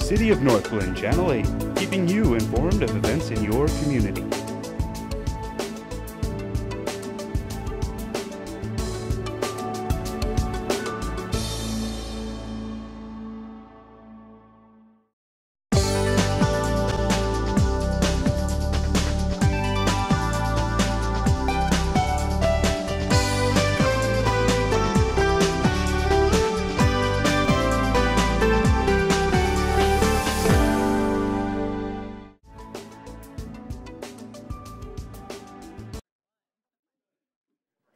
City of Northglenn, Channel 8, keeping you informed of events in your community.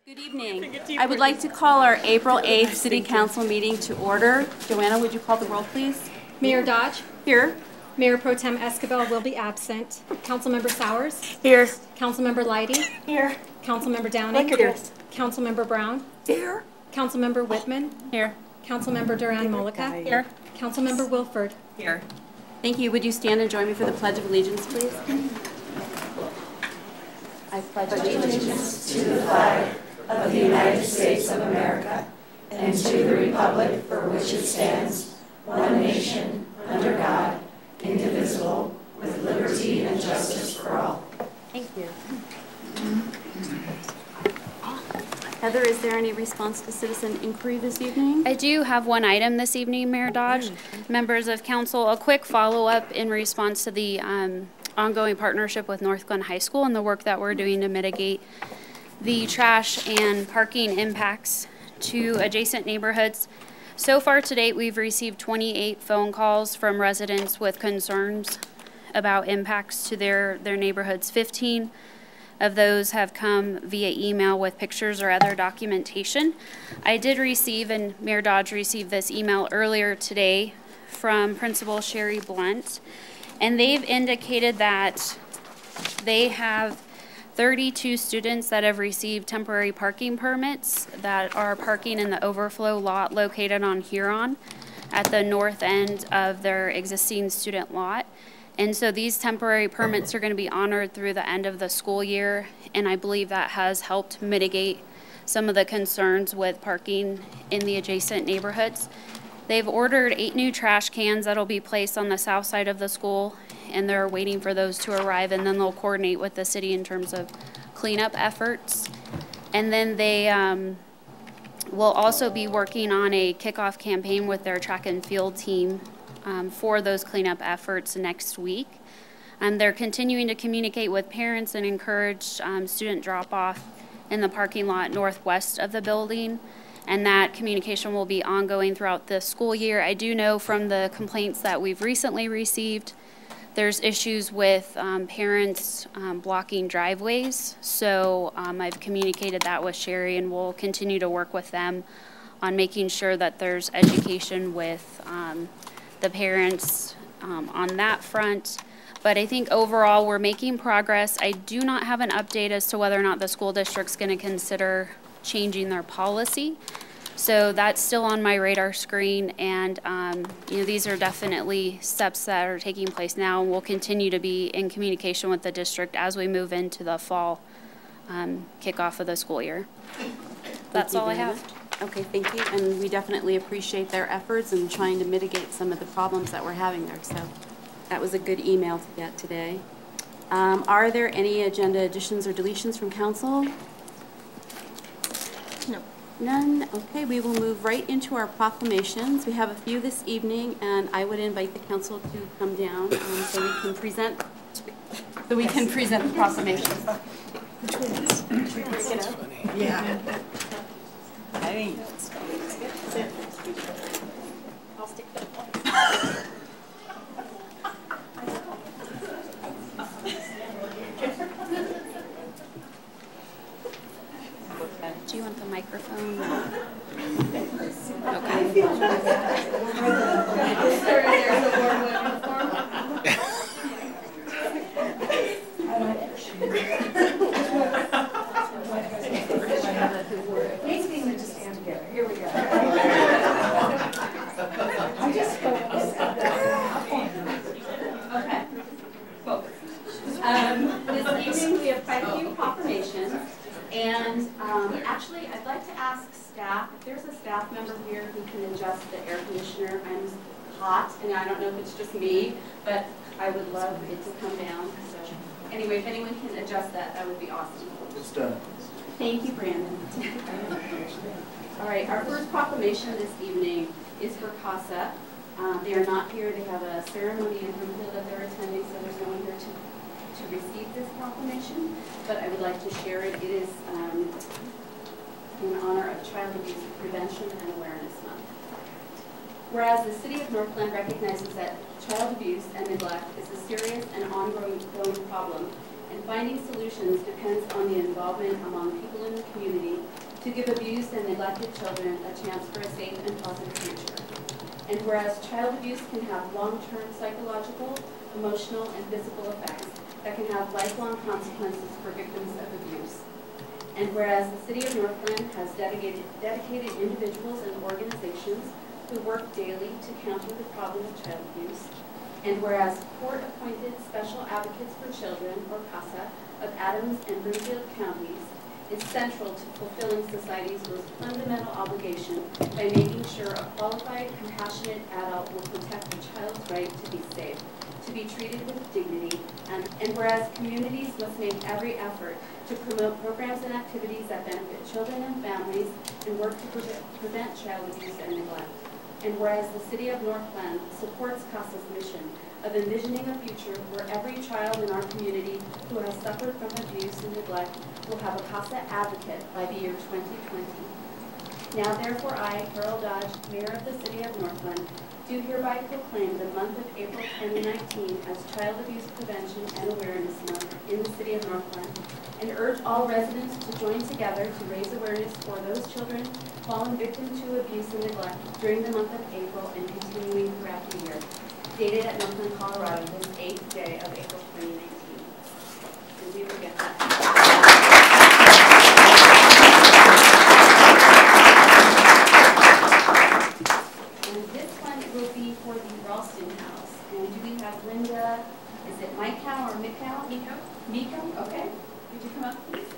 Good evening. I would like to call our April 8th City Council meeting to order. Joanna, would you call the roll, please? Mayor Dodge. Here. Mayor Pro Tem Escobar will be absent. Councilmember Sowers. Here. Councilmember Leidy. Here. Councilmember Downing. Here. Councilmember Brown. Here. Councilmember Whitman. Here. Councilmember Duran-Mollica. Here. Councilmember Wilford. Here. Thank you. Would you stand and join me for the Pledge of Allegiance, please? I pledge allegiance to the flag of the United States of America and to the republic for which it stands, one nation, under God, indivisible, with liberty and justice for all. Thank you. Heather, is there any response to citizen inquiry this evening? I do have one item this evening, Mayor Dodge. Members of council, a quick follow-up in response to the ongoing partnership with Northglenn High School and the work that we're doing to mitigate the trash and parking impacts to adjacent neighborhoods. So far to date, we've received 28 phone calls from residents with concerns about impacts to their neighborhoods. 15 of those have come via email with pictures or other documentation. I did receive, and Mayor Dodge received this email earlier today from Principal Sherry Blunt, and they've indicated that they have 32 students that have received temporary parking permits that are parking in the overflow lot located on Huron at the north end of their existing student lot. And so these temporary permits are going to be honored through the end of the school year, and I believe that has helped mitigate some of the concerns with parking in the adjacent neighborhoods. They've ordered 8 new trash cans that'll be placed on the south side of the school, and they're waiting for those to arrive, and then they'll coordinate with the city in terms of cleanup efforts. And then they will also be working on a kickoff campaign with their track and field team for those cleanup efforts next week. They're continuing to communicate with parents and encourage student drop-off in the parking lot northwest of the building, and that communication will be ongoing throughout the school year. I do know from the complaints that we've recently received, there's issues with parents blocking driveways, so I've communicated that with Sherry, and we'll continue to work with them on making sure that there's education with the parents on that front. But I think overall we're making progress. I do not have an update as to whether or not the school district's going to consider changing their policy. So that's still on my radar screen, and you know, these are definitely steps that are taking place now, and we'll continue to be in communication with the district as we move into the fall kickoff of the school year. That's all I have. Okay, thank you, and we definitely appreciate their efforts in trying to mitigate some of the problems that we're having there. So that was a good email to get today. Are there any agenda additions or deletions from council? No. None? Okay, we will move right into our proclamations. We have a few this evening, and I would invite the council to come down so we can present the proclamations. Yeah. I mean, I'll stick to Do you want the microphone? Here we go. okay. This evening we have quite a few proclamations. And actually, I'd like to ask staff, if there's a staff member here who can adjust the air conditioner. I'm hot, and I don't know if it's just me, but I would love it to come down. So anyway, if anyone can adjust that, that would be awesome. It's done. Thank you, Brandon. All right, our first proclamation this evening is for CASA. They are not here. They have a ceremony in Broomfield that they're attending, so there's no one here to receive this proclamation, but I would like to share it. It is in honor of Child Abuse Prevention and Awareness Month. Whereas the City of Northglenn recognizes that child abuse and neglect is a serious and ongoing problem, and finding solutions depends on the involvement among people in the community to give abused and neglected children a chance for a safe and positive future. And whereas child abuse can have long-term psychological, emotional, and physical effects that can have lifelong consequences for victims of abuse. And whereas the City of Northglenn has dedicated individuals and organizations who work daily to counter the problem of child abuse. And whereas court-appointed special advocates for children, or CASA, of Adams and Broomfield counties is central to fulfilling society's most fundamental obligation by making sure a qualified, compassionate adult will protect the child's right to be safe, to be treated with dignity, and whereas communities must make every effort to promote programs and activities that benefit children and families and work to prevent child abuse and neglect. And whereas the City of Northglenn supports CASA's mission of envisioning a future where every child in our community who has suffered from abuse and neglect will have a CASA advocate by the year 2020. Now therefore I, Carol Dodge, Mayor of the City of Northglenn, do hereby proclaim the month of April 2019 as Child Abuse Prevention and Awareness Month in the City of Northglenn, and urge all residents to join together to raise awareness for those children fallen victim to abuse and neglect during the month of April and continuing throughout the year. Dated at Northglenn, Colorado, this 8th day of April 2019. Did we forget that? And this one will be for the Ralston House. And do we have Linda, is it Mikow or Mikow? Miko? Miko, okay. Would you come up, please?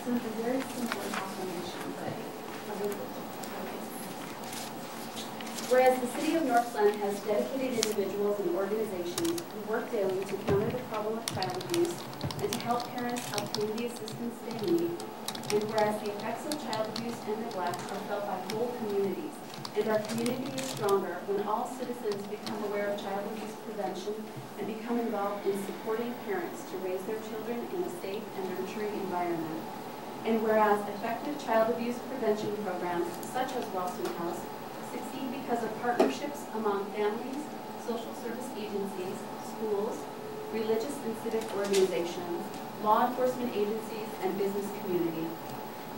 So it's a very simple proclamation, but whereas the City of Northglenn has dedicated individuals and organizations who work daily to counter the problem of child abuse and to help parents obtain the assistance they need, and whereas the effects of child abuse and neglect are felt by whole communities, and our community is stronger when all citizens become aware of child abuse prevention and become involved in supporting parents to raise their children in a safe and nurturing environment. And whereas effective child abuse prevention programs, such as Ralston House, succeed because of partnerships among families, social service agencies, schools, religious and civic organizations, law enforcement agencies, and business community.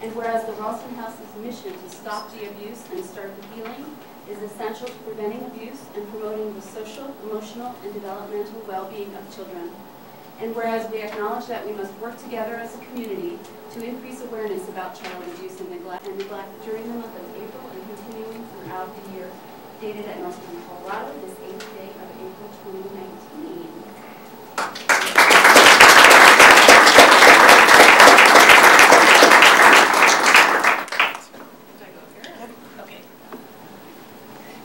And whereas the Ralston House's mission to stop the abuse and start the healing is essential to preventing abuse and promoting the social, emotional, and developmental well-being of children. And whereas we acknowledge that we must work together as a community to increase awareness about child abuse and neglect during the month of April and continuing throughout the year, dated at Northglenn, Colorado, this 8th day of April 2019.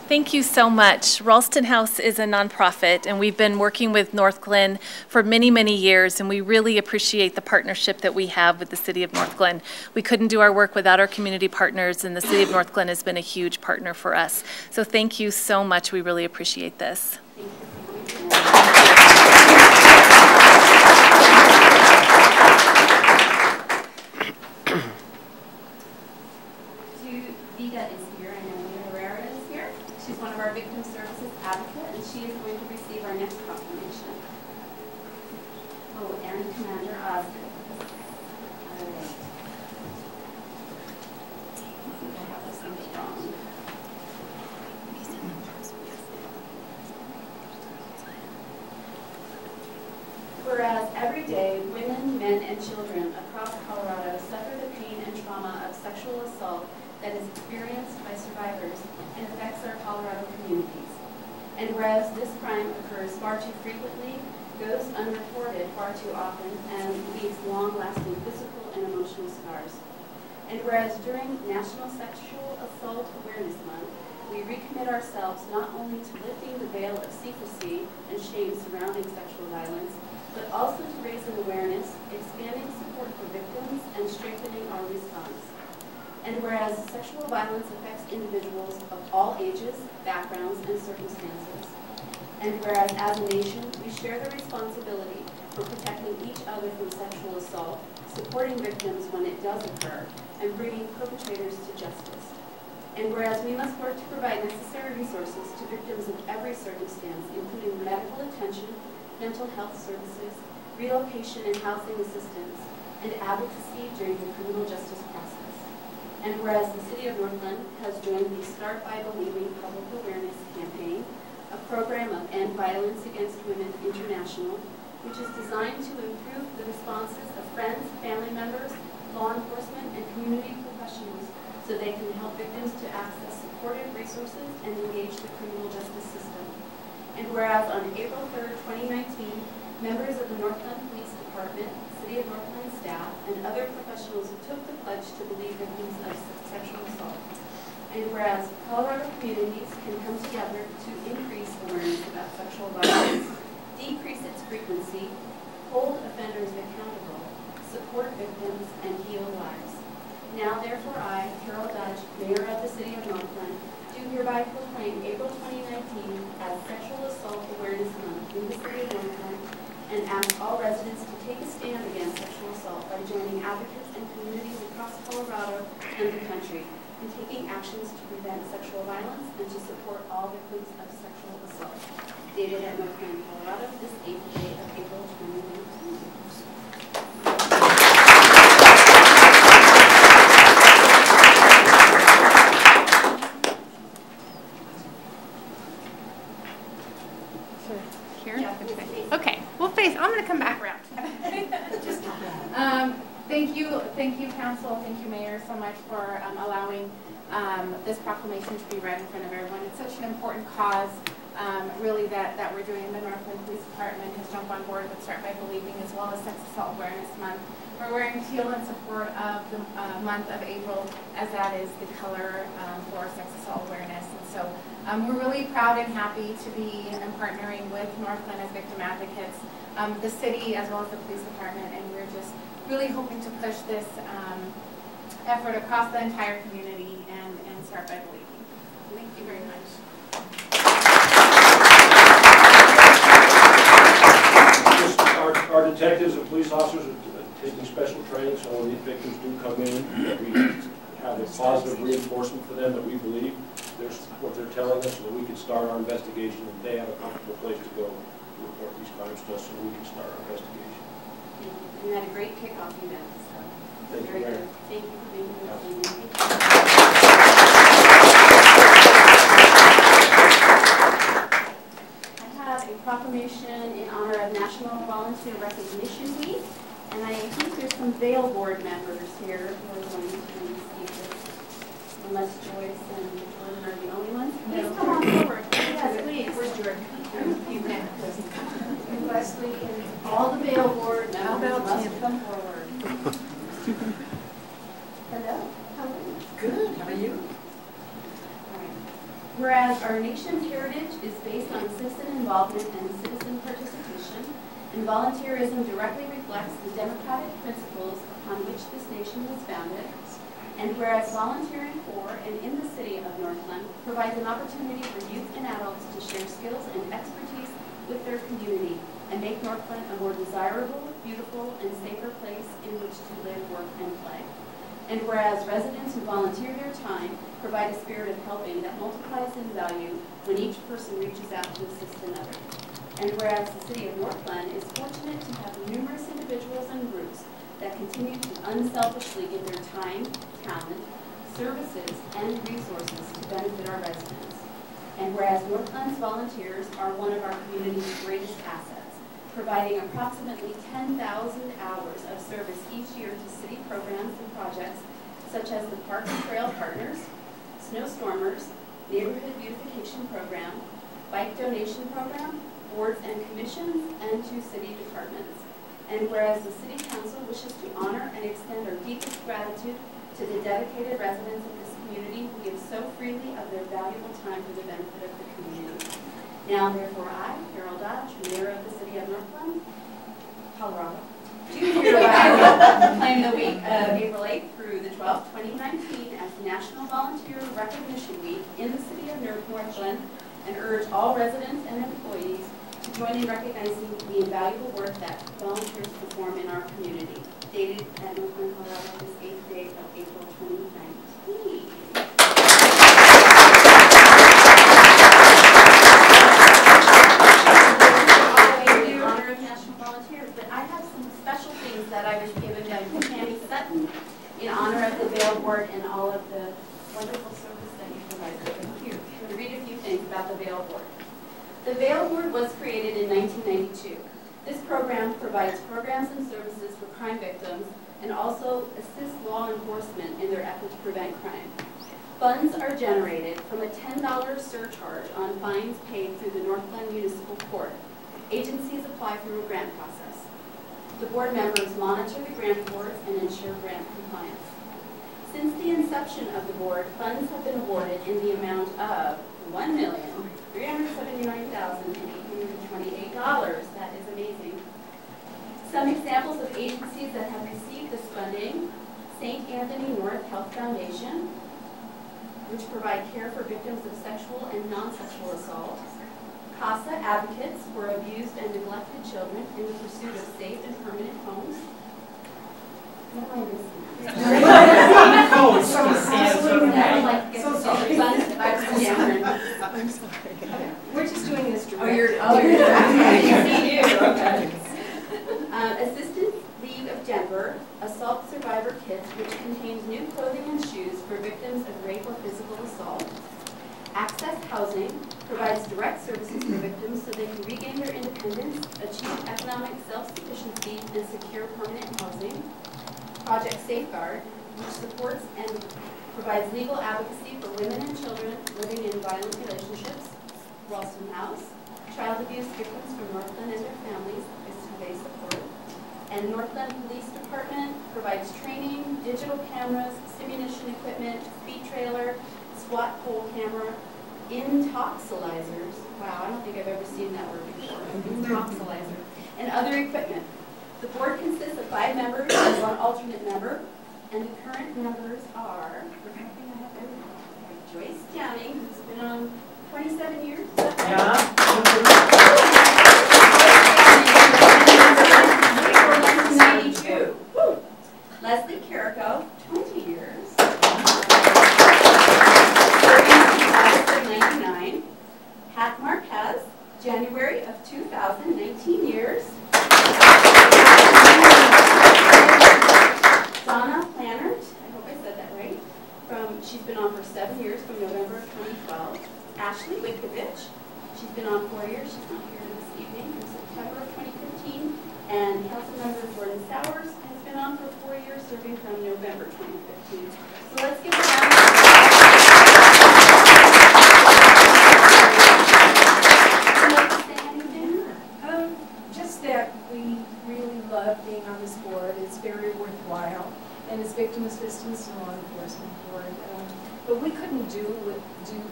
Thank you so much. Ralston House is a nonprofit, and we've been working with Northglenn for many, many years, and we really appreciate the partnership that we have with the City of Northglenn. We couldn't do our work without our community partners, and the City of Northglenn has been a huge partner for us. So thank you so much. We really appreciate this. Vida is here, and Emily Herrera is here. She's one of our victim services advocate, and she is going to receive our next proclamation. Oh, and Commander Osgood. All right. I think I have this thing wrong. Whereas every day, women, men, and children across Colorado suffer the pain and trauma of sexual assault that is experienced by survivors and affects our Colorado communities. And whereas this crime occurs far too frequently, goes unreported far too often, and leaves long-lasting physical and emotional scars. And whereas during National Sexual Assault Awareness Month, we recommit ourselves not only to lifting the veil of secrecy and shame surrounding sexual violence, but also to raising awareness, expanding support for victims, and strengthening our response. And whereas sexual violence affects individuals of all ages, backgrounds, and circumstances. And whereas as a nation, we share the responsibility for protecting each other from sexual assault, supporting victims when it does occur, and bringing perpetrators to justice. And whereas we must work to provide necessary resources to victims of every circumstance, including medical attention, mental health services, relocation and housing assistance, and advocacy during the criminal justice process. And whereas the City of Northglenn has joined the Start by Believing public awareness campaign, a program of End Violence Against Women International, which is designed to improve the responses of friends, family members, law enforcement, and community professionals so they can help victims to access supportive resources and engage the criminal justice system. And whereas on April 3rd, 2019, members of the Northglenn Police Department, City of Northglenn staff, and other professionals took the pledge to believe victims of sexual assault. And whereas Colorado communities can come together to increase awareness about sexual violence, decrease its frequency, hold offenders accountable, support victims, and heal lives. Now, therefore, I, Carol Dutch, Mayor of the City of Northglenn, do hereby proclaim April 2019 as Sexual Assault Awareness Month in the City of Northglenn and ask all residents to take a stand against sexual assault by joining advocates and communities across Colorado and the country in taking actions to prevent sexual violence and to support all victims of sexual assault. Dated at Northglenn, Colorado, this 8th day of April 2019. Okay, we'll face. I'm going to come back around. Thank you, Council. Thank you, Mayor, so much for allowing this proclamation to be read in front of everyone. It's such an important cause, really, that we're doing. The Northglenn Police Department has jumped on board with Start by Believing, as well as Sex Assault Awareness Month. We're wearing teal in support of the month of April, as that is the color for sex assault awareness. And so we're really proud and happy to be partnering with Northglenn as victim advocates, the city as well as the police department, and we're just really hoping to push this effort across the entire community and start by believing. Thank you very much. Our detectives and police officers are taking special training, so when these victims do come in, we have a positive reinforcement for them that we believe what they're telling us, so that we can start our investigation and they have a comfortable place to go to report these crimes to us so we can start our investigation. You had a great kickoff event, so Thank very you, good. Thank you for being here. I have a proclamation in honor of National Volunteer Recognition Week, and I think there's some Vail Board members here who are going to receive this, unless Joyce and Jordan are the only ones. Please come on forward. Yes, please. Where's Jordan? You can. Leslie and all the Vail Board members must come forward. Hello. How are you? Good. How are you? All right. Whereas our nation's heritage is based on citizen involvement and citizen participation, and volunteerism directly reflects the democratic principles upon which this nation was founded, and whereas volunteering for and in the City of Northglenn provides an opportunity for youth and adults to share skills and expertise with their community and make Northglenn a more desirable, beautiful, and safer place in which to live, work, and play. And whereas residents who volunteer their time provide a spirit of helping that multiplies in value when each person reaches out to assist another. And whereas the City of Northglenn is fortunate to have numerous individuals and groups that continue to unselfishly give their time, talent, services, and resources to benefit our residents. And whereas Northglenn's volunteers are one of our community's greatest assets, providing approximately 10,000 hours of service each year to city programs and projects such as the Park and Trail Partners, Snowstormers, Neighborhood Beautification Program, Bike Donation Program, boards and commissions, and to city departments. And whereas the City Council wishes to honor and extend our deepest gratitude To the dedicated residents of this community who give so freely of their valuable time for the benefit of the community. Now, therefore, I, Carol Dodge, Mayor of the City of Northglenn, Colorado, do hereby proclaim the week of April 8th through the 12th, 2019 as National Volunteer Recognition Week in the City of Northglenn, and urge all residents and employees to join in recognizing the invaluable work that volunteers perform in our community. Dated at Northglenn, Colorado, this 8th day of April 2019. In honor of National Volunteers, but I have some special things that I was given by Tammy Sutton in honor of the Vail Board and all of the wonderful service that you provide. Thank you. I'm going to read a few things about the Vail Board. The Vail Board was created in 1992. This program provides programs and services for crime victims and also assists law enforcement in their effort to prevent crime. Funds are generated from a $10 surcharge on fines paid through the Northglenn Municipal Court. Agencies apply through a grant process. The board members monitor the grant awards and ensure grant compliance. Since the inception of the board, funds have been awarded in the amount of $1,379,828. That is amazing. Some examples of agencies that have received this funding: St. Anthony North Health Foundation, which provide care for victims of sexual and non-sexual assault; CASA Advocates for abused and neglected children in the pursuit of safe and permanent homes. What am I missing? I'm sorry. We're just doing this direct. You're okay. Assistance League of Denver, Assault Survivor Kits, which contains new clothing and shoes for victims of rape or physical assault. Access Housing provides direct services for victims so they can regain their independence, achieve economic self-sufficiency, and secure permanent housing. Project Safeguard, which supports and provides legal advocacy for women and children living in violent relationships. Ralston House, child abuse victims from Northglenn and their families is who they support. And Northglenn Police Department provides training, digital cameras, simunition equipment, speed trailer, SWAT pole camera, intoxilizers. Wow, I don't think I've ever seen that word before. Intoxilizer. And other equipment. The board consists of 5 members and 1 alternate member, and the current members are Joyce Downing, who's been on 27 years. Yeah. 1992. Leslie Carrico, 20 years. 1999. Pat Marquez, January of 2000, 19 years. Donna Plannert, I hope I said that right. She's been on for 7 years, from November of 2012. Ashley Witkovich, she's been on 4 years. She's not here this evening, from September of 2015. And Councilmember Jordan Sowers has been on for 4 years, serving from November 2015. So let's give a round of applause. Just that we really love being on this board. It's very worthwhile, and it's Victim Assistance and Law Enforcement Board. But we couldn't do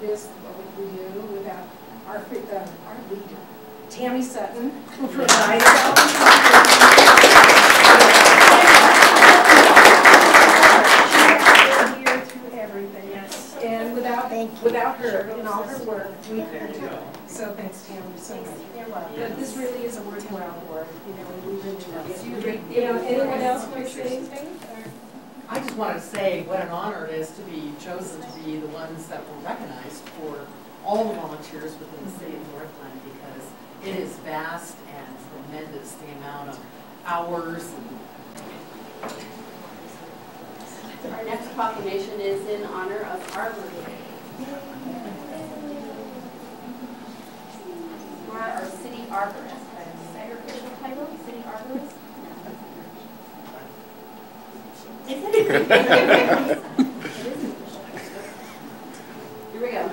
this, what we do, without our leader, Tammy Sutton, who provided all the here through everything. Yes. And without her and all her work, we couldn't do it. So thanks, Tammy, so much. But this really is a worthwhile board. We really love it. Anyone else want to say anything? I just wanted to say what an honor it is to be chosen to be the ones that were recognized for all the volunteers within the city of Northglenn, because it is vast and tremendous, the amount of hours. Our next proclamation is in honor of Arbor Day. Our city arborist. Is that your official title? City arborist? Here we go.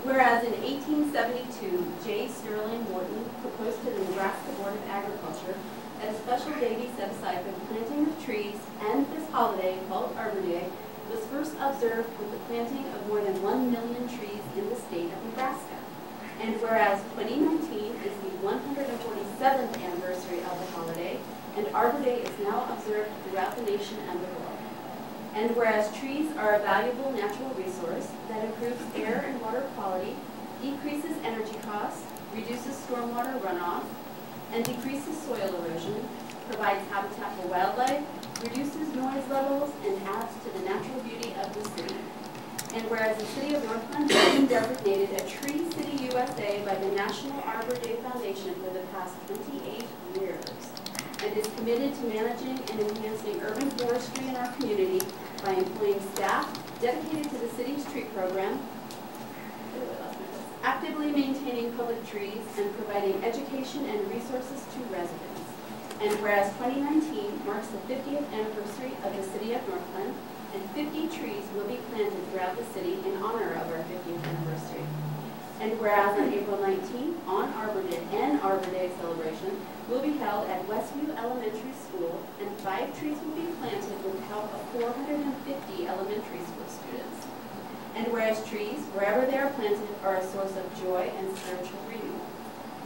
Whereas in 1872, J. Sterling Morton proposed to the Nebraska Board of Agriculture that a special day be set aside for the planting of trees, and this holiday, called Arbor Day, was observed with the planting of more than 1 million trees in the state of Nebraska. And whereas 2019 is the 147th anniversary of the holiday, and Arbor Day is now observed throughout the nation and the world. And whereas trees are a valuable natural resource that improves air and water quality, decreases energy costs, reduces stormwater runoff, and decreases soil erosion, provides habitat for wildlife, reduces noise levels, and adds to the natural beauty of the city. And whereas the City of Northglenn has been designated a Tree City USA by the National Arbor Day Foundation for the past 28 years, and is committed to managing and enhancing urban forestry in our community by employing staff dedicated to the city's tree program, actively maintaining public trees, and providing education and resources to residents. And whereas 2019 marks the 50th anniversary of the City of Northglenn, and 50 trees will be planted throughout the city in honor of our 50th anniversary. And whereas on April 19th, on Arbor Day, an Arbor Day celebration will be held at Westview Elementary School, and 5 trees will be planted with the help of 450 elementary school students. And whereas trees, wherever they are planted, are a source of joy and spiritual renewal.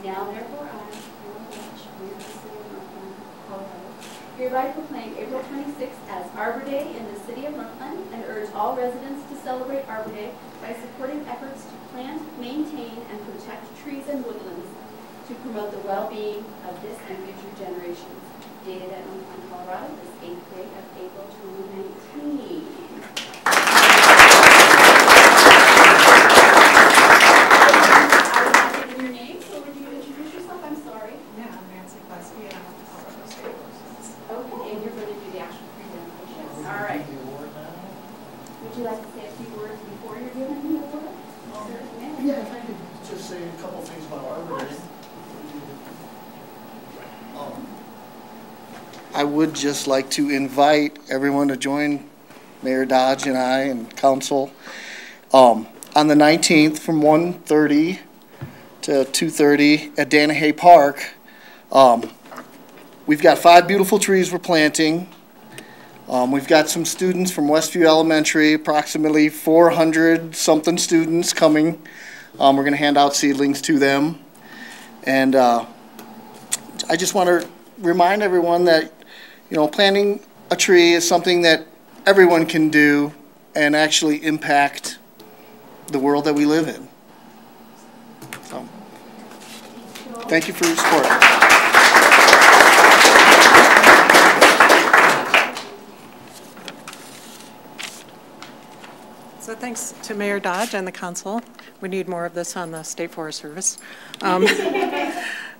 Now therefore I, Laura Welch, Mayor of the City of Northglenn, Colorado, hereby proclaim April 26th as Arbor Day in the City of Northglenn, and urge all residents to celebrate Arbor Day by supporting efforts to plant, maintain, and protect trees and woodlands to promote the well-being of this and future generations. Dated at Northglenn, Colorado, this 8th day of April 2019. I did not give your name, so would you introduce yourself? I'm sorry. Yeah, I'm Nancy Kleski, and I'm with the Colorado State Forces. Okay, and you're going to do the actual presentation. All right. Would you like to say a few words before you're given the award? Yeah, if I could just say a couple things about Arbor Day. I would just like to invite everyone to join Mayor Dodge and I and council on the 19th from 1:30 to 2:30 at Danahay Park. We've got 5 beautiful trees we're planting. We've got some students from Westview Elementary, approximately 400-something students coming. We're going to hand out seedlings to them. And I just want to remind everyone that, you know, planting a tree is something that everyone can do and actually impact the world that we live in. So, thank you for your support. So thanks to Mayor Dodge and the council. We need more of this on the State Forest Service.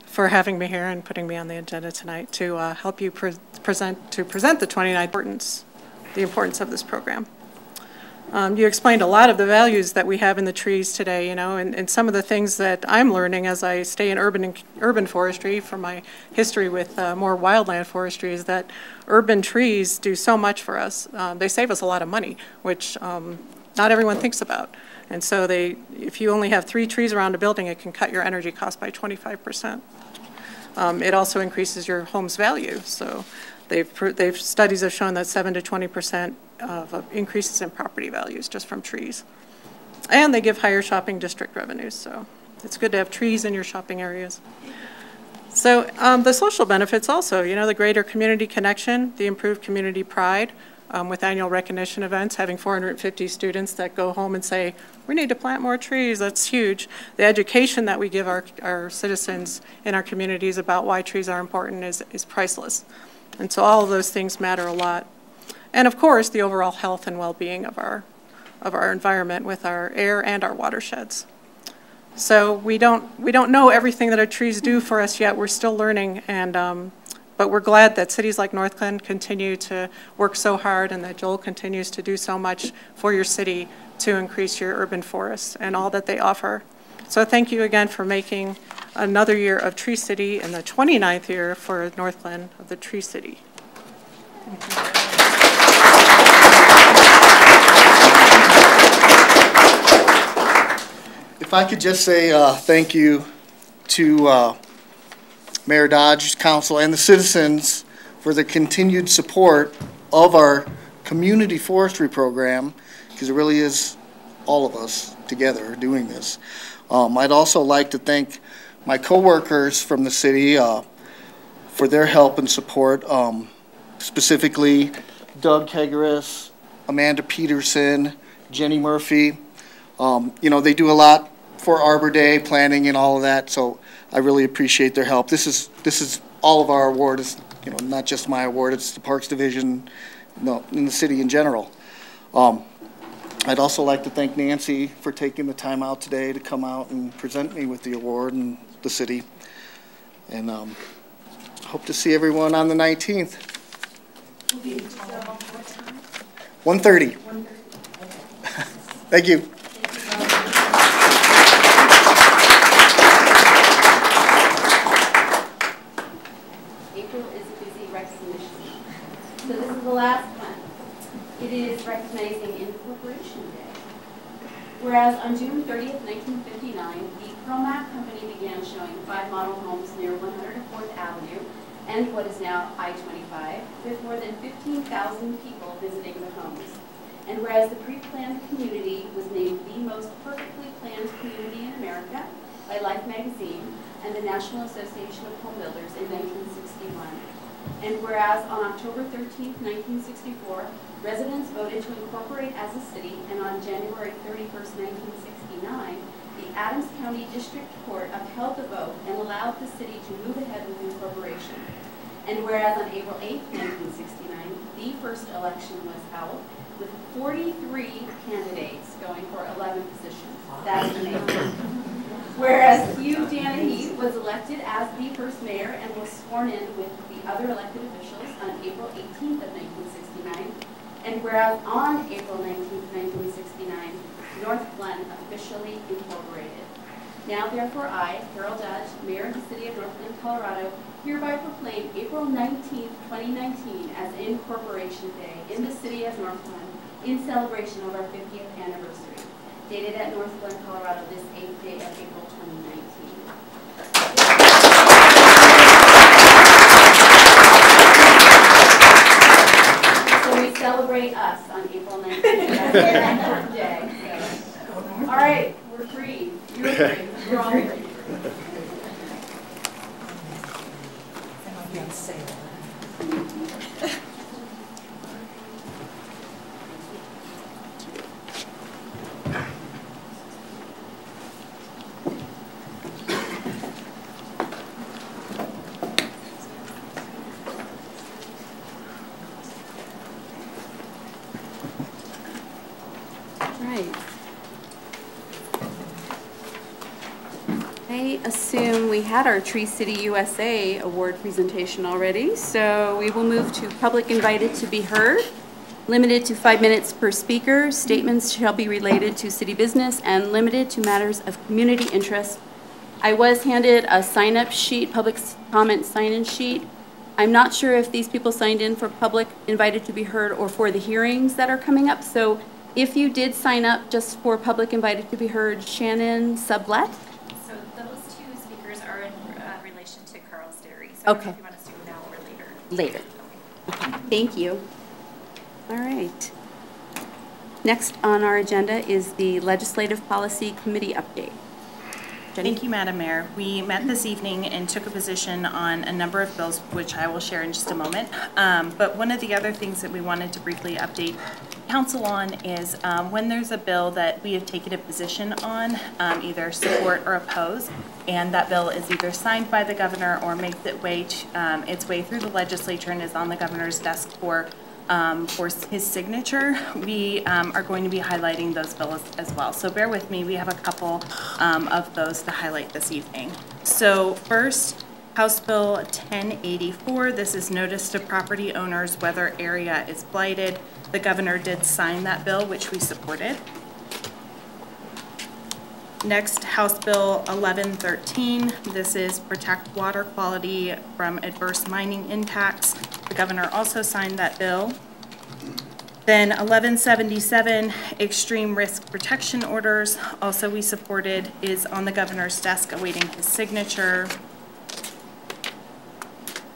For having me here and putting me on the agenda tonight to help you present the 29th the importance of this program. You explained a lot of the values that we have in the trees today, you know, and some of the things that I'm learning as I stay in urban forestry from my history with more wildland forestry is that urban trees do so much for us. They save us a lot of money, which not everyone thinks about. And so if you only have 3 trees around a building, it can cut your energy cost by 25%. It also increases your home's value. So studies have shown that 7 to 20% of increases in property values just from trees. And they give higher shopping district revenues. So it's good to have trees in your shopping areas. So the social benefits also, you know, the greater community connection, the improved community pride, with annual recognition events, having 450 students that go home and say, we need to plant more trees, that's huge. The education that we give our citizens in our communities about why trees are important is priceless. And so all of those things matter a lot. And of course, the overall health and well-being of our environment with our air and our watersheds. So we don't know everything that our trees do for us yet. We're still learning, and but we're glad that cities like Northglenn continue to work so hard and that Joel continues to do so much for your city to increase your urban forests and all that they offer. So thank you again for making another year of Tree City and the 29th year for Northglenn of the Tree City. Thank you. If I could just say thank you to Mayor Dodge, Council, and the citizens for the continued support of our community forestry program. because it really is all of us together doing this. I'd also like to thank my coworkers from the city for their help and support, specifically Doug Kegeris, Amanda Peterson, Jenny Murphy. You know, they do a lot for Arbor Day planning and all of that, so I really appreciate their help. This is all of our award. It's, you know, not just my award, it's the Parks Division, in the city in general. I'd also like to thank Nancy for taking the time out today to come out and present me with the award and the city. And hope to see everyone on the 19th. 1:30. Thank you. April is a busy recognition. So this is the last one. It is recognizing Incorporation Day. Whereas on June 30th, 1959, the Cromac Company began showing 5 model homes near 104th Avenue and what is now I-25, with more than 15,000 people visiting the homes. And whereas the pre-planned community was named the most perfectly planned community in America by Life magazine and the National Association of Home Builders in 1961. And whereas on October 13, 1964, residents voted to incorporate as a city, and on January 31, 1969, the Adams County District Court upheld the vote and allowed the city to move ahead with incorporation. And whereas on April 8, 1969, the first election was held, with 43 candidates going for 11 positions. That's amazing. Whereas Hugh Danahy was elected as the first mayor and was sworn in with the other elected officials on April 18th of 1969. And whereas on April 19th, 1969, Northglenn officially incorporated. Now therefore I, Carol Dudge, Mayor of the City of Northglenn, Colorado, hereby proclaim April 19th, 2019 as Incorporation Day in the City of Northglenn in celebration of our 50th anniversary. Dated at Northglenn, Colorado, this 8th day of April 2019. So we celebrate us on April 19th. That's a very important day. So. All right, we're free. You're free. We're all free. I assume we had our Tree City USA award presentation already, so we will move to public invited to be heard. Limited to 5 minutes per speaker. Statements shall be related to city business and limited to matters of community interest. I was handed a sign-up sheet, public comment sign-in sheet. I'm not sure if these people signed in for public invited to be heard or for the hearings that are coming up. So if you did sign up just for public invited to be heard, Shannon Sublet. So those two speakers are in relation to Carl's Dairy. So Okay. I don't know if you want us to do now or later. Later. Okay. Thank you. All right. Next on our agenda is the Legislative Policy Committee update. Jenny? Thank you, Madam Mayor. We met this evening and took a position on a number of bills, which I will share in just a moment. But one of the other things that we wanted to briefly update Council on is when there's a bill that we have taken a position on, either support or oppose, and that bill is either signed by the governor or makes its way through the legislature and is on the governor's desk for his signature, we are going to be highlighting those bills as well. So bear with me, we have a couple of those to highlight this evening. So first, House Bill 1084, this is notice to property owners whether area is blighted. The governor did sign that bill, which we supported. Next, House Bill 1113, this is protect water quality from adverse mining impacts. The governor also signed that bill. Then 1177, extreme risk protection orders, also we supported, is on the governor's desk awaiting his signature.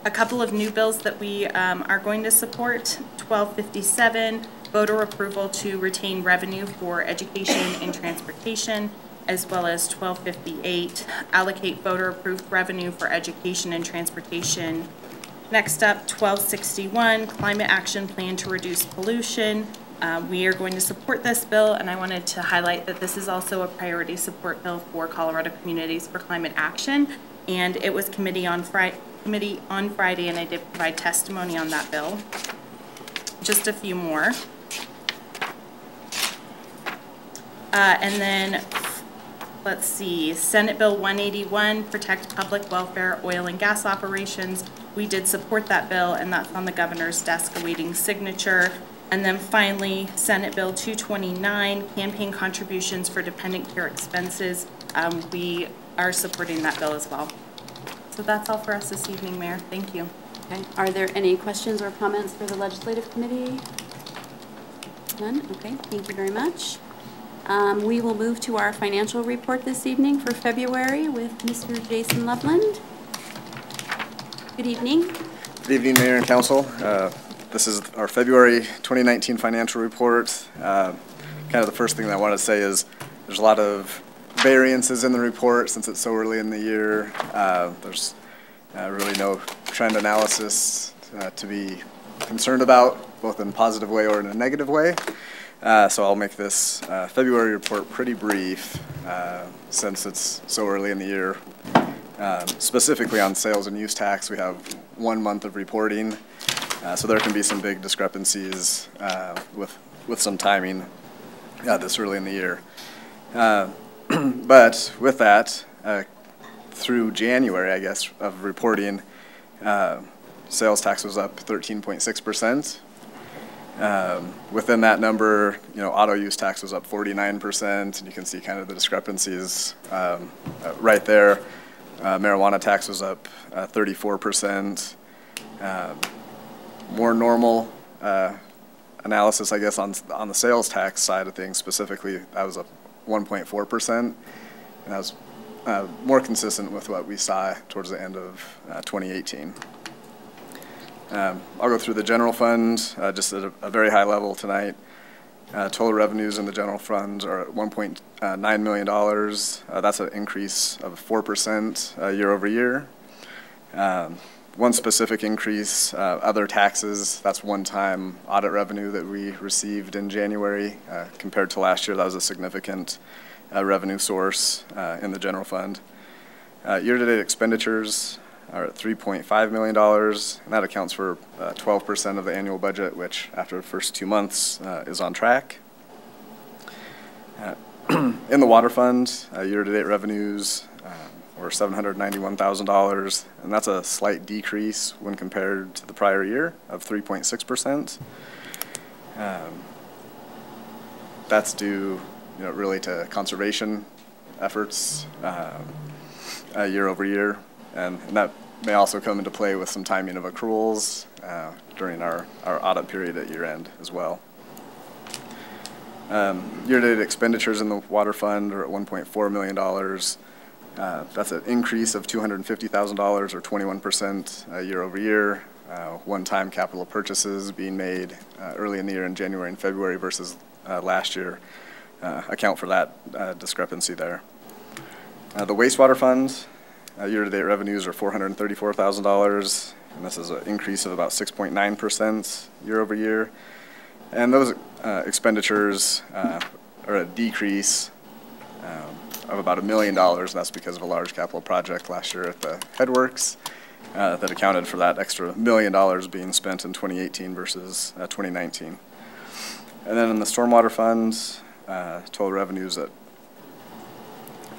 A couple of new bills that we are going to support, 1257, voter approval to retain revenue for education and transportation, as well as 1258, allocate voter-approved revenue for education and transportation. Next up, 1261, climate action plan to reduce pollution. We are going to support this bill, and I wanted to highlight that this is also a priority support bill for Colorado Communities for Climate Action, and it was committee on Friday, and I did provide testimony on that bill. Just a few more. And then, let's see, Senate Bill 181, Protect Public Welfare Oil and Gas Operations. We did support that bill, and that's on the governor's desk awaiting signature. And then finally, Senate Bill 229, Campaign Contributions for Dependent Care Expenses. We are supporting that bill as well. So that's all for us this evening, Mayor. Thank you. Okay. Are there any questions or comments for the Legislative Committee? None? Okay, thank you very much. We will move to our financial report this evening for February with Mr. Jason Loveland. Good evening. Good evening, Mayor and Council. This is our February 2019 financial report. Kind of the first thing that I want to say is there's a lot of variances in the report since it's so early in the year. There's really no trend analysis to be concerned about, both in a positive way or in a negative way. So I'll make this February report pretty brief since it's so early in the year. Specifically on sales and use tax, we have 1 month of reporting, so there can be some big discrepancies with some timing this early in the year. But with that, through January, I guess, of reporting, sales tax was up 13.6%. Within that number, auto use tax was up 49%, and you can see kind of the discrepancies right there. Marijuana tax was up 34%. More normal analysis, I guess, on the sales tax side of things specifically, that was up 1.4%, and that was more consistent with what we saw towards the end of 2018. I'll go through the general fund just at a very high level tonight. Total revenues in the general fund are at $1.9 million. That's an increase of 4% year over year. One specific increase, other taxes, that's one-time audit revenue that we received in January. Compared to last year, that was a significant revenue source in the general fund. Year-to-date expenditures are at $3.5 million, and that accounts for 12% of the annual budget, which after the first 2 months is on track. In the water fund, year-to-date revenues were $791,000, and that's a slight decrease when compared to the prior year of 3.6%. That's due, really to conservation efforts year over year, and that may also come into play with some timing of accruals during our audit period at year end as well. Year-to-date expenditures in the water fund are at $1.4 million. That's an increase of $250,000 or 21% year over year. One-time capital purchases being made early in the year in January and February versus last year account for that discrepancy there. The wastewater fund, year-to-date revenues are $434,000, and this is an increase of about 6.9% year over year. And those expenditures are a decrease of about $1 million, and that's because of a large capital project last year at the headworks that accounted for that extra $1 million being spent in 2018 versus 2019. And then in the stormwater funds, total revenues at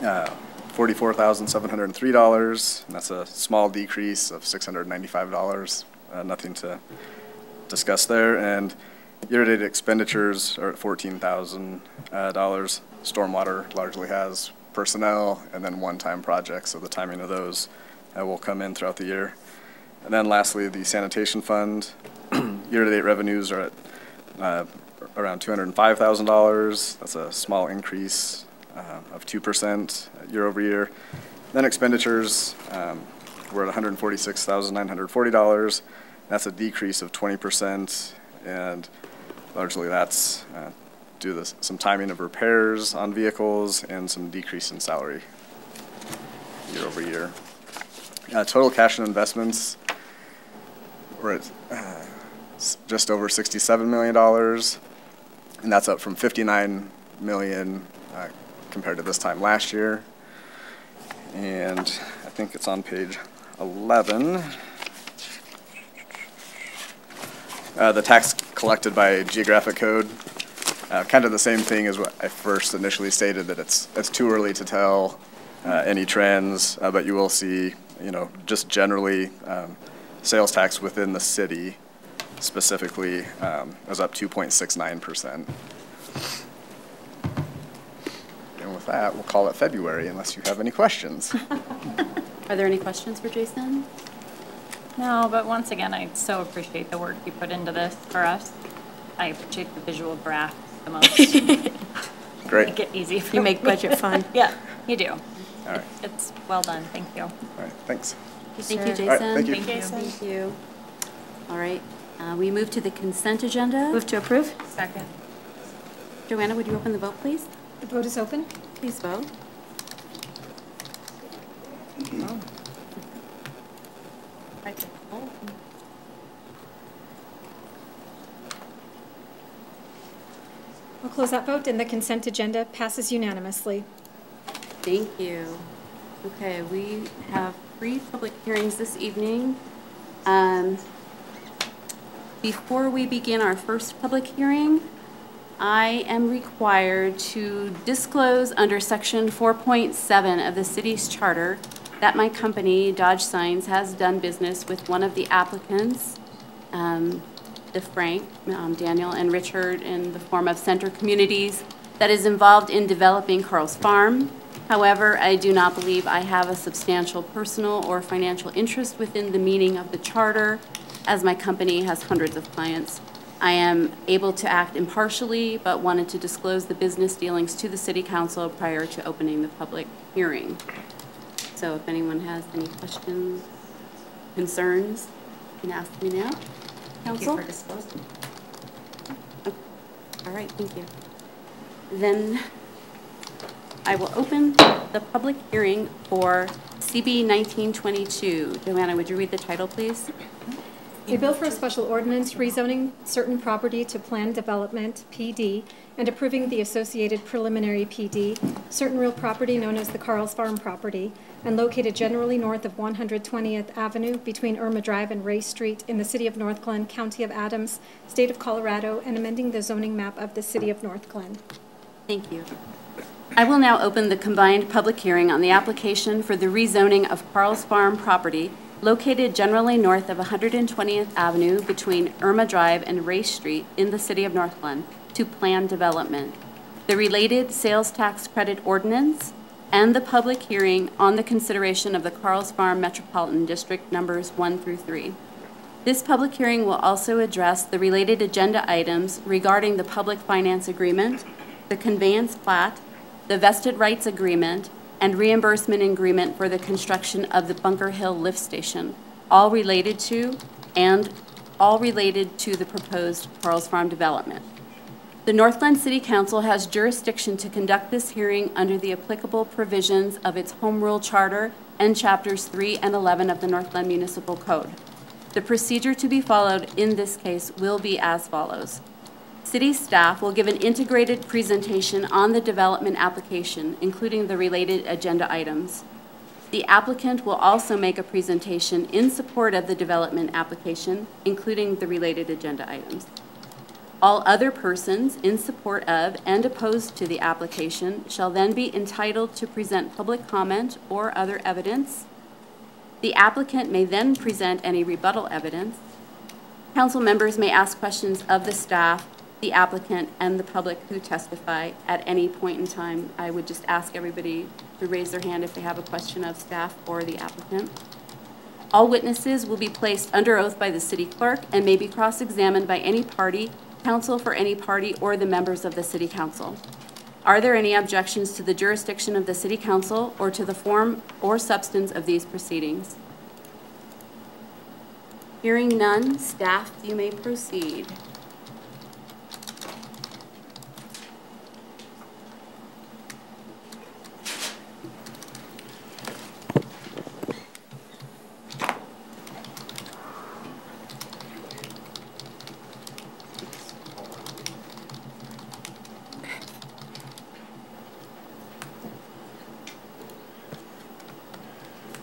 $44,703, and that's a small decrease of $695. Nothing to discuss there. And year-to-date expenditures are at $14,000. Stormwater largely has personnel and then one-time projects, so the timing of those will come in throughout the year. And then lastly, the sanitation fund, year-to-date revenues are at around $205,000. That's a small increase of 2% year over year. Then expenditures were at $146,940. That's a decrease of 20%, and largely that's due to some timing of repairs on vehicles and some decrease in salary year over year. Total cash and investments, we're at just over $67 million, and that's up from $59 million compared to this time last year. And I think it's on page 11. The tax collected by geographic code, kind of the same thing as what I first initially stated, that it's too early to tell any trends, but you will see, just generally sales tax within the city specifically was up 2.69%. And with that, we'll call it February unless you have any questions. Are there any questions for Jason? No, but once again, I so appreciate the work you put into this for us. I appreciate the visual graph the most. Great. Make it easy for You me. make budget fun. Yeah, you do. All right. It's well done. Thank you. All right, thanks. Thank you, Jason. All right, thank you. Thank you. All right, we move to the consent agenda. Move to approve. Second. Joanna, would you open the vote, please? The vote is open. Please vote. Oh. We'll close that vote, and the consent agenda passes unanimously. Thank you. Okay, we have 3 public hearings this evening. Before we begin our first public hearing, I am required to disclose under section 4.7 of the city's charter that my company, Dodge Signs, has done business with one of the applicants, Daniel and Richard, in the form of Center Communities, that is involved in developing Carl's Farm. However, I do not believe I have a substantial personal or financial interest within the meaning of the charter, as my company has hundreds of clients. I am able to act impartially, but wanted to disclose the business dealings to the City Council prior to opening the public hearing. So if anyone has any questions, concerns, you can ask me now. Council? Thank you for disclosing. Okay. All right, thank you. Then I will open the public hearing for CB 1922. Joanna, would you read the title, please? A bill for a special ordinance rezoning certain property to planned development, PD, and approving the associated preliminary PD, certain real property known as the Carl's Farm property, and located generally north of 120th Avenue between Irma Drive and Ray Street in the city of Northglenn, County of Adams, State of Colorado, and amending the zoning map of the city of Northglenn. Thank you. I will now open the combined public hearing on the application for the rezoning of Carl's Farm property located generally north of 120th Avenue between Irma Drive and Ray Street in the city of Northglenn to planned development, the related sales tax credit ordinance, and the public hearing on the consideration of the Carl's Farm Metropolitan District numbers 1 through 3. This public hearing will also address the related agenda items regarding the public finance agreement, the conveyance plat, the vested rights agreement, and reimbursement agreement for the construction of the Bunker Hill Lift Station, all related to the proposed Carl's Farm development. The Northglenn City Council has jurisdiction to conduct this hearing under the applicable provisions of its Home Rule Charter and Chapters 3 and 11 of the Northglenn Municipal Code. The procedure to be followed in this case will be as follows. City staff will give an integrated presentation on the development application, including the related agenda items. The applicant will also make a presentation in support of the development application, including the related agenda items. All other persons in support of and opposed to the application shall then be entitled to present public comment or other evidence. The applicant may then present any rebuttal evidence. Council members may ask questions of the staff, the applicant, and the public who testify at any point in time. I would just ask everybody to raise their hand if they have a question of staff or the applicant. All witnesses will be placed under oath by the city clerk and may be cross-examined by any party, counsel for any party, or the members of the city council. Are there any objections to the jurisdiction of the city council or to the form or substance of these proceedings? Hearing none, staff, you may proceed.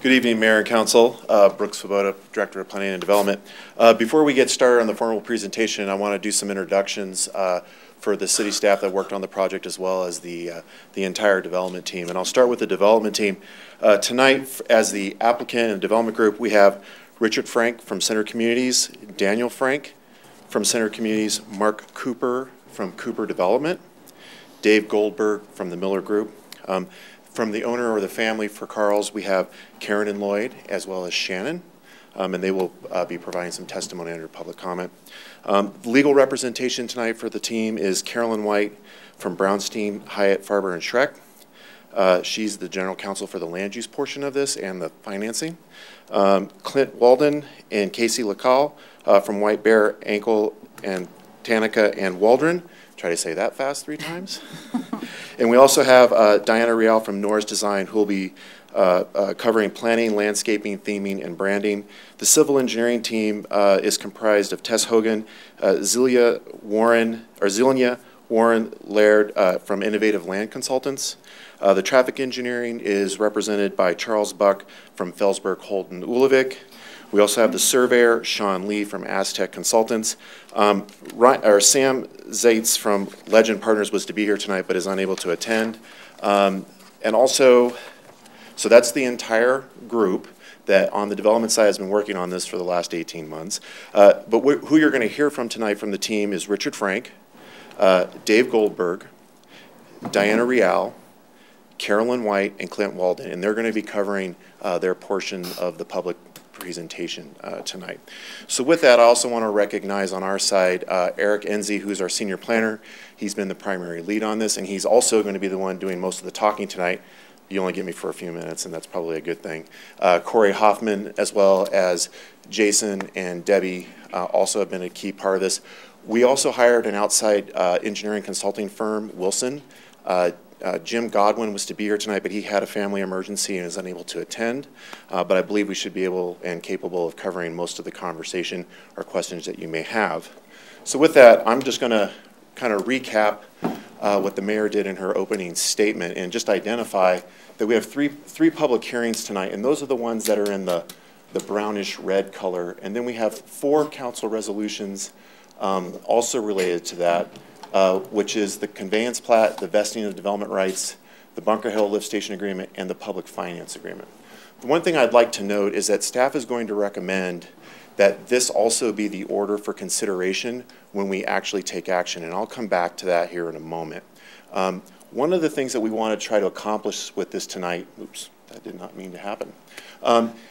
Good evening, Mayor and Council. Brooks Svoboda, Director of Planning and Development. Before we get started on the formal presentation, I want to do some introductions for the city staff that worked on the project as well as the entire development team. And I'll start with the development team. Tonight, as the applicant and development group, we have Richard Frank from Center Communities, Daniel Frank from Center Communities, Mark Cooper from Cooper Development, Dave Goldberg from the Miller Group. From the owner or the family for Carl's, we have Karen and Lloyd, as well as Shannon, and they will be providing some testimony under public comment. Legal representation tonight for the team is Carolyn White from Brownstein, Hyatt, Farber, and Schreck. She's the general counsel for the land use portion of this and the financing. Clint Walden and Casey LaCalle from White Bear, Ankle, and Tanica and Waldron. Try to say that fast 3 times. And we also have Diana Real from Norris Design, who will be covering planning, landscaping, theming, and branding. The civil engineering team is comprised of Tess Hogan, Zillia Warren Laird from Innovative Land Consultants. The traffic engineering is represented by Charles Buck from Felsberg, Holden, Ulevik. We also have the surveyor, Sean Lee from Aztec Consultants. Sam Zaitz from Legend Partners was to be here tonight but is unable to attend. And also, so that's the entire group that on the development side has been working on this for the last 18 months. But who you're going to hear from tonight from the team is Richard Frank, Dave Goldberg, Diana Real, Carolyn White, and Clint Walden. And they're going to be covering their portion of the public presentation tonight. So with that, I also want to recognize on our side Eric Enzi, who's our senior planner. He's been the primary lead on this, and he's also going to be the one doing most of the talking tonight. You only get me for a few minutes, and that's probably a good thing. Corey Hoffman, as well as Jason and Debbie, also have been a key part of this. We also hired an outside engineering consulting firm, Wilson. Jim Godwin was to be here tonight, but he had a family emergency and is unable to attend. But I believe we should be able and capable of covering most of the conversation or questions that you may have. So with that, I'm just going to kind of recap what the mayor did in her opening statement and just identify that we have three public hearings tonight, and those are the ones that are in the brownish red color. And then we have 4 council resolutions also related to that. Which is the conveyance plat, the vesting of development rights, the Bunker Hill Lift Station Agreement, and the public finance agreement. The one thing I'd like to note is that staff is going to recommend that this also be the order for consideration when we actually take action, and I'll come back to that here in a moment. One of the things that we want to try to accomplish with this tonight, oops, that did not mean to happen,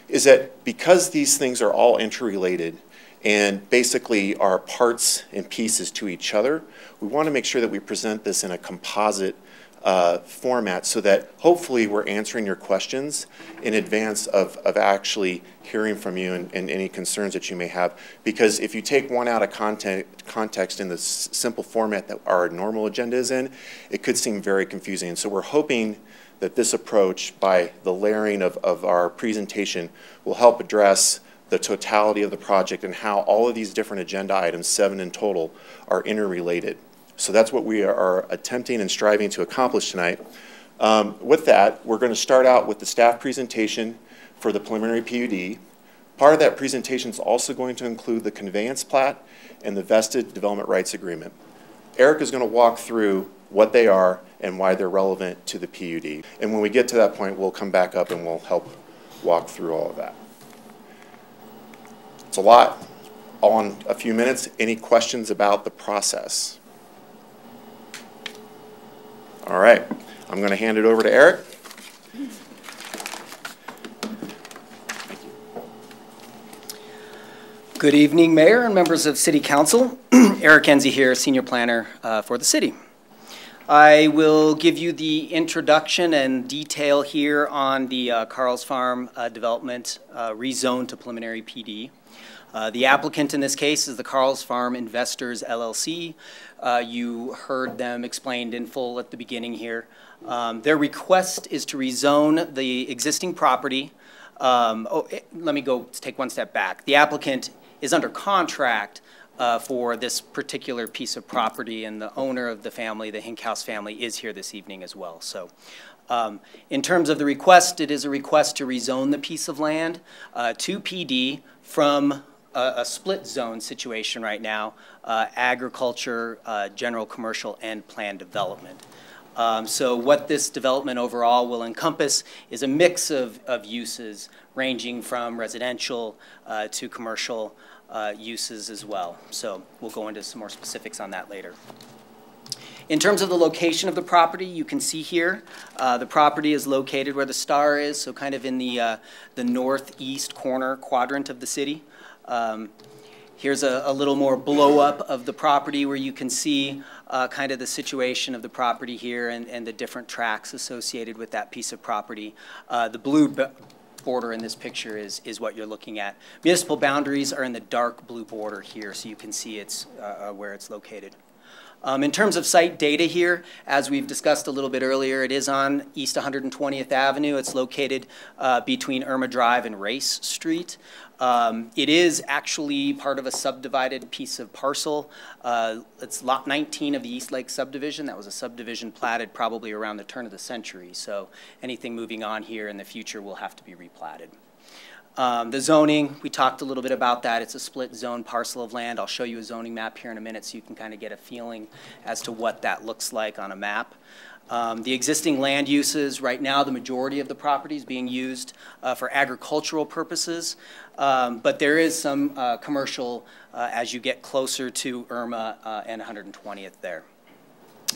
is that because these things are all interrelated, and basically are parts and pieces to each other, we want to make sure that we present this in a composite format so that hopefully we're answering your questions in advance of actually hearing from you and any concerns that you may have. Because if you take one out of context in the simple format that our normal agenda is in, it could seem very confusing. So we're hoping that this approach, by the layering of our presentation, will help address the totality of the project and how all of these different agenda items, 7 in total, are interrelated. So that's what we are attempting and striving to accomplish tonight. With that, we're going to start out with the staff presentation for the preliminary PUD. Part of that presentation is also going to include the conveyance plat and the vested development rights agreement. Eric is going to walk through what they are and why they're relevant to the PUD. And when we get to that point, we'll come back up and we'll help walk through all of that. It's a lot, all in a few minutes. Any questions about the process? All right, I'm going to hand it over to Eric. Good evening, Mayor and members of City Council. Eric Enzi here, Senior Planner for the city. I will give you the introduction and detail here on the Carl's Farm development rezoned to preliminary PD. The applicant in this case is the Carl's Farm Investors LLC. You heard them explained in full at the beginning here. Their request is to rezone the existing property. Let me take one step back. The applicant is under contract for this particular piece of property, and the owner of the family, the Hinkhouse family, is here this evening as well. So in terms of the request, it is a request to rezone the piece of land to PD from a split zone situation right now, agriculture, general commercial, and planned development. So what this development overall will encompass is a mix of uses ranging from residential to commercial uses as well. So we'll go into some more specifics on that later. In terms of the location of the property, you can see here, the property is located where the star is, so kind of in the northeast corner quadrant of the city. Here's a little more blow up of the property where you can see kind of the situation of the property here and the different tracks associated with that piece of property. The blue border in this picture is what you're looking at. Municipal boundaries are in the dark blue border here, so you can see it's where it's located. In terms of site data here, as we've discussed a little bit earlier, it is on East 120th Avenue. It's located between Irma Drive and Race Street. It is actually part of a subdivided piece of parcel. It's lot 19 of the East Lake subdivision. That was a subdivision platted probably around the turn of the century. So anything moving on here in the future will have to be replatted. The zoning, we talked a little bit about that. It's a split zone parcel of land. I'll show you a zoning map here in a minute so you can kind of get a feeling as to what that looks like on a map. The existing land uses, right now the majority of the property is being used for agricultural purposes, but there is some commercial as you get closer to Irma and 120th there.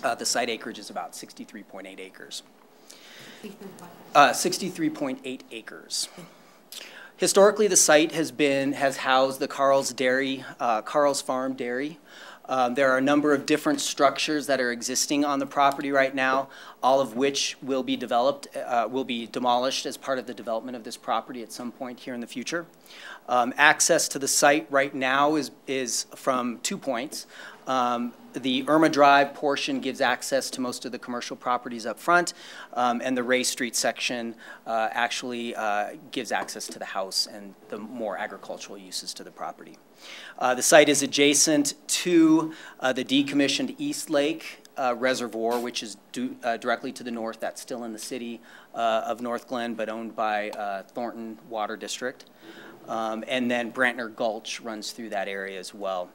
The site acreage is about 63.8 acres. 63.8 acres. Historically, the site has housed the Carl's Farm Dairy. There are a number of different structures that are existing on the property right now, all of which will be demolished as part of the development of this property at some point here in the future. Access to the site right now is from 2 points. The Irma Drive portion gives access to most of the commercial properties up front, and the Ray Street section actually gives access to the house and the more agricultural uses to the property. The site is adjacent to the decommissioned East Lake Reservoir, which is directly to the north. That's still in the city of Northglenn, but owned by Thornton Water District. And then Brantner Gulch runs through that area as well.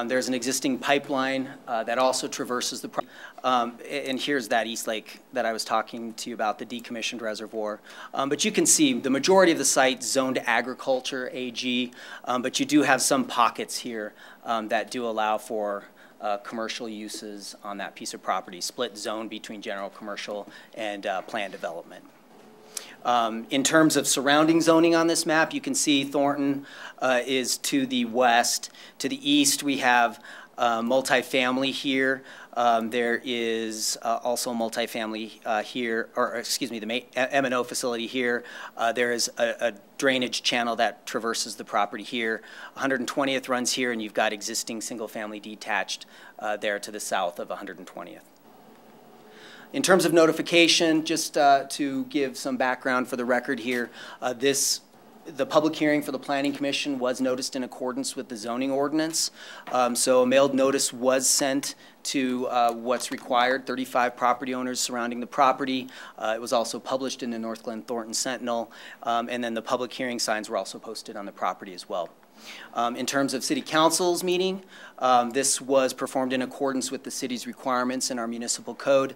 There's an existing pipeline that also traverses the property. And here's that East Lake that I was talking to you about, the decommissioned reservoir. But you can see the majority of the site zoned to agriculture, AG, but you do have some pockets here that do allow for commercial uses on that piece of property, split zone between general commercial and planned development. In terms of surrounding zoning on this map, you can see Thornton is to the west. To the east, we have multifamily here. There is also multifamily here, or excuse me, the M&O facility here. There is a drainage channel that traverses the property here. 120th runs here, and you've got existing single-family detached there to the south of 120th. In terms of notification, just to give some background for the record here, the public hearing for the Planning Commission was noticed in accordance with the zoning ordinance. So a mailed notice was sent to what's required, 35 property owners surrounding the property. It was also published in the Northglenn Thornton Sentinel, and then the public hearing signs were also posted on the property as well. In terms of City Council's meeting, this was performed in accordance with the city's requirements in our municipal code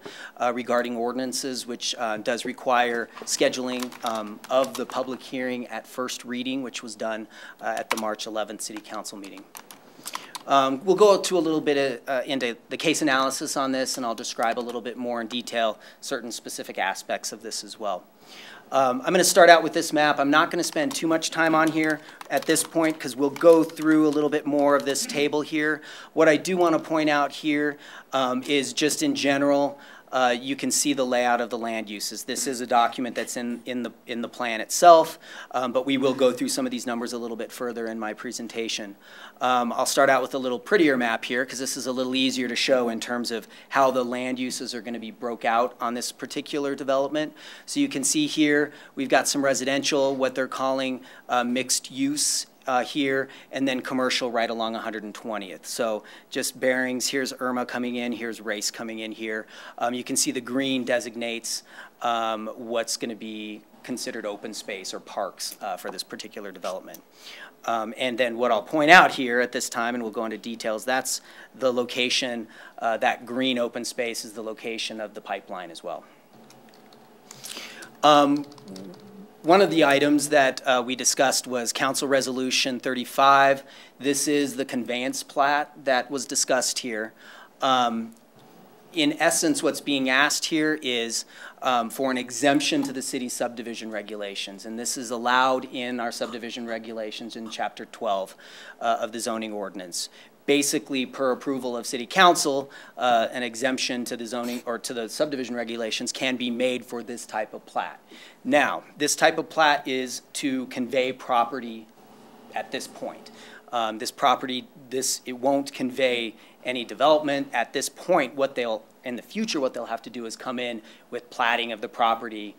regarding ordinances, which does require scheduling of the public hearing at first reading, which was done at the March 11th City Council meeting. We'll go to a little bit into the case analysis on this, and I'll describe a little bit more in detail certain specific aspects of this as well. I'm going to start out with this map. I'm not going to spend too much time on here at this point because we'll go through a little bit more of this table here. What I do want to point out here is just in general, you can see the layout of the land uses. This is a document that's in the plan itself, but we will go through some of these numbers a little bit further in my presentation. I'll start out with a little prettier map here because this is a little easier to show in terms of how the land uses are going to be broke out on this particular development. So you can see here we've got some residential, what they're calling mixed use here, and then commercial right along 120th. So just bearings, here's Irma coming in, here's Race coming in here. You can see the green designates what's going to be considered open space or parks for this particular development. And then what I'll point out here at this time, and we'll go into details, that's the location, that green open space is the location of the pipeline as well. One of the items that we discussed was Council Resolution 35. This is the conveyance plat that was discussed here. In essence, what's being asked here is for an exemption to the city subdivision regulations, and this is allowed in our subdivision regulations in Chapter 12 of the zoning ordinance. Basically, per approval of City Council, an exemption to the zoning or to the subdivision regulations can be made for this type of plat. Now, this type of plat is to convey property at this point. This property, it won't convey any development at this point. In the future, what they'll have to do is come in with platting of the property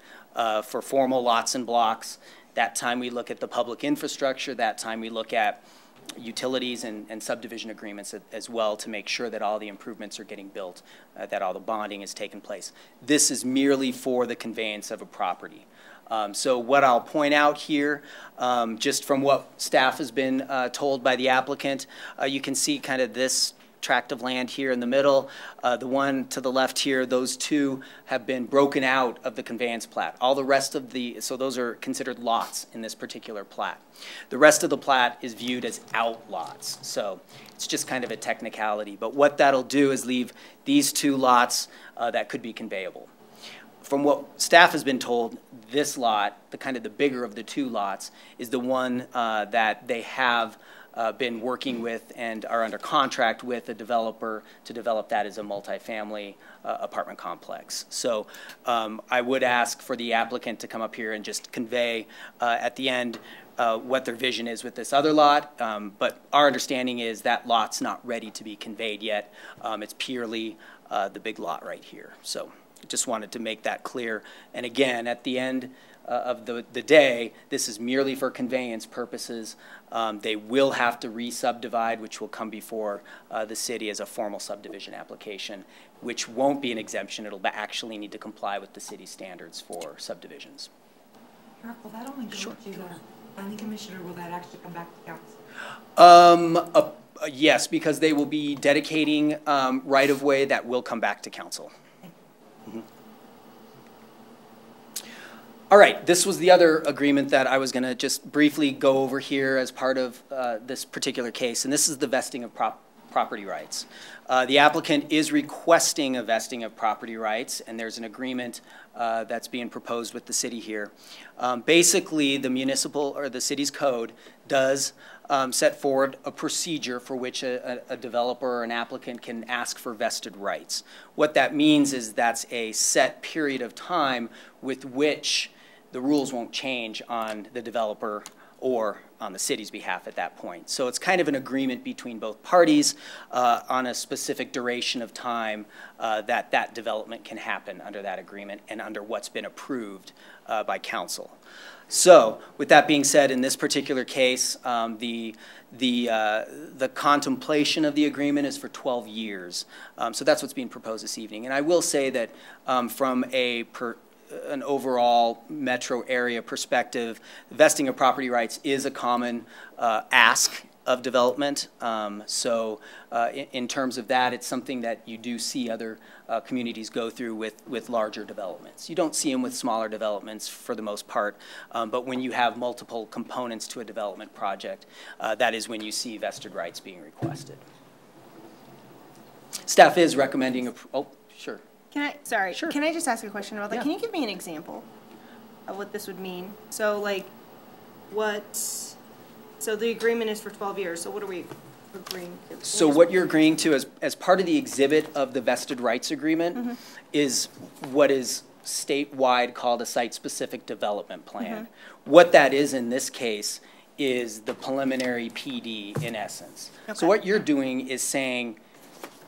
for formal lots and blocks. That time we look at the public infrastructure. That time we look at utilities and subdivision agreements as well to make sure that all the improvements are getting built, that all the bonding has taken place. This is merely for the conveyance of a property. So what I'll point out here, just from what staff has been told by the applicant, you can see kind of this tract of land here in the middle. The one to the left here, those two have been broken out of the conveyance plat. All the rest of so those are considered lots in this particular plat. The rest of the plat is viewed as outlots. So it's just kind of a technicality. But what that'll do is leave these two lots that could be conveyable. From what staff has been told, this lot, the kind of the bigger of the two lots, is the one that they have been working with and are under contract with a developer to develop that as a multifamily apartment complex. So I would ask for the applicant to come up here and just convey at the end what their vision is with this other lot. But our understanding is that lot's not ready to be conveyed yet. It's purely the big lot right here. So just wanted to make that clear. And again, at the end of the day, this is merely for conveyance purposes. They will have to re-subdivide, which will come before the city as a formal subdivision application, which won't be an exemption. It'll actually need to comply with the city standards for subdivisions. Will that only go to the planning commission, or will that actually come back to council? Yes, because they will be dedicating right-of-way that will come back to council. Mm-hmm. All right, this was the other agreement that I was going to just briefly go over here as part of this particular case, and this is the vesting of property rights. The applicant is requesting a vesting of property rights, and there's an agreement that's being proposed with the city here. Basically, the municipal or the city's code does set forward a procedure for which a developer or an applicant can ask for vested rights. What that means is that's a set period of time with which the rules won't change on the developer or on the city's behalf at that point. So it's kind of an agreement between both parties on a specific duration of time that development can happen under that agreement and under what's been approved by council. So with that being said, in this particular case, the contemplation of the agreement is for 12 years. So that's what's being proposed this evening. And I will say that from an overall metro area perspective, vesting of property rights is a common ask of development. In terms of that, it's something that you do see other communities go through with larger developments. You don't see them with smaller developments for the most part, but when you have multiple components to a development project, that is when you see vested rights being requested. Staff is recommending, oh, sure. Sorry, sure. Can I just ask a question about that? Yeah. Can you give me an example of what this would mean? So like, so the agreement is for 12 years, so what are we agreeing to? So what you're agreeing to as part of the exhibit of the vested rights agreement is what is statewide called a site-specific development plan. What that is in this case is the preliminary PD in essence. Okay. So what you're doing is saying,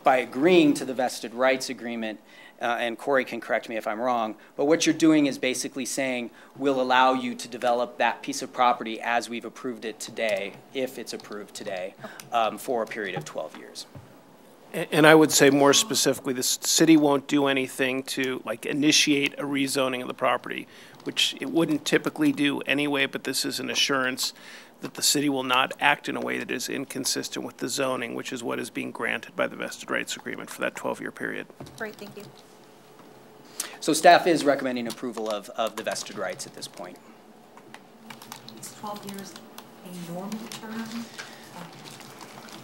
by agreeing to the vested rights agreement, and Corey can correct me if I'm wrong, but what you're doing is basically saying we'll allow you to develop that piece of property as we've approved it today, if it's approved today, for a period of 12 years. And I would say more specifically, the city won't do anything to like initiate a rezoning of the property, which it wouldn't typically do anyway, but this is an assurance that the city will not act in a way that is inconsistent with the zoning, which is what is being granted by the vested rights agreement for that 12-year period. Great, thank you. So staff is recommending approval of the vested rights at this point. Is 12 years a normal term?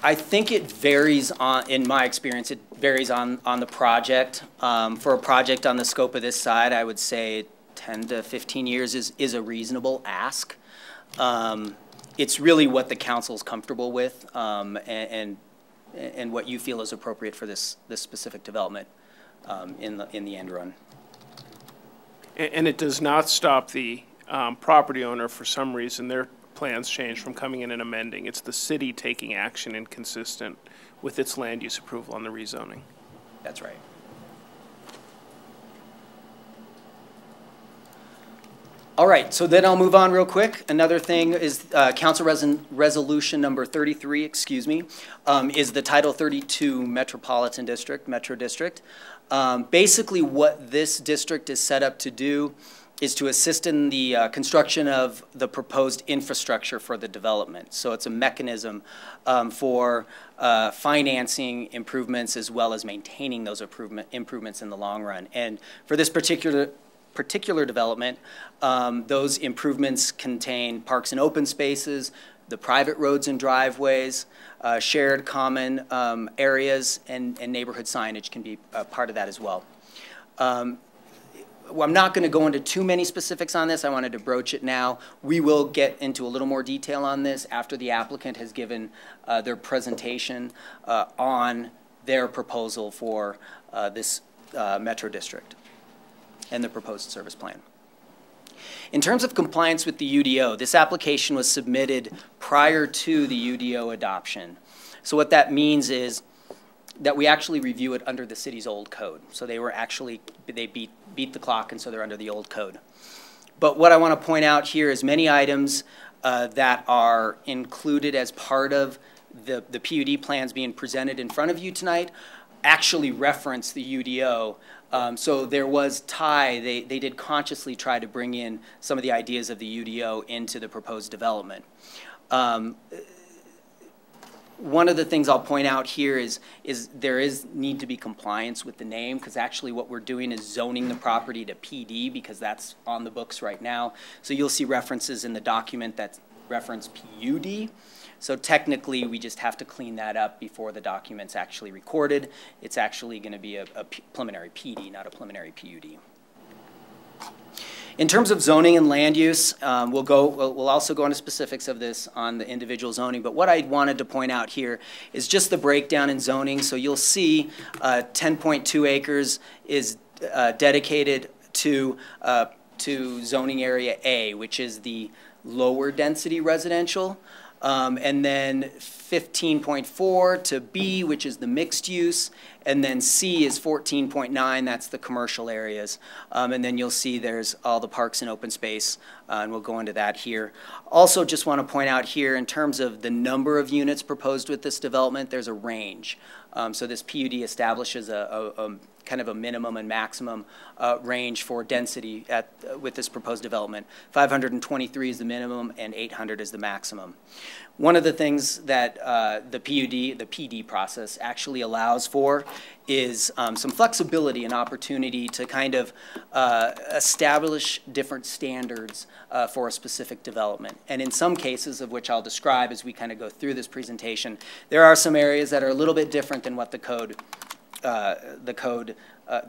I think it varies on, in my experience, it varies on the project. For a project on the scope of this side, I would say 10 to 15 years is a reasonable ask. It's really what the council's comfortable with and what you feel is appropriate for this specific development in the end run. And it does not stop the property owner for some reason. Their plans change from coming in and amending. It's the city taking action inconsistent with its land use approval on the rezoning. That's right. All right, so then I'll move on real quick. Another thing is Council Resolution number 33, excuse me, is the Title 32 Metropolitan District, Metro District. Basically what this district is set up to do is to assist in the construction of the proposed infrastructure for the development. So it's a mechanism for financing improvements as well as maintaining those improvements in the long run. And for this particular development, those improvements contain parks and open spaces, the private roads and driveways, shared common areas, and neighborhood signage can be part of that as well. Well, I'm not going to go into too many specifics on this. I wanted to broach it now. We will get into a little more detail on this after the applicant has given their presentation on their proposal for this Metro District and the proposed service plan. In terms of compliance with the UDO, this application was submitted prior to the UDO adoption. So what that means is that we actually review it under the city's old code. So they were actually, they beat the clock, and so they're under the old code. But what I want to point out here is many items that are included as part of the PUD plans being presented in front of you tonight actually reference the UDO. So there was they did consciously try to bring in some of the ideas of the UDO into the proposed development. One of the things I'll point out here is there need to be compliance with the name, because actually what we're doing is zoning the property to PD because that's on the books right now. So you'll see references in the document that reference PUD. So technically we just have to clean that up before the document's actually recorded. It's actually going to be a preliminary PD, not a preliminary PUD. In terms of zoning and land use, we'll also go into specifics of this on the individual zoning, but what I wanted to point out here is just the breakdown in zoning. So you'll see 10.2 acres is dedicated to zoning area A, which is the lower density residential, and then 15.4 to B, which is the mixed use, and then C is 14.9, that's the commercial areas. And then you'll see there's all the parks and open space, and we'll go into that here. Also just want to point out here in terms of the number of units proposed with this development, there's a range. So this PUD establishes a kind of a minimum and maximum range for density with this proposed development. 523 is the minimum and 800 is the maximum. One of the things that the PD process actually allows for is some flexibility and opportunity to kind of establish different standards for a specific development. And in some cases, of which I'll describe as we kind of go through this presentation, there are some areas that are a little bit different than what the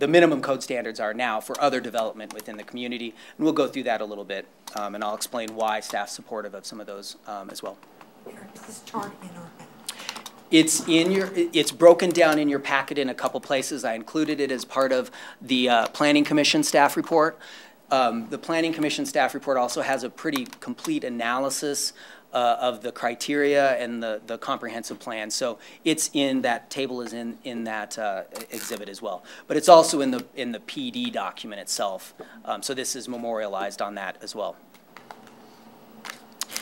minimum code standards are now for other development within the community. And we'll go through that a little bit, and I'll explain why staff's supportive of some of those as well. Is this chart in our It's broken down in your packet in a couple places. I included it as part of the Planning Commission staff report. The Planning Commission staff report also has a pretty complete analysis of the criteria and the comprehensive plan. So it's in that table is in that exhibit as well. But it's also in the PD document itself. So this is memorialized on that as well.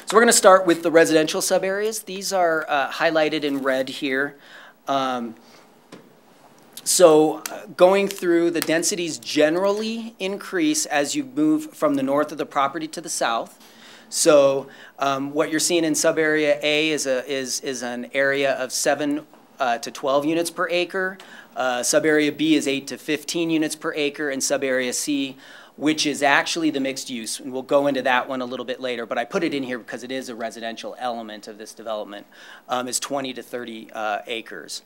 So we're going to start with the residential subareas. These are highlighted in red here. Going through, the densities generally increase as you move from the north of the property to the south. So what you're seeing in subarea A is an area of 7 to 12 units per acre. Subarea B is 8 to 15 units per acre, and subarea C, which is actually the mixed use, and we'll go into that one a little bit later, but I put it in here because it is a residential element of this development, is 20 to 30 acres.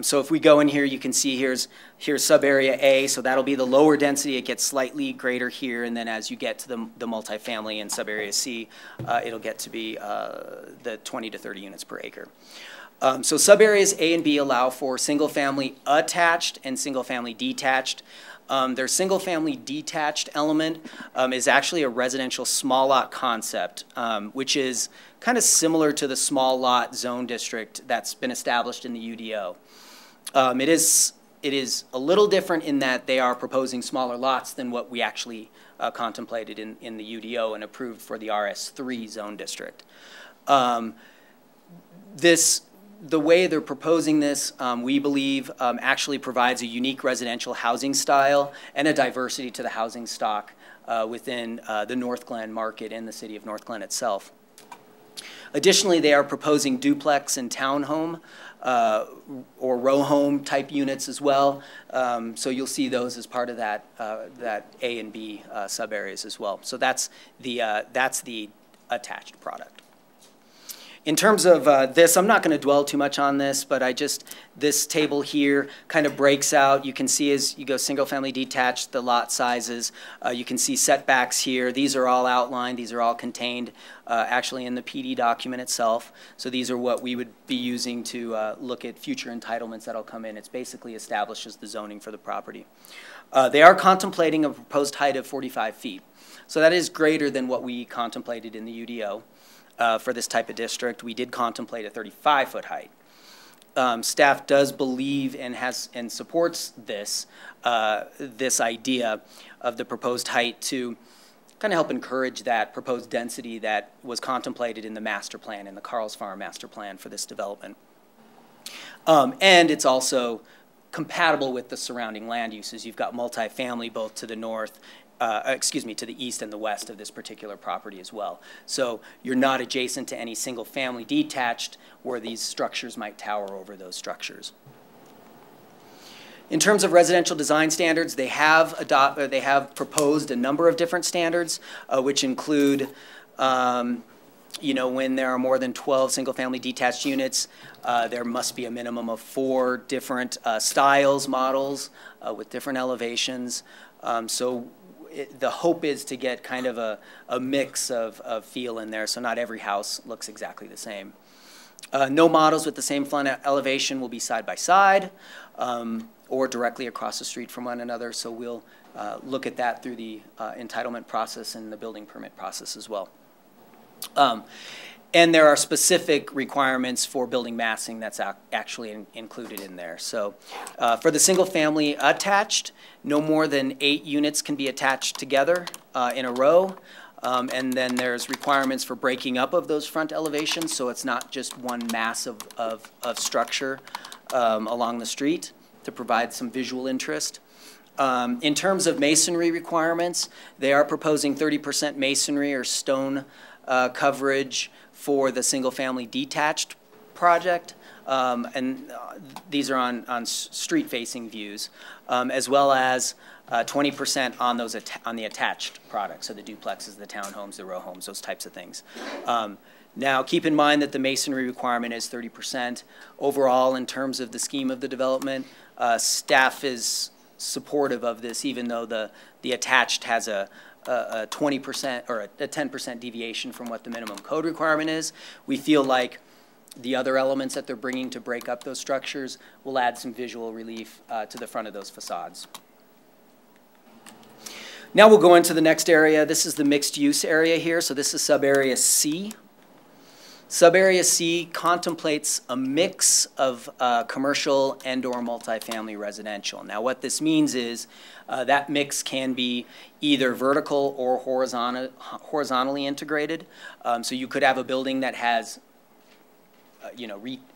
So if we go in here, you can see here's subarea A, so that'll be the lower density. It gets slightly greater here, and then as you get to the multifamily in subarea C, it'll get to be the 20 to 30 units per acre. So subareas A and B allow for single-family attached and single-family detached. Their single-family detached element is actually a residential small lot concept, which is kind of similar to the small lot zone district that's been established in the UDO. It is a little different in that they are proposing smaller lots than what we actually contemplated in the UDO and approved for the RS3 zone district. The way they're proposing this, we believe, actually provides a unique residential housing style and a diversity to the housing stock within the Northglenn market in the city of Northglenn itself. Additionally, they are proposing duplex and townhome or row home type units as well. So you'll see those as part of that A and B subareas as well. So that's the attached product. In terms of this, I'm not going to dwell too much on this, but this table here kind of breaks out. You can see as you go single-family detached, the lot sizes. You can see setbacks here. These are all outlined. These are all contained actually in the PD document itself. So these are what we would be using to look at future entitlements that'll come in. It's basically establishes the zoning for the property. They are contemplating a proposed height of 45 feet. So that is greater than what we contemplated in the UDO. For this type of district, we did contemplate a 35-foot height. Staff does believe and supports this idea of the proposed height to kind of help encourage that proposed density that was contemplated in the master plan, in the Carl's Farm master plan for this development. And it's also compatible with the surrounding land uses. You've got multifamily both to the north, to the east and the west of this particular property as well. So you're not adjacent to any single family detached where these structures might tower over those structures. In terms of residential design standards, they have proposed a number of different standards, which include when there are more than 12 single-family detached units, there must be a minimum of 4 different styles, models with different elevations. The hope is to get kind of a mix of feel in there, so not every house looks exactly the same. No models with the same front elevation will be side by side or directly across the street from one another, so we'll look at that through the entitlement process and the building permit process as well. And there are specific requirements for building massing that's actually included in there. So for the single family attached, no more than 8 units can be attached together in a row. And then there's requirements for breaking up of those front elevations, so it's not just one mass of structure along the street to provide some visual interest. In terms of masonry requirements, they are proposing 30% masonry or stone coverage for the single-family detached project, and these are on street-facing views, as well as 20% on the attached products, so the duplexes, the townhomes, the row homes, those types of things. Now, keep in mind that the masonry requirement is 30%. Overall, in terms of the scheme of the development, staff is supportive of this, even though the attached has a 20% or a 10% deviation from what the minimum code requirement is. We feel like the other elements that they're bringing to break up those structures will add some visual relief to the front of those facades. Now we'll go into the next area. This is the mixed use area here. So this is subarea C. Subarea C contemplates a mix of commercial and/or multifamily residential. Now, what this means is that mix can be either vertical or horizontally integrated. So you could have a building that has,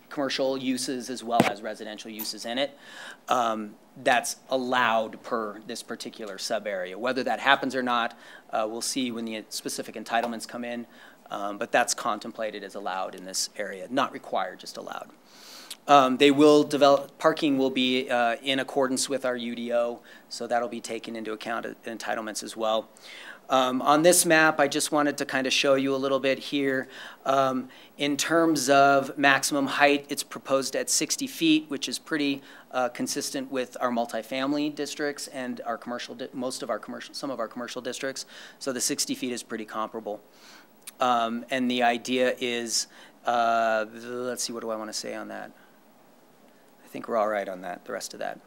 commercial uses as well as residential uses in it. That's allowed per this particular sub-area. Whether that happens or not, we'll see when the specific entitlements come in. But that's contemplated as allowed in this area, not required, just allowed. They will develop, parking will be in accordance with our UDO, so that'll be taken into account in entitlements as well. On this map, I just wanted to kind of show you a little bit here. In terms of maximum height, it's proposed at 60 feet, which is pretty consistent with our multifamily districts and our commercial, some of our commercial districts. So the 60 feet is pretty comparable. And the idea is, let's see, what do I want to say on that? I think we're all right on that, the rest of that.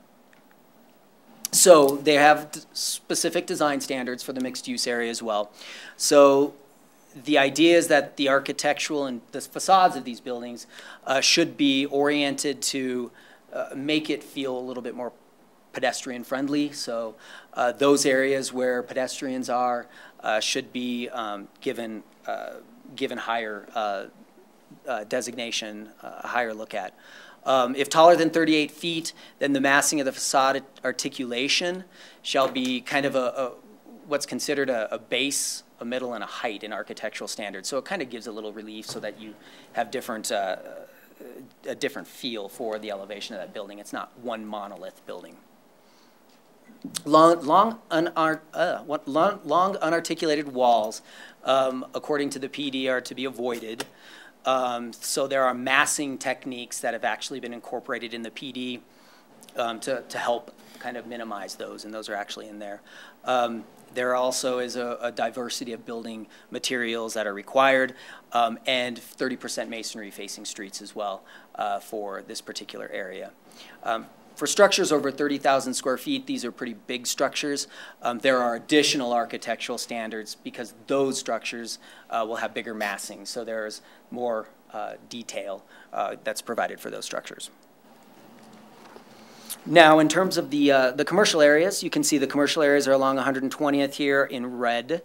So they have specific design standards for the mixed use area as well. So the idea is that the architectural and the facades of these buildings should be oriented to make it feel a little bit more pedestrian friendly. So those areas where pedestrians are should be given higher designation, a higher look at. If taller than 38 feet, then the massing of the facade articulation shall be kind of what's considered a base, a middle, and a height in architectural standards. So it kind of gives a little relief so that you have a different feel for the elevation of that building. It's not one monolith building. Long unarticulated walls, according to the PD, are to be avoided. So there are massing techniques that have actually been incorporated in the PD to help kind of minimize those, and those are actually in there. There also is a diversity of building materials that are required, and 30% masonry facing streets as well for this particular area. For structures over 30,000 square feet, these are pretty big structures. There are additional architectural standards because those structures will have bigger massing. So there's more detail that's provided for those structures. Now, in terms of the commercial areas, you can see the commercial areas are along 120th here in red.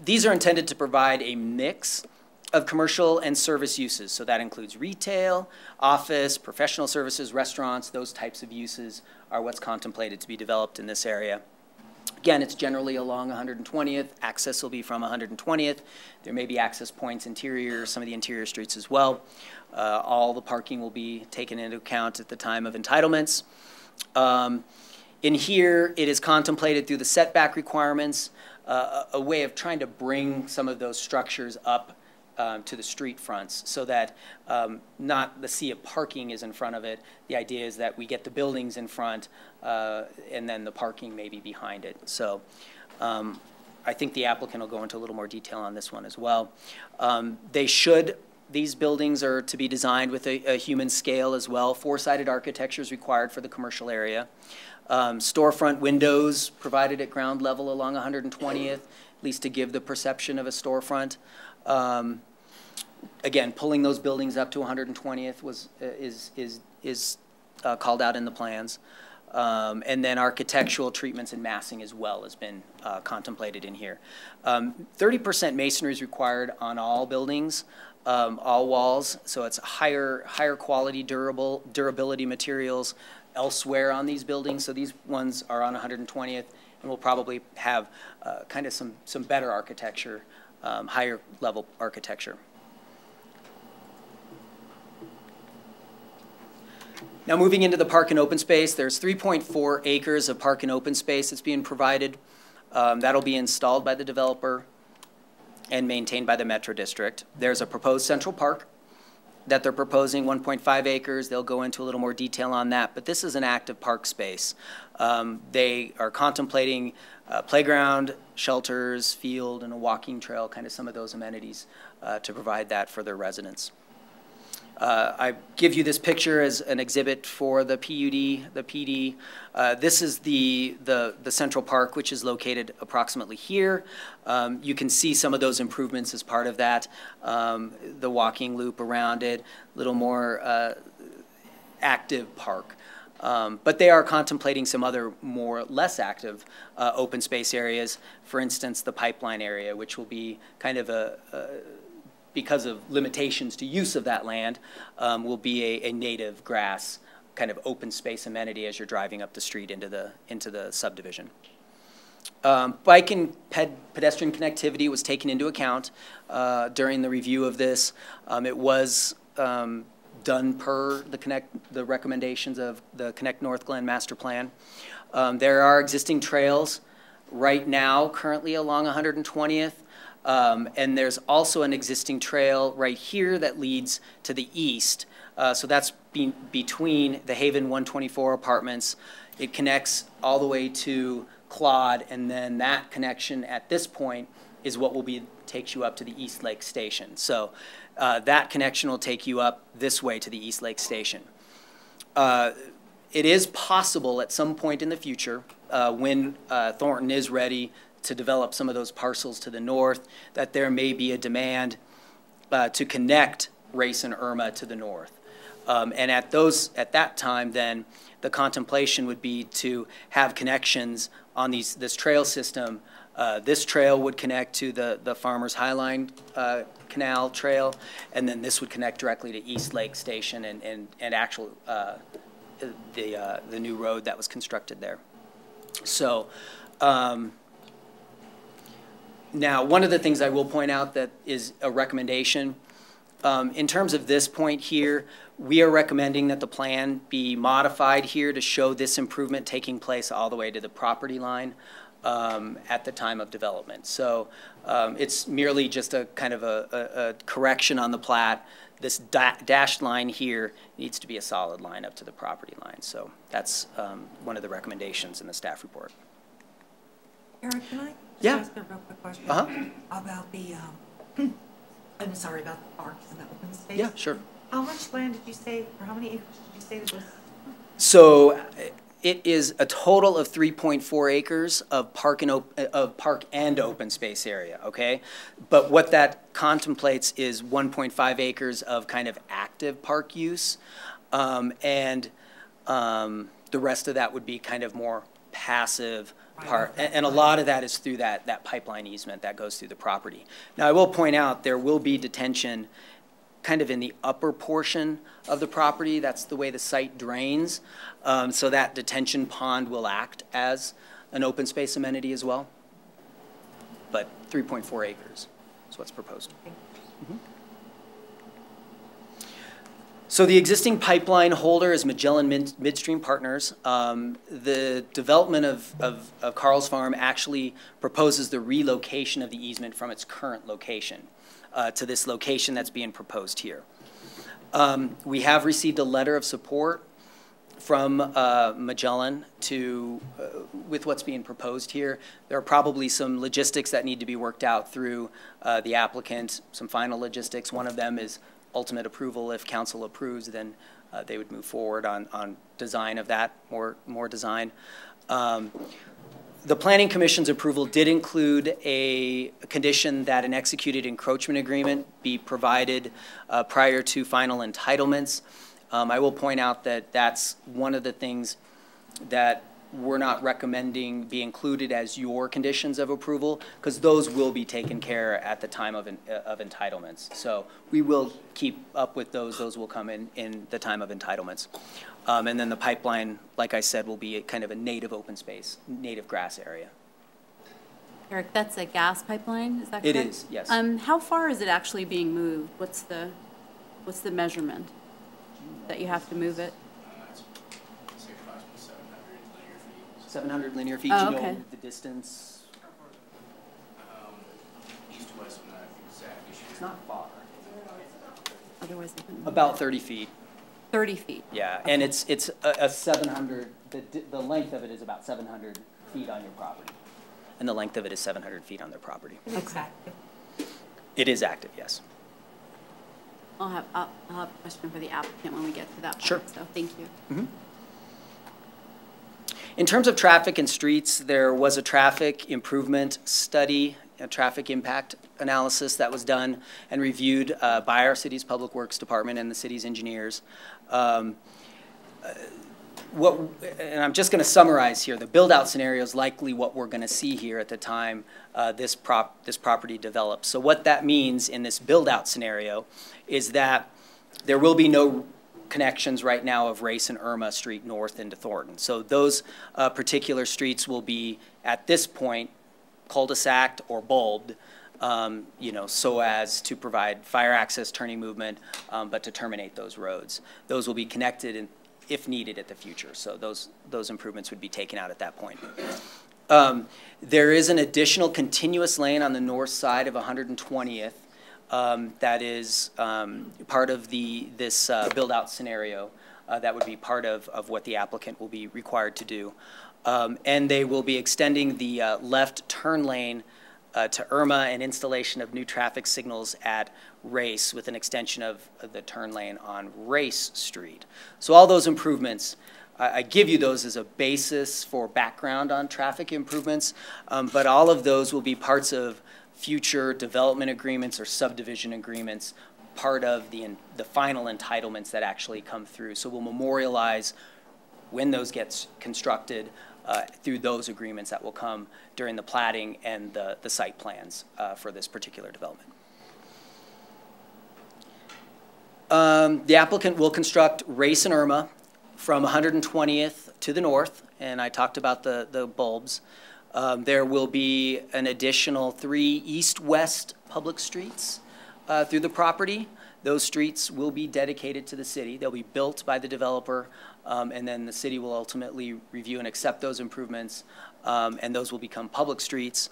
These are intended to provide a mix of commercial and service uses. So that includes retail, office, professional services, restaurants. Those types of uses are what's contemplated to be developed in this area. Again, it's generally along 120th. Access will be from 120th. There may be access points interior, some of the interior streets as well. All the parking will be taken into account at the time of entitlements. In here, it is contemplated through the setback requirements, a way of trying to bring some of those structures up to the street fronts so that not the sea of parking is in front of it. The idea is that we get the buildings in front and then the parking maybe behind it. So I think the applicant will go into a little more detail on this one as well. These buildings are to be designed with a human scale as well. Four-sided architecture is required for the commercial area. Storefront windows provided at ground level along 120th, at least to give the perception of a storefront. Again, pulling those buildings up to 120th is called out in the plans. And then architectural treatments and massing as well has been contemplated in here. 30% masonry is required on all buildings, all walls, so it's higher quality durability materials elsewhere on these buildings. So these ones are on 120th, and we'll probably have kind of some better architecture, higher level architecture. Now moving into the park and open space, there's 3.4 acres of park and open space that's being provided. That'll be installed by the developer and maintained by the Metro District. There's a proposed central park that they're proposing, 1.5 acres. They'll go into a little more detail on that, but this is an active park space. They are contemplating playground, shelters, field, and a walking trail, kind of some of those amenities to provide that for their residents. I give you this picture as an exhibit for the PUD, the PD. This is the Central Park, which is located approximately here. You can see some of those improvements as part of that. The walking loop around it, a little more active park. But they are contemplating some other more less active open space areas. For instance, the pipeline area, which will be kind of because of limitations to use of that land, will be a native grass kind of open space amenity as you're driving up the street into the subdivision. Bike and pedestrian connectivity was taken into account during the review of this. It was done per the recommendations of the Connect Northglenn Master Plan. There are existing trails right now currently along 120th. And there's also an existing trail right here that leads to the east. So that's between the Haven 124 apartments. It connects all the way to Claude, and then that connection at this point is what takes you up to the East Lake Station. So that connection will take you up this way to the East Lake Station. It is possible at some point in the future, when Thornton is ready to develop some of those parcels to the north, that there may be a demand to connect Race and Irma to the north. And at that time, then, the contemplation would be to have connections on this trail system. This trail would connect to the Farmers Highline Canal Trail, and then this would connect directly to East Lake Station and the new road that was constructed there. So now, one of the things I will point out that is a recommendation, in terms of this point here, we are recommending that the plan be modified here to show this improvement taking place all the way to the property line at the time of development. So it's merely just a kind of a correction on the plat. This dashed line here needs to be a solid line up to the property line. So that's one of the recommendations in the staff report. Eric, can I ask a real quick question about the, I'm sorry, about the parks and the open space? Yeah, sure. How much land did you say, or how many acres did you say it was? So it is a total of 3.4 acres of park and open space area, okay? But what that contemplates is 1.5 acres of kind of active park use, and the rest of that would be kind of more passive part, and a lot of that is through that pipeline easement that goes through the property. Now, I will point out there will be detention kind of in the upper portion of the property. That's the way the site drains. So that detention pond will act as an open space amenity as well. But 3.4 acres is what's proposed. Mm-hmm. So the existing pipeline holder is Magellan Midstream Partners. The development of Carl's Farm actually proposes the relocation of the easement from its current location to this location that's being proposed here. We have received a letter of support from Magellan with what's being proposed here. There are probably some logistics that need to be worked out through the applicant, some final logistics. One of them is ultimate approval. If council approves, then they would move forward on design of that, more design. The Planning Commission's approval did include a condition that an executed encroachment agreement be provided prior to final entitlements. I will point out that that's one of the things that we're not recommending be included as your conditions of approval, because those will be taken care at the time of entitlements. So we will keep up with those. Those will come in the time of entitlements. And then the pipeline, like I said, will be kind of a native open space, native grass area. Eric, that's a gas pipeline, is that correct? It is, yes. How far is it actually being moved? What's the measurement that you have to move it? 700 linear feet. Oh, Do you okay. know the distance? East to west, I'm not exactly sure. It's not far. Otherwise, About 30 feet. 30 feet. Yeah, okay. And it's a 700. The length of it is about 700 feet on your property, and the length of it is 700 feet on their property. It's active. It is active, yes. I'll have a question for the applicant when we get to that point. Sure. So thank you. Mm-hmm. In terms of traffic and streets, there was a traffic improvement study, a traffic impact analysis that was done and reviewed by our city's Public Works Department and the city's engineers. And I'm just going to summarize here. The build-out scenario is likely what we're going to see here at the time this property develops. So what that means in this build-out scenario is that there will be no connections right now of Race and Irma Street north into Thornton. So those particular streets will be, at this point, cul-de-sac or bulbed, so as to provide fire access, turning movement, but to terminate those roads. Those will be connected if needed at the future. So those improvements would be taken out at that point. There is an additional continuous lane on the north side of 120th that is part of this build-out scenario that would be part of what the applicant will be required to do. And they will be extending the left turn lane to Irma and installation of new traffic signals at Race with an extension of the turn lane on Race Street. So all those improvements, I give you those as a basis for background on traffic improvements, but all of those will be parts of future development agreements or subdivision agreements, part of the final entitlements that actually come through. So we'll memorialize when those get constructed through those agreements that will come during the platting and the site plans for this particular development. The applicant will construct Race and Irma from 120th to the north, and I talked about the bulbs. There will be an additional 3 east-west public streets through the property. Those streets will be dedicated to the city. They'll be built by the developer, and then the city will ultimately review and accept those improvements, and those will become public streets.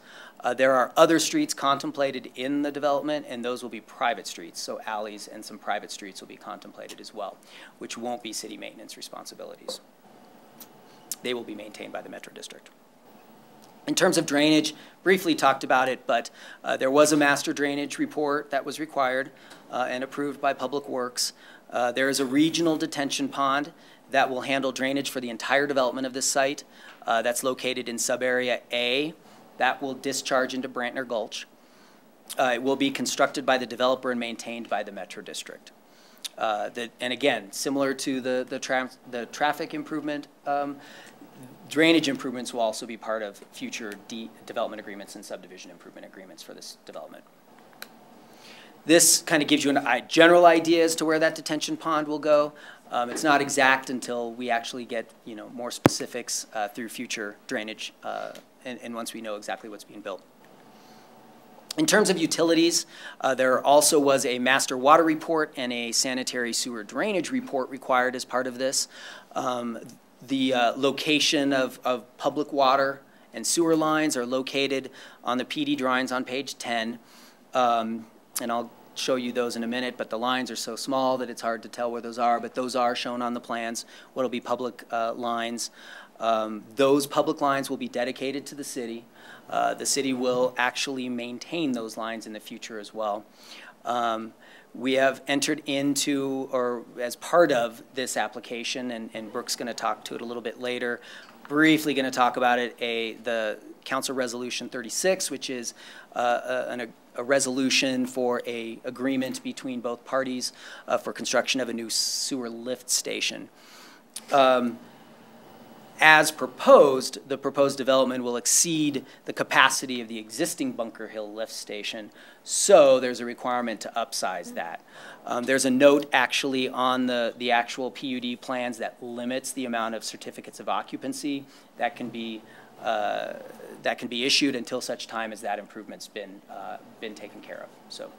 There are other streets contemplated in the development, and those will be private streets, so alleys and some private streets will be contemplated as well, which won't be city maintenance responsibilities. They will be maintained by the Metro District. In terms of drainage, briefly talked about it, but there was a master drainage report that was required and approved by Public Works. There is a regional detention pond that will handle drainage for the entire development of this site. That's located in subarea A. That will discharge into Brantner Gulch. It will be constructed by the developer and maintained by the Metro District. And again, similar to the traffic improvement, drainage improvements will also be part of future development agreements and subdivision improvement agreements for this development. This kind of gives you a general idea as to where that detention pond will go. It's not exact until we actually get more specifics through future drainage and once we know exactly what's being built. In terms of utilities, there also was a master water report and a sanitary sewer drainage report required as part of this. The location of public water and sewer lines are located on the PD drawings on page 10. And I'll show you those in a minute, but the lines are so small that it's hard to tell where those are, but those are shown on the plans, what will be public lines. Those public lines will be dedicated to the city. The city will actually maintain those lines in the future as well. We have entered into, or as part of this application, and Brooke's going to talk to it a little bit later, briefly going to talk about it, the Council Resolution 36, which is a resolution for an agreement between both parties for construction of a new sewer lift station. As proposed, the proposed development will exceed the capacity of the existing Bunker Hill lift station, so there's a requirement to upsize that. There's a note actually on the actual PUD plans that limits the amount of certificates of occupancy that can be issued until such time as that improvement's been taken care of. So.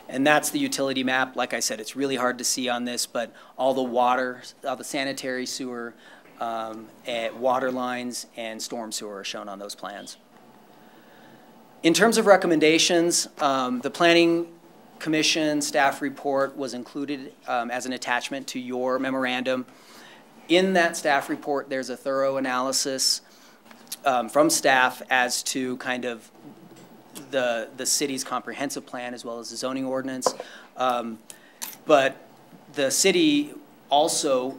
And that's the utility map. Like I said, it's really hard to see on this, but all the water, all the sanitary sewer, water lines, and storm sewer are shown on those plans. In terms of recommendations, the Planning Commission staff report was included as an attachment to your memorandum. In that staff report, there's a thorough analysis from staff as to kind of the city's comprehensive plan as well as the zoning ordinance. But the city also,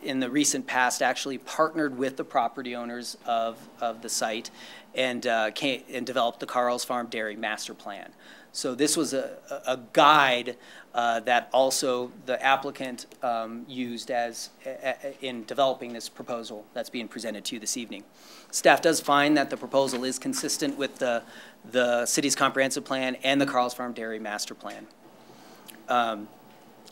in the recent past, actually partnered with the property owners of the site and developed the Carl's Farm Dairy Master Plan. So this was a guide that also the applicant used in developing this proposal that's being presented to you this evening. Staff does find that the proposal is consistent with the city's comprehensive plan and the Carl's Farm Dairy Master Plan.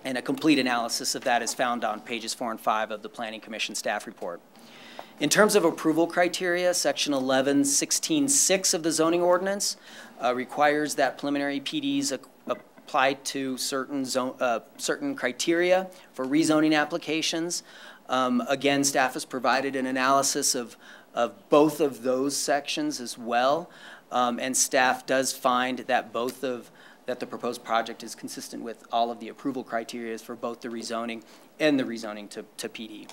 And a complete analysis of that is found on pages 4 and 5 of the Planning Commission staff report. In terms of approval criteria, section 1116.6 of the zoning ordinance requires that preliminary PDs apply to certain criteria for rezoning applications. Again, staff has provided an analysis of both of those sections as well, and staff does find that that the proposed project is consistent with all of the approval criteria for both the rezoning and the rezoning to PD.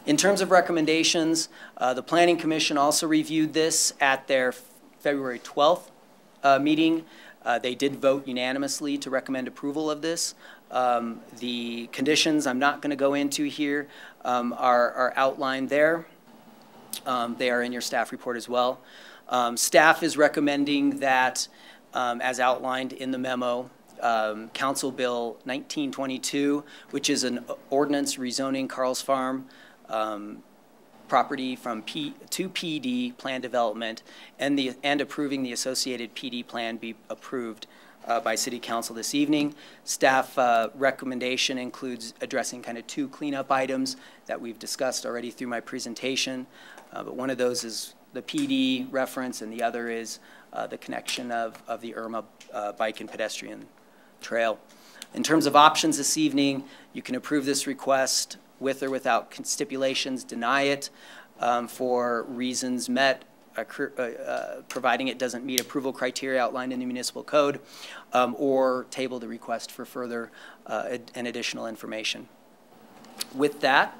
In terms of recommendations, the Planning Commission also reviewed this at their February 12th meeting. They did vote unanimously to recommend approval of this. The conditions I'm not going to go into here are outlined there. They are in your staff report as well. Staff is recommending that, as outlined in the memo, Council Bill 1922, which is an ordinance rezoning Carl's Farm property from to PD plan development, and approving the associated PD plan be approved by City Council this evening. Staff recommendation includes addressing kind of 2 cleanup items that we've discussed already through my presentation, but one of those is the PD reference, and the other is the connection of the Irma bike and pedestrian trail. In terms of options this evening, you can approve this request with or without stipulations, deny it for reasons met, providing it doesn't meet approval criteria outlined in the municipal code, or table the request for further and additional information. With that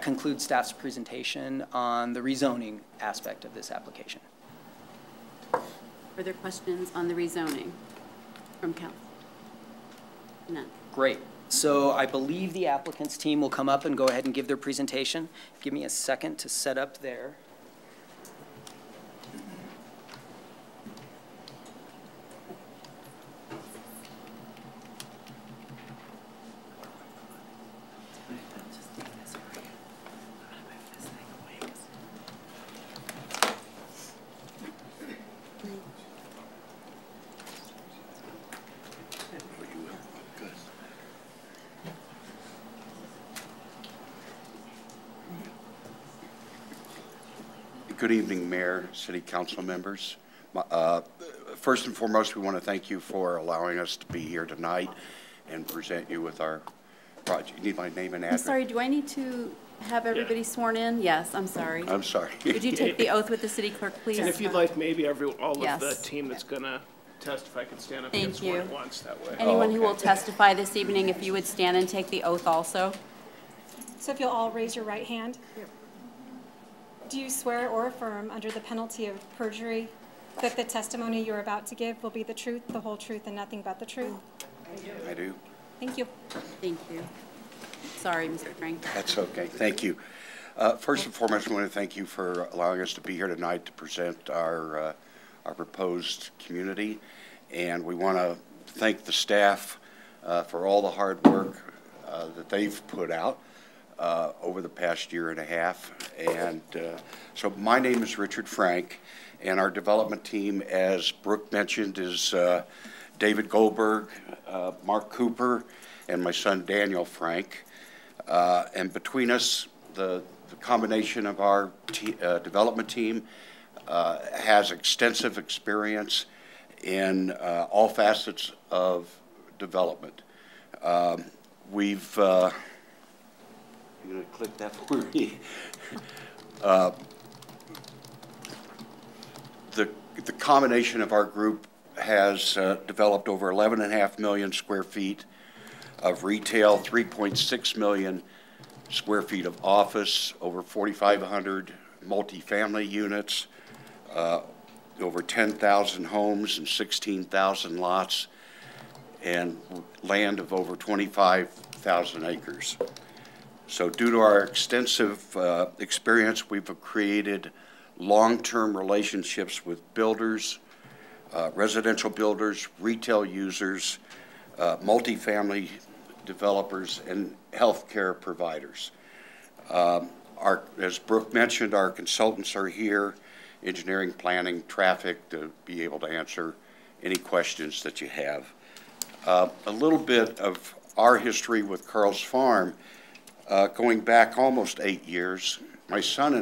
concludes staff's presentation on the rezoning aspect of this application. Further questions on the rezoning from council? None. Great. So I believe the applicant's team will come up and go ahead and give their presentation. Give me a second to set up there. Good evening, Mayor, City Council members. First and foremost, we want to thank you for allowing us to be here tonight and present you with our project. You need my name and address? I'm sorry, do I need to have everybody sworn in? Yes, I'm sorry. I'm sorry. Would you take the oath with the city clerk, please? And if you'd like, maybe all Yes. of the team that's going to testify can stand up and Thank get sworn you. at once that way. Anyone who will testify this evening, if you would stand and take the oath also. So if you'll all raise your right hand. Do you swear or affirm under the penalty of perjury that the testimony you're about to give will be the truth, the whole truth, and nothing but the truth? I do. Thank you. Thank you. Sorry, Mr. Frank. That's okay. Thank you. First and foremost, I want to thank you for allowing us to be here tonight to present our proposed community. And we want to thank the staff for all the hard work that they've put out over the past year and a half. And so my name is Richard Frank, and our development team, as Brooke mentioned, is David Goldberg, Mark Cooper, and my son Daniel Frank. And between us, the combination of our development team has extensive experience in all facets of development. We've you're going to click that for me. The combination of our group has developed over 11.5 million square feet of retail, 3.6 million square feet of office, over 4,500 multifamily units, over 10,000 homes and 16,000 lots, and land of over 25,000 acres. So due to our extensive experience, we've created long-term relationships with builders, residential builders, retail users, multifamily developers, and healthcare providers. As Brooke mentioned, our consultants are here, engineering, planning, traffic, to be able to answer any questions that you have. A little bit of our history with Carl's Farm, going back almost 8 years. My son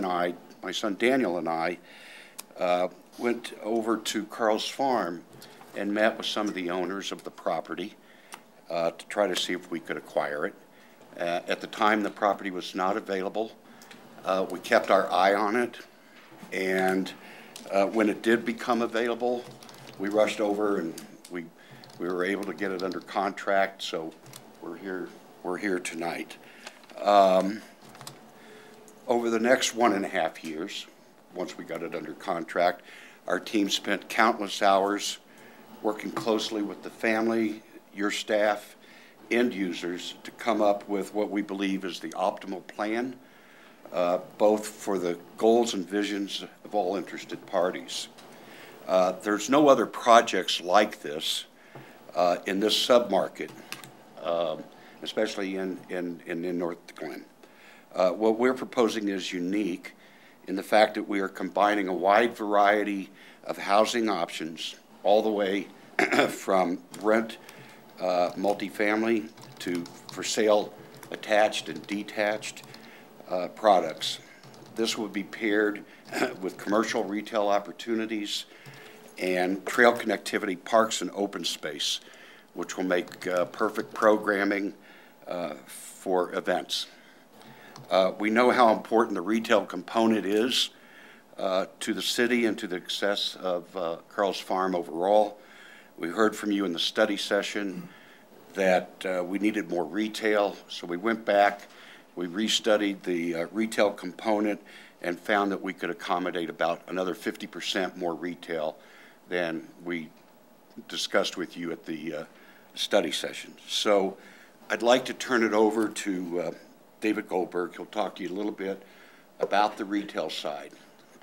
Daniel and I went over to Carl's Farm and met with some of the owners of the property to try to see if we could acquire it. At the time, the property was not available. We kept our eye on it, and when it did become available, we rushed over and we were able to get it under contract. So we're here tonight. Over the next 1.5 years, once we got it under contract, our team spent countless hours working closely with the family, your staff, end users, to come up with what we believe is the optimal plan, both for the goals and visions of all interested parties. There's no other projects like this in this submarket, especially in Northglenn. What we're proposing is unique in the fact that we are combining a wide variety of housing options, all the way from rent, multifamily, to for sale attached and detached products. This would be paired with commercial retail opportunities and trail connectivity, parks, and open space, which will make perfect programming for events. We know how important the retail component is to the city and to the success of Carl's Farm overall. We heard from you in the study session that we needed more retail, so we went back, we restudied the retail component, and found that we could accommodate about another 50% more retail than we discussed with you at the study session. So I'd like to turn it over to David Goldberg. He'll talk to you a little bit about the retail side.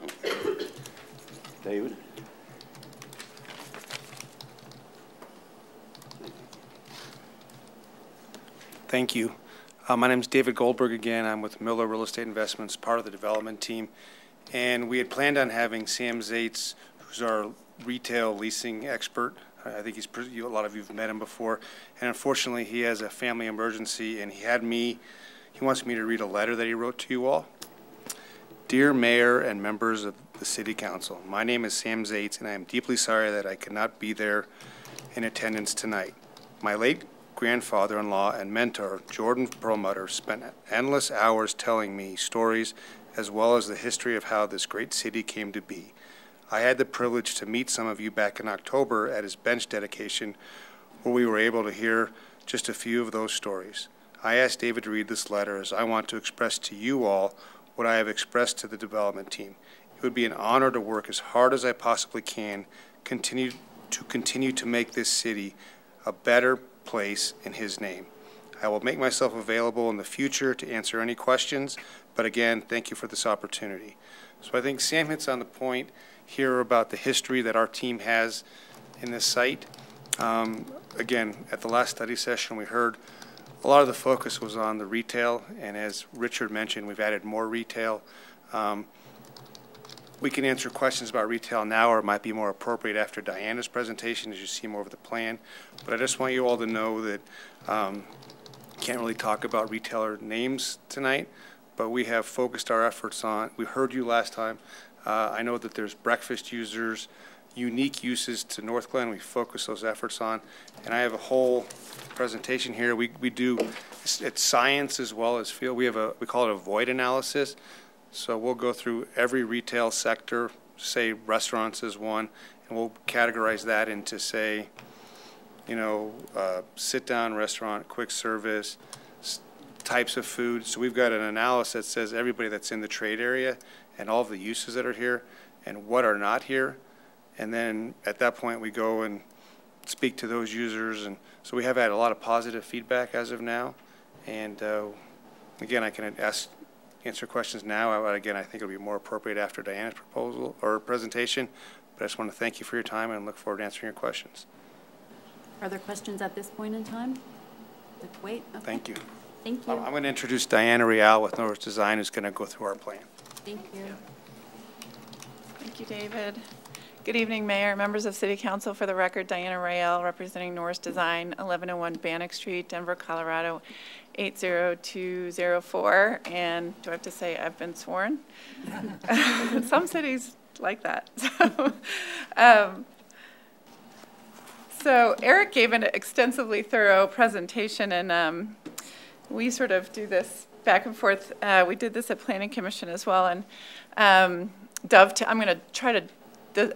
Okay. David? Thank you. My name is David Goldberg again. I'm with Miller Real Estate Investments, part of the development team. And we had planned on having Sam Zaitz, who's our retail leasing expert. I think a lot of you have met him before. And unfortunately, he has a family emergency, and he wants me to read a letter that he wrote to you all. Dear Mayor and members of the City Council, my name is Sam Zaitz, and I am deeply sorry that I could not be there in attendance tonight. My late grandfather-in-law and mentor, Jordan Perlmutter, spent endless hours telling me stories as well as the history of how this great city came to be. I had the privilege to meet some of you back in October at his bench dedication, where we were able to hear just a few of those stories. I asked David to read this letter as I want to express to you all what I have expressed to the development team. It would be an honor to work as hard as I possibly can, continue to make this city a better place in his name. I will make myself available in the future to answer any questions, but again, thank you for this opportunity. So I think Sam hits on the point here about the history that our team has in this site. Again, at the last study session, we heard a lot of the focus was on the retail, and as Richard mentioned, we've added more retail. We can answer questions about retail now, or it might be more appropriate after Diana's presentation as you see more of the plan. But I just want you all to know that can't really talk about retailer names tonight, but we have focused our efforts on, we heard you last time. I know that there's breakfast users, unique uses to Northglenn. We focus those efforts on, and I have a whole presentation here. We do it's science as well as field. We call it a void analysis. So we'll go through every retail sector, say restaurants is one, and we'll categorize that into, say, sit-down restaurant, quick service, types of food. So we've got an analysis that says everybody that's in the trade area and all of the uses that are here. and what are not here. And then at that point, we go and speak to those users. And so we have had a lot of positive feedback as of now. And again, I can answer questions now. Again, I think it'll be more appropriate after Diana's proposal or presentation. But I just want to thank you for your time and look forward to answering your questions. Are there questions at this point in time? Wait. Okay. Thank you. Thank you. I'm going to introduce Diana Real with North Design, who's going to go through our plan. Thank you. Thank you, David. Good evening, Mayor, members of City Council. For the record, Diana Rael, representing Norris Design, 1101 Bannock Street, Denver, Colorado, 80204. And do I have to say I've been sworn? Some cities like that. So Eric gave an extensively thorough presentation, and we sort of do this back and forth. We did this at Planning Commission as well, and I'm going to try to,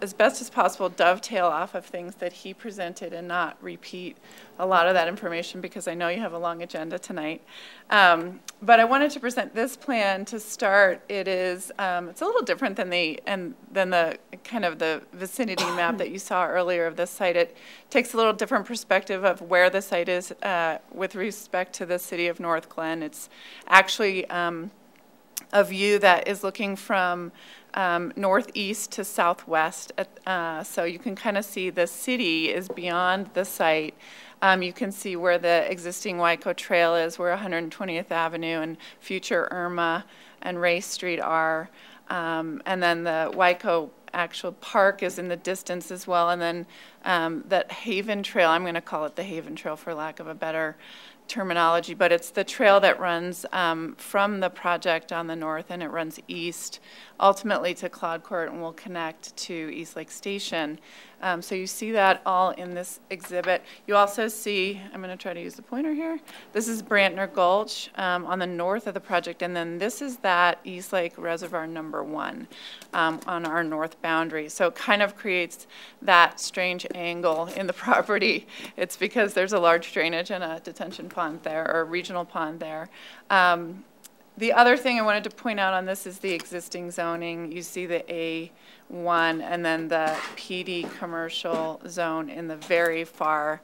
as best as possible, dovetail off of things that he presented and not repeat a lot of that information because I know you have a long agenda tonight. But I wanted to present this plan to start. It is it's a little different than the kind of the vicinity map that you saw earlier of this site. It takes a little different perspective of where the site is with respect to the city of Northglenn. It's actually a view that is looking from northeast to southwest. So you can kind of see the city is beyond the site. You can see where the existing Wyco Trail is, where 120th Avenue and future Irma and Ray Street are. And then the Wyco actual park is in the distance as well. And then that Haven Trail, I'm going to call it the Haven Trail for lack of a better terminology, but it's the trail that runs from the project on the north, and it runs east, ultimately to Cloud Court, and will connect to East Lake Station. So you see that all in this exhibit. You also see, I'm going to try to use the pointer here, this is Brantner Gulch on the north of the project, and then this is that East Lake Reservoir number 1 on our north boundary. So it kind of creates that strange angle in the property. It's because there's a large drainage and a detention pond there, or a regional pond there. The other thing I wanted to point out on this is the existing zoning. You see the A1 and then the PD commercial zone in the very far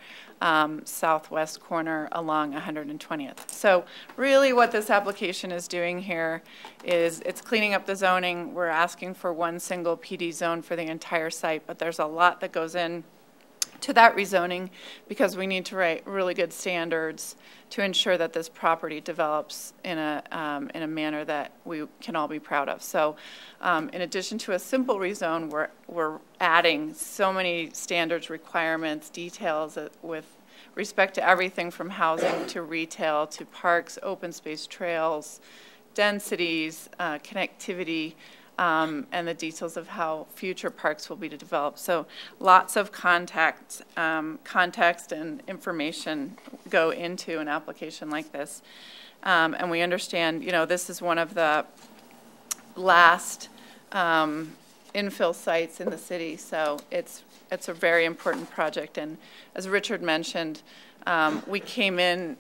southwest corner along 120th. So really what this application is doing here is it's cleaning up the zoning. We're asking for one single PD zone for the entire site, but there's a lot that goes in to that rezoning because we need to write really good standards to ensure that this property develops in a manner that we can all be proud of. So in addition to a simple rezone, we're adding so many standards, requirements, details with respect to everything from housing to retail to parks, open space trails, densities, connectivity, and the details of how future parks will be developed. So lots of context and information go into an application like this. And we understand, this is one of the last infill sites in the city, so it's a very important project. And as Richard mentioned, we came in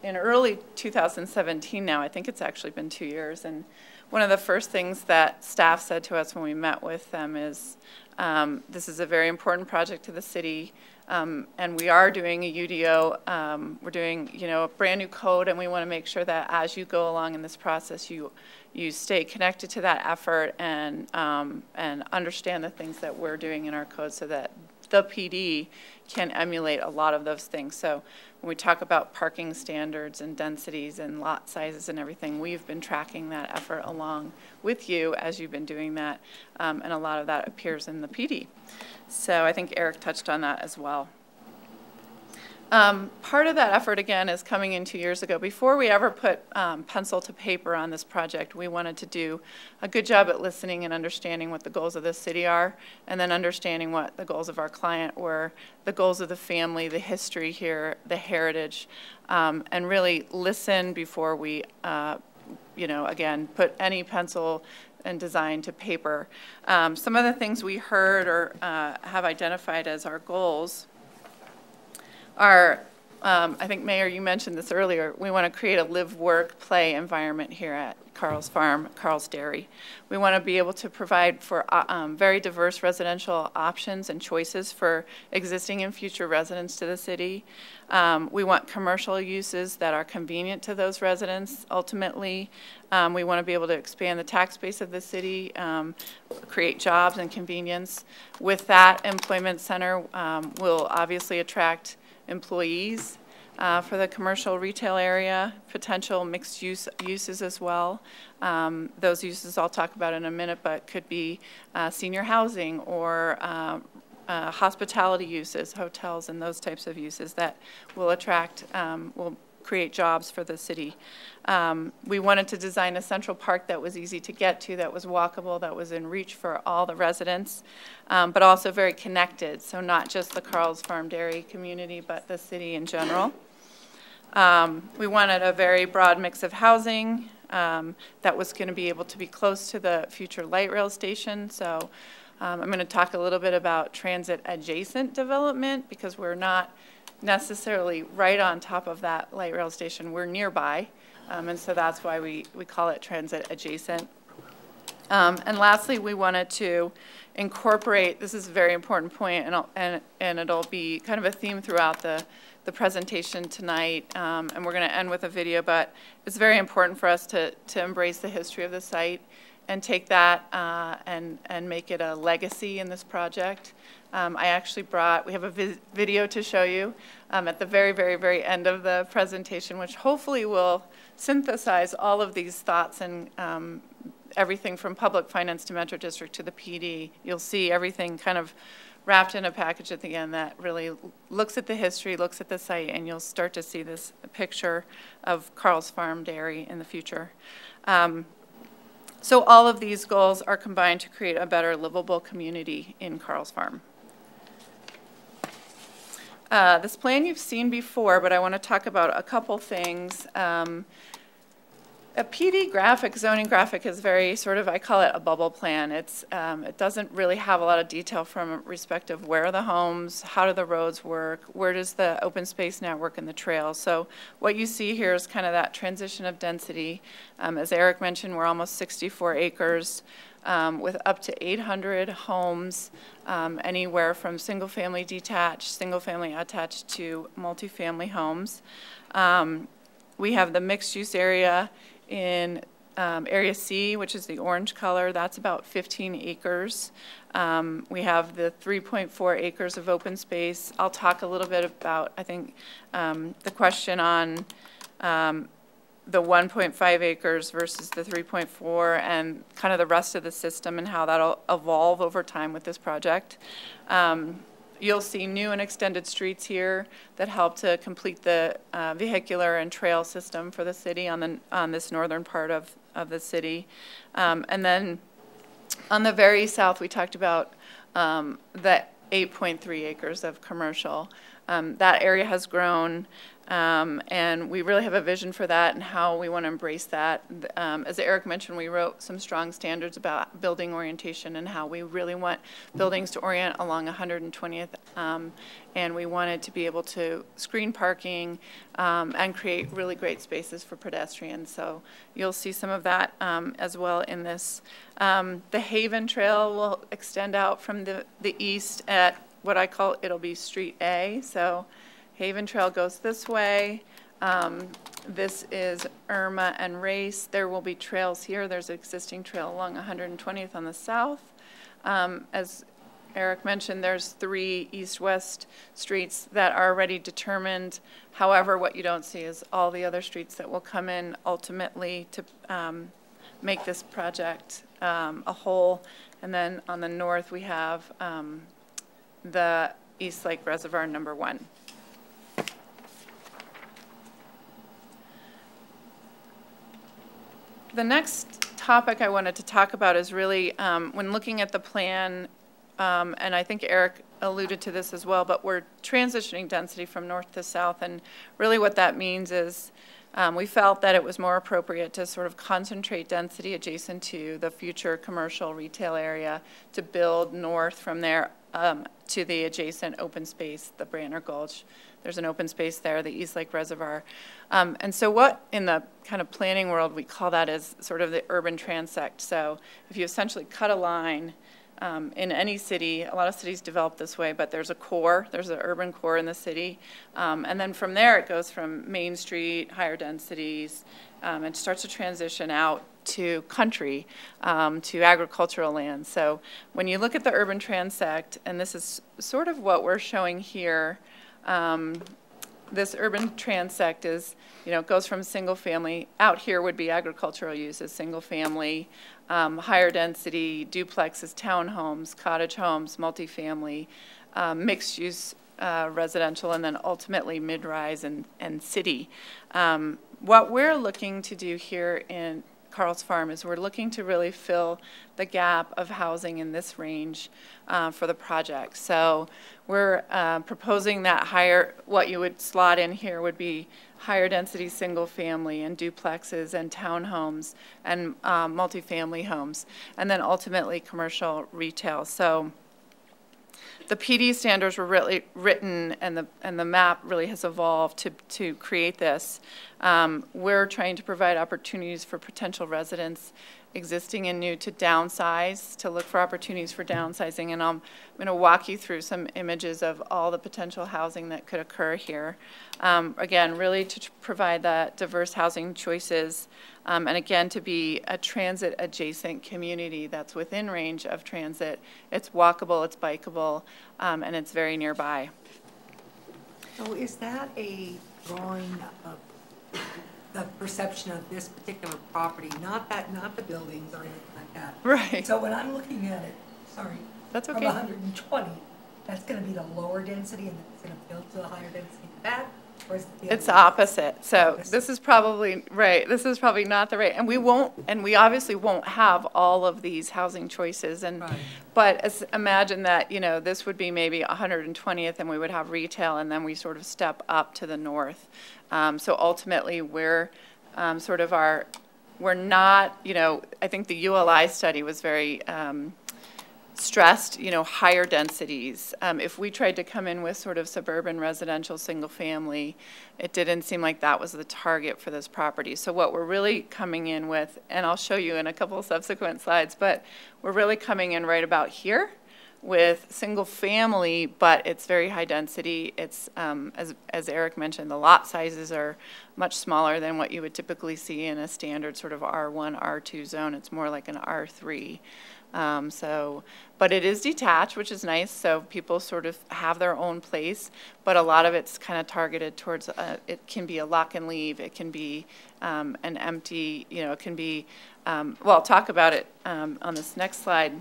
early 2017 now. I think it's actually been 2 years, and one of the first things that staff said to us when we met with them is, this is a very important project to the city, and we are doing a UDO. We're doing, a brand new code, and we want to make sure that as you go along in this process, you stay connected to that effort and understand the things that we're doing in our code so that the PD can emulate a lot of those things. So when we talk about parking standards and densities and lot sizes and everything, we've been tracking that effort along with you as you've been doing that, and a lot of that appears in the PD. So I think Eric touched on that as well. Part of that effort, again, is coming in 2 years ago. Before we ever put pencil to paper on this project, we wanted to do a good job at listening and understanding what the goals of the city are, and then understanding what the goals of our client were, the goals of the family, the history here, the heritage, and really listen before we, again, put any pencil and design to paper. Some of the things we heard or have identified as our goals are I think, Mayor, you mentioned this earlier, we want to create a live, work, play environment here at Carl's Farm, Carl's Dairy. We want to be able to provide for very diverse residential options and choices for existing and future residents to the city. We want commercial uses that are convenient to those residents. Ultimately, we want to be able to expand the tax base of the city, create jobs and convenience. With that, Employment Center will obviously attract employees for the commercial retail area, potential mixed uses as well. Those uses I'll talk about in a minute, but could be senior housing or hospitality uses, hotels and those types of uses that will attract, will create jobs for the city. We wanted to design a central park that was easy to get to, that was walkable, that was in reach for all the residents, but also very connected. So not just the Carl's Farm Dairy community, but the city in general. We wanted a very broad mix of housing that was going to be able to be close to the future light rail station. So I'm going to talk a little bit about transit adjacent development because we're not necessarily right on top of that light rail station. We're nearby, and so that's why we call it transit adjacent. And lastly, we wanted to incorporate, this is a very important point, and it'll be kind of a theme throughout the presentation tonight, and we're going to end with a video, but it's very important for us to embrace the history of the site and take that and make it a legacy in this project. I actually we have a video to show you at the very, very, very end of the presentation, which hopefully will synthesize all of these thoughts and everything from public finance to Metro District to the PD. You'll see everything kind of wrapped in a package at the end that really looks at the history, looks at the site, and you'll start to see this picture of Carl's Farm Dairy in the future. So all of these goals are combined to create a better livable community in Carl's Farm. This plan you've seen before, but I want to talk about a couple things. A PD graphic, zoning graphic, is very sort of, I call it a bubble plan. It doesn't really have a lot of detail from respect of where are the homes, how do the roads work, where does the open space network and the trails. So what you see here is kind of that transition of density. As Eric mentioned, we're almost 64 acres with up to 800 homes, anywhere from single-family detached, single-family attached to multifamily homes. We have the mixed-use area in Area C, which is the orange color. That's about 15 acres. We have the 3.4 acres of open space. I'll talk a little bit about, I think, the question on the 1.5 acres versus the 3.4 and kind of the rest of the system and how that'll evolve over time with this project. You'll see new and extended streets here that help to complete the vehicular and trail system for the city on this northern part of the city. And then on the very south, we talked about the 8.3 acres of commercial. That area has grown, and we really have a vision for that and how we want to embrace that. As Eric mentioned, we wrote some strong standards about building orientation and how we really want buildings to orient along 120th, and we wanted to be able to screen parking and create really great spaces for pedestrians. So you'll see some of that as well in this. The Haven Trail will extend out from the east at what I call, it'll be Street A. So Haven Trail goes this way. This is Irma and Race. There will be trails here. There's an existing trail along 120th on the south. As Eric mentioned, there's 3 east-west streets that are already determined. However, what you don't see is all the other streets that will come in ultimately to make this project a whole. And then on the north, we have the East Lake Reservoir number 1. The next topic I wanted to talk about is really when looking at the plan, and I think Eric alluded to this as well, but we're transitioning density from north to south, and really what that means is we felt that it was more appropriate to sort of concentrate density adjacent to the future commercial retail area to build north from there to the adjacent open space, the Brantner Gulch. There's an open space there, the East Lake Reservoir. And so what in the kind of planning world we call that is sort of the urban transect. So if you essentially cut a line in any city, a lot of cities develop this way, but there's a core, there's an urban core in the city. And then from there it goes from Main Street, higher densities, and starts to transition out to country, to agricultural land. So when you look at the urban transect, and this is sort of what we're showing here, this urban transect is, it goes from single family, out here would be agricultural uses, single family, higher density, duplexes, townhomes, cottage homes, multifamily, mixed use residential, and then ultimately mid-rise and city. What we're looking to do here in Carl's Farm is we're looking to really fill the gap of housing in this range for the project. So we're proposing that higher, what you would slot in here would be higher density single family and duplexes and townhomes and multifamily homes, and then ultimately commercial retail. So the PD standards were really written, and the map really has evolved to create this. We're trying to provide opportunities for potential residents, existing and new, to downsize, to look for opportunities for downsizing. And I'm going to walk you through some images of all the potential housing that could occur here. Again, really to provide that diverse housing choices, and again, to be a transit adjacent community that's within range of transit. It's walkable, it's bikeable, and it's very nearby. So is that a drawing of the perception of this particular property, not the buildings or anything like that? Right. So when I'm looking at it, sorry, that's okay. From 120, that's going to be the lower density, and it's going to build to the higher density back. It's opposite. So this is probably right. This is probably not the right. And we obviously won't have all of these housing choices. And but imagine that, this would be maybe 120th, and we would have retail, and then we sort of step up to the north. So ultimately we're we're not, I think the ULI study was very stressed, higher densities. If we tried to come in with sort of suburban residential single family, it didn't seem like that was the target for this property. So what we're really coming in with, and I'll show you in a couple of subsequent slides, but we're really coming in right about here with single family, but it's very high density. It's, as Eric mentioned, the lot sizes are much smaller than what you would typically see in a standard sort of R1, R2 zone. It's more like an R3. But it is detached, which is nice, so people sort of have their own place, but a lot of it's kind of targeted towards, it can be a lock and leave, it can be an empty, it can be, well, I'll talk about it on this next slide.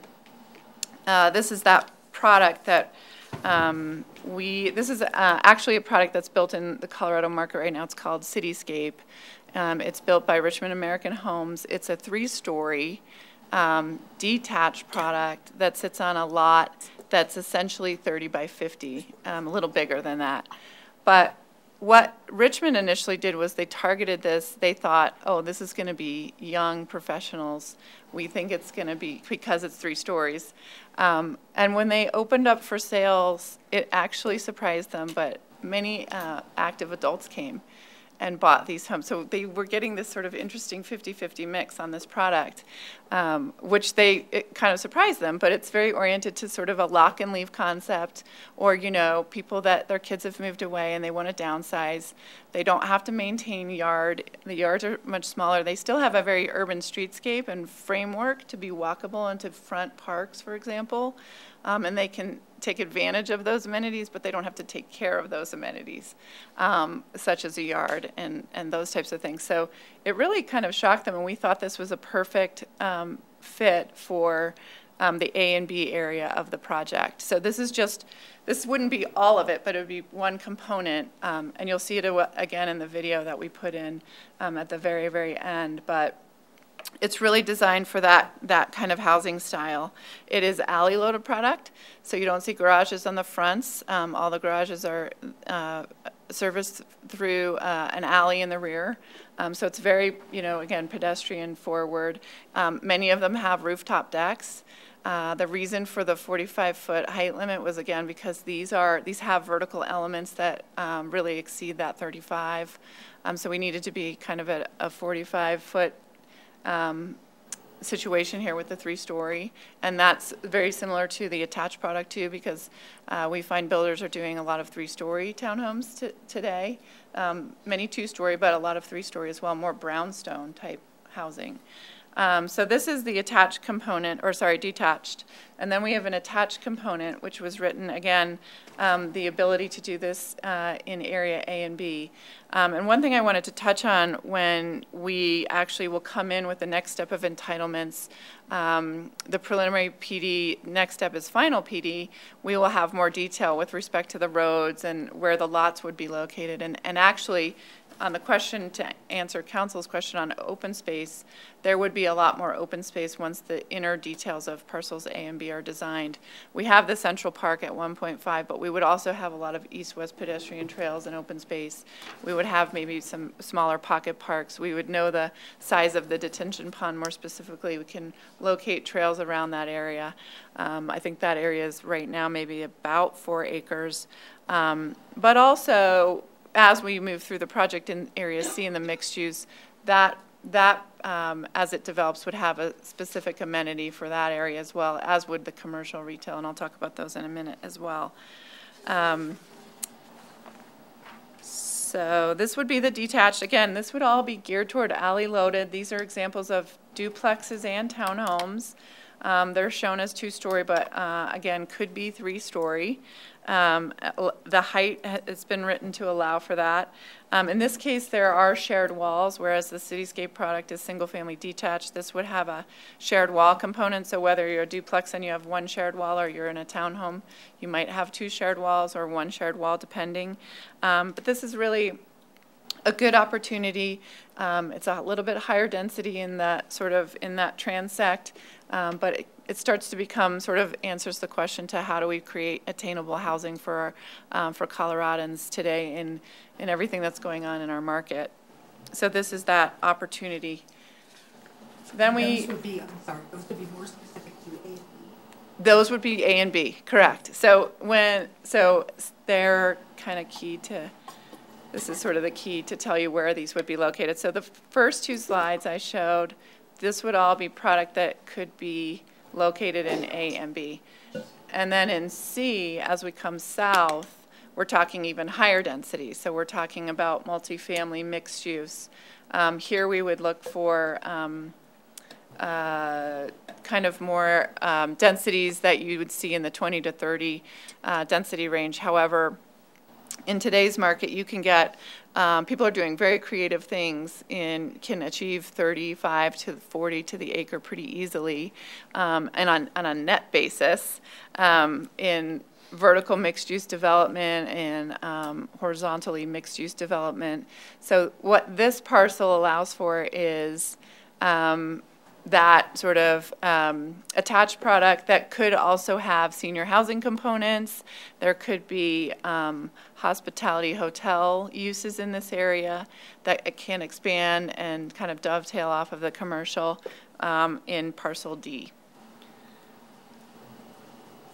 This is that product that this is actually a product that's built in the Colorado market right now. It's called Cityscape. It's built by Richmond American Homes. It's a 3-story detached product that sits on a lot that's essentially 30 by 50, a little bigger than that. But what Richmond initially did was they targeted this. They thought, oh, this is going to be young professionals. We think it's going to be, because it's 3 stories. And when they opened up for sales, it actually surprised them, but many active adults came and bought these homes. So they were getting this sort of interesting 50-50 mix on this product, which it kind of surprised them, but it's very oriented to sort of a lock and leave concept, or, people that their kids have moved away and they want to downsize. They don't have to maintain yard. The yards are much smaller. They still have a very urban streetscape and framework to be walkable into front parks, for example, and they can take advantage of those amenities, but they don't have to take care of those amenities, such as a yard and those types of things. So it really kind of shocked them, and we thought this was a perfect fit for the A and B area of the project. So this wouldn't be all of it, but it would be one component, and you'll see it again in the video that we put in at the very, very end. But it's really designed for that kind of housing style. It is alley-loaded product, so you don't see garages on the fronts. All the garages are service through an alley in the rear. So it's very, again, pedestrian forward. Many of them have rooftop decks. The reason for the 45-foot height limit was, again, because these have vertical elements that really exceed that 35. So we needed to be kind of at a 45-foot situation here with the 3-story, and that's very similar to the attached product too, because we find builders are doing a lot of 3-story townhomes today, many 2-story, but a lot of 3-story as well, more brownstone type housing. So this is the attached component, or sorry, detached. And then we have an attached component, which was written, again, the ability to do this in area A and B. And one thing I wanted to touch on when we actually will come in with the next step of entitlements, the preliminary PD, next step is final PD, we will have more detail with respect to the roads and where the lots would be located. And actually, on the question, to answer council's question on open space, there would be a lot more open space once the inner details of parcels A and B are designed. We have the Central Park at 1.5, but we would also have a lot of east-west pedestrian trails and open space. We would have maybe some smaller pocket parks. We would know the size of the detention pond more specifically. We can locate trails around that area. I think that area is right now maybe about 4 acres. But also, as we move through the project in Area C in the mixed use, that as it develops would have a specific amenity for that area as well, as would the commercial retail, and I'll talk about those in a minute as well. So this would be the detached. Again, this would all be geared toward alley loaded. These are examples of duplexes and townhomes. They're shown as 2-story, but again, could be 3-story. The height has been written to allow for that. In this case, there are shared walls, whereas the Cityscape product is single-family detached. This would have a shared wall component, so whether you're a duplex and you have 1 shared wall or you're in a townhome, you might have 2 shared walls or 1 shared wall, depending. But this is really a good opportunity. It's a little bit higher density in that transect, but it starts to become answers the question to how do we create attainable housing for Coloradans today in everything that's going on in our market. So this is that opportunity. Then those would be, I'm sorry, those would be more specific to A and B. Those would be A and B, correct. So they're kind of key to. This is sort of the key to tell you where these would be located. So the first 2 slides I showed, this would all be product that could be located in A and B. And then in C, as we come south, we're talking even higher density. So we're talking about multifamily mixed use. Here we would look for kind of more densities that you would see in the 20 to 30 density range. However, in today's market, you can get, people are doing very creative things and can achieve 35 to 40 to the acre pretty easily, and on a net basis, in vertical mixed-use development and horizontally mixed-use development. So what this parcel allows for is that sort of attached product that could also have senior housing components. There could be hospitality hotel uses in this area that can expand and kind of dovetail off of the commercial in parcel D.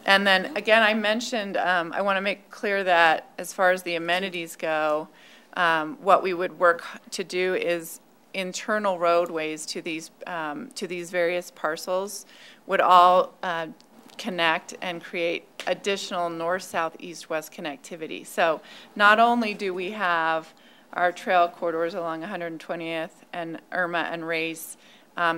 And then again, I mentioned, I want to make clear that as far as the amenities go, what we would work to do is internal roadways to these various parcels would all connect and create additional north, south, east, west connectivity. So not only do we have our trail corridors along 120th and Irma and Race,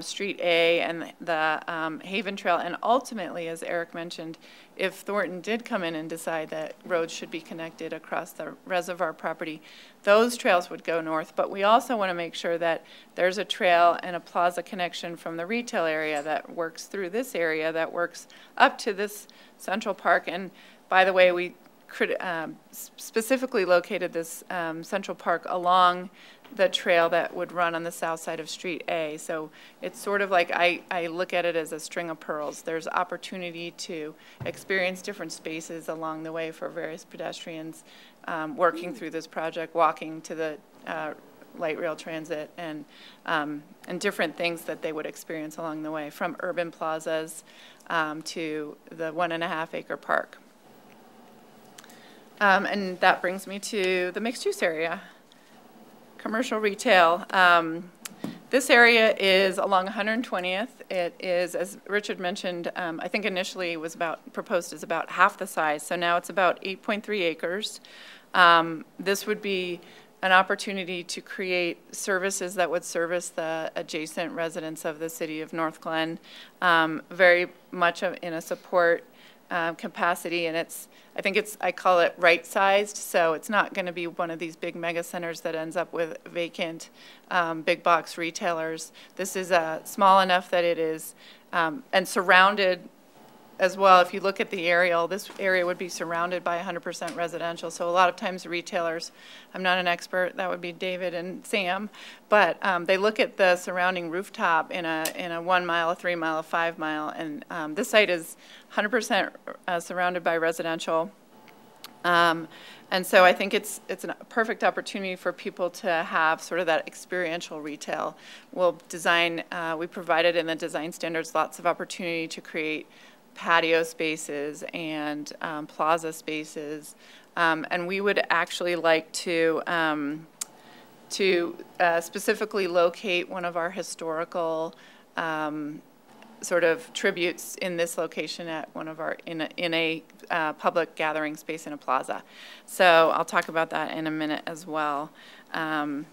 Street A and the Haven Trail, and ultimately, as Eric mentioned, if Thornton did come in and decide that roads should be connected across the reservoir property, those trails would go north. But we also want to make sure that there's a trail and a plaza connection from the retail area that works through this area, that works up to this Central Park. And by the way, we specifically located this Central Park along the trail that would run on the south side of Street A. So it's sort of like, I look at it as a string of pearls. There's opportunity to experience different spaces along the way for various pedestrians working through this project, walking to the light rail transit, and different things that they would experience along the way, from urban plazas to the 1.5 acre park. And that brings me to the mixed use area. Commercial retail. This area is along 120th. It is, as Richard mentioned, I think initially it was proposed as about half the size, so now it's about 8.3 acres. This would be an opportunity to create services that would service the adjacent residents of the city of Northglenn, very much in a support capacity, and I call it right-sized, so it's not going to be one of these big mega centers that ends up with vacant big box retailers. This is small enough that it is, and surrounded as well. If you look at the aerial, this area would be surrounded by 100% residential, so a lot of times retailers, I'm not an expert, that would be David and Sam, but they look at the surrounding rooftop in a 1 mile, a 3 mile, a 5 mile, and this site is 100% surrounded by residential. And so I think it's a perfect opportunity for people to have sort of that experiential retail. We'll design, we provided in the design standards lots of opportunity to create patio spaces and plaza spaces, and we would actually like to specifically locate one of our historical sort of tributes in this location at one of our in a public gathering space in a plaza. So I'll talk about that in a minute as well. Can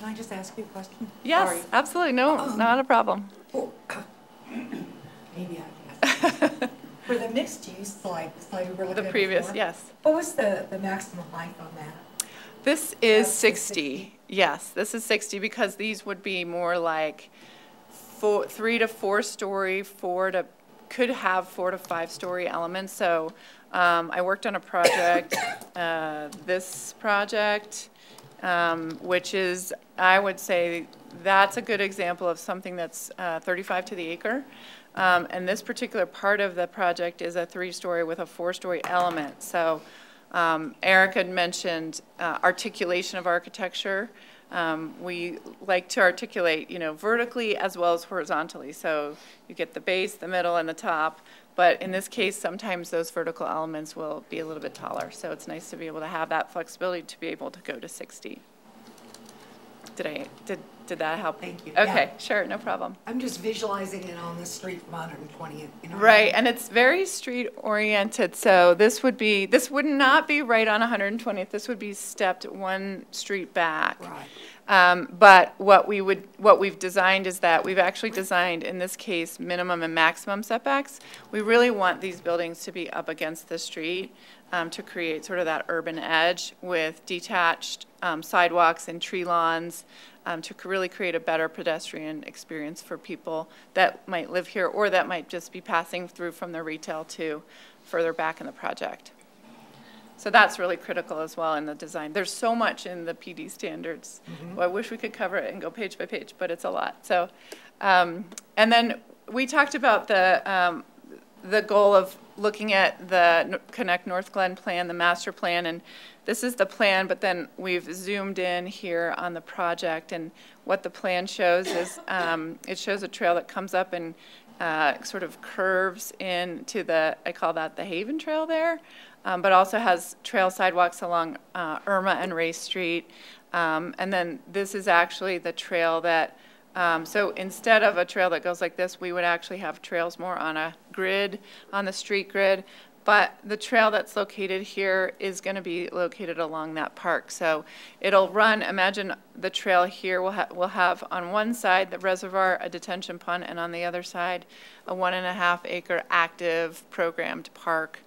I just ask you a question? Yes, Sorry. absolutely. No, not a problem. Maybe I for the mixed use slide we were looking at the previous, before, yes. What was the maximum height on that? This is 60. Yes, this is 60 because these would be more like 3 to 4 story, could have 4 to 5 story elements. So I worked on a project, this project, which is, I would say, that's a good example of something that's 35 to the acre. And this particular part of the project is a 3-story with a 4-story element. So Eric had mentioned articulation of architecture. We like to articulate, vertically as well as horizontally. So you get the base, the middle, and the top. But in this case, sometimes those vertical elements will be a little bit taller. So it's nice to be able to have that flexibility to be able to go to 60. Did that help? Thank you. Okay, yeah. Sure, no problem. I'm just visualizing it on the street from 120th. Right, and it's very street oriented. So this would not be right on 120th. This would be stepped 1 street back. Right. But what we've designed is that we've actually designed, in this case, minimum and maximum setbacks. We really want these buildings to be up against the street to create sort of that urban edge with detached sidewalks and tree lawns to really create a better pedestrian experience for people that might live here or that might just be passing through from their retail to further back in the project. So that's really critical as well in the design. There's so much in the PD standards. Well, I wish we could cover it and go page by page, but it's a lot. So, and then we talked about the goal of looking at the Connect Northglenn plan, the master plan, and this is the plan, but then we've zoomed in here on the project, and what the plan shows is it shows a trail that comes up and sort of curves into I call that the Haven Trail there, but also has trail sidewalks along Irma and Ray Street, and then this is actually the trail that so instead of a trail that goes like this, we would actually have trails more on a grid, on the street grid. But the trail that's located here is going to be located along that park. So it'll run, imagine the trail here will have on one side the reservoir, a detention pond, and on the other side a 1.5 acre active programmed park.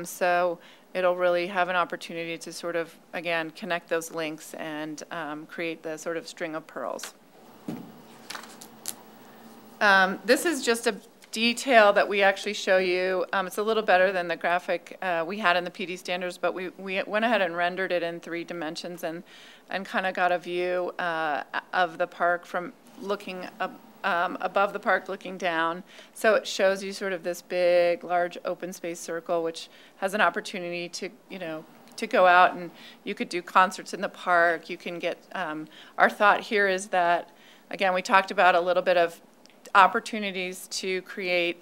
So it'll really have an opportunity to sort of, again, connect those links and create the sort of string of pearls. This is just detail that we actually show you, it's a little better than the graphic we had in the PD standards, but we went ahead and rendered it in 3 dimensions and kind of got a view of the park from looking up, above the park looking down. So it shows you sort of this big, large open space circle, which has an opportunity to, to go out and you could do concerts in the park. You can get, our thought here is that, again, we talked about a little bit of opportunities to create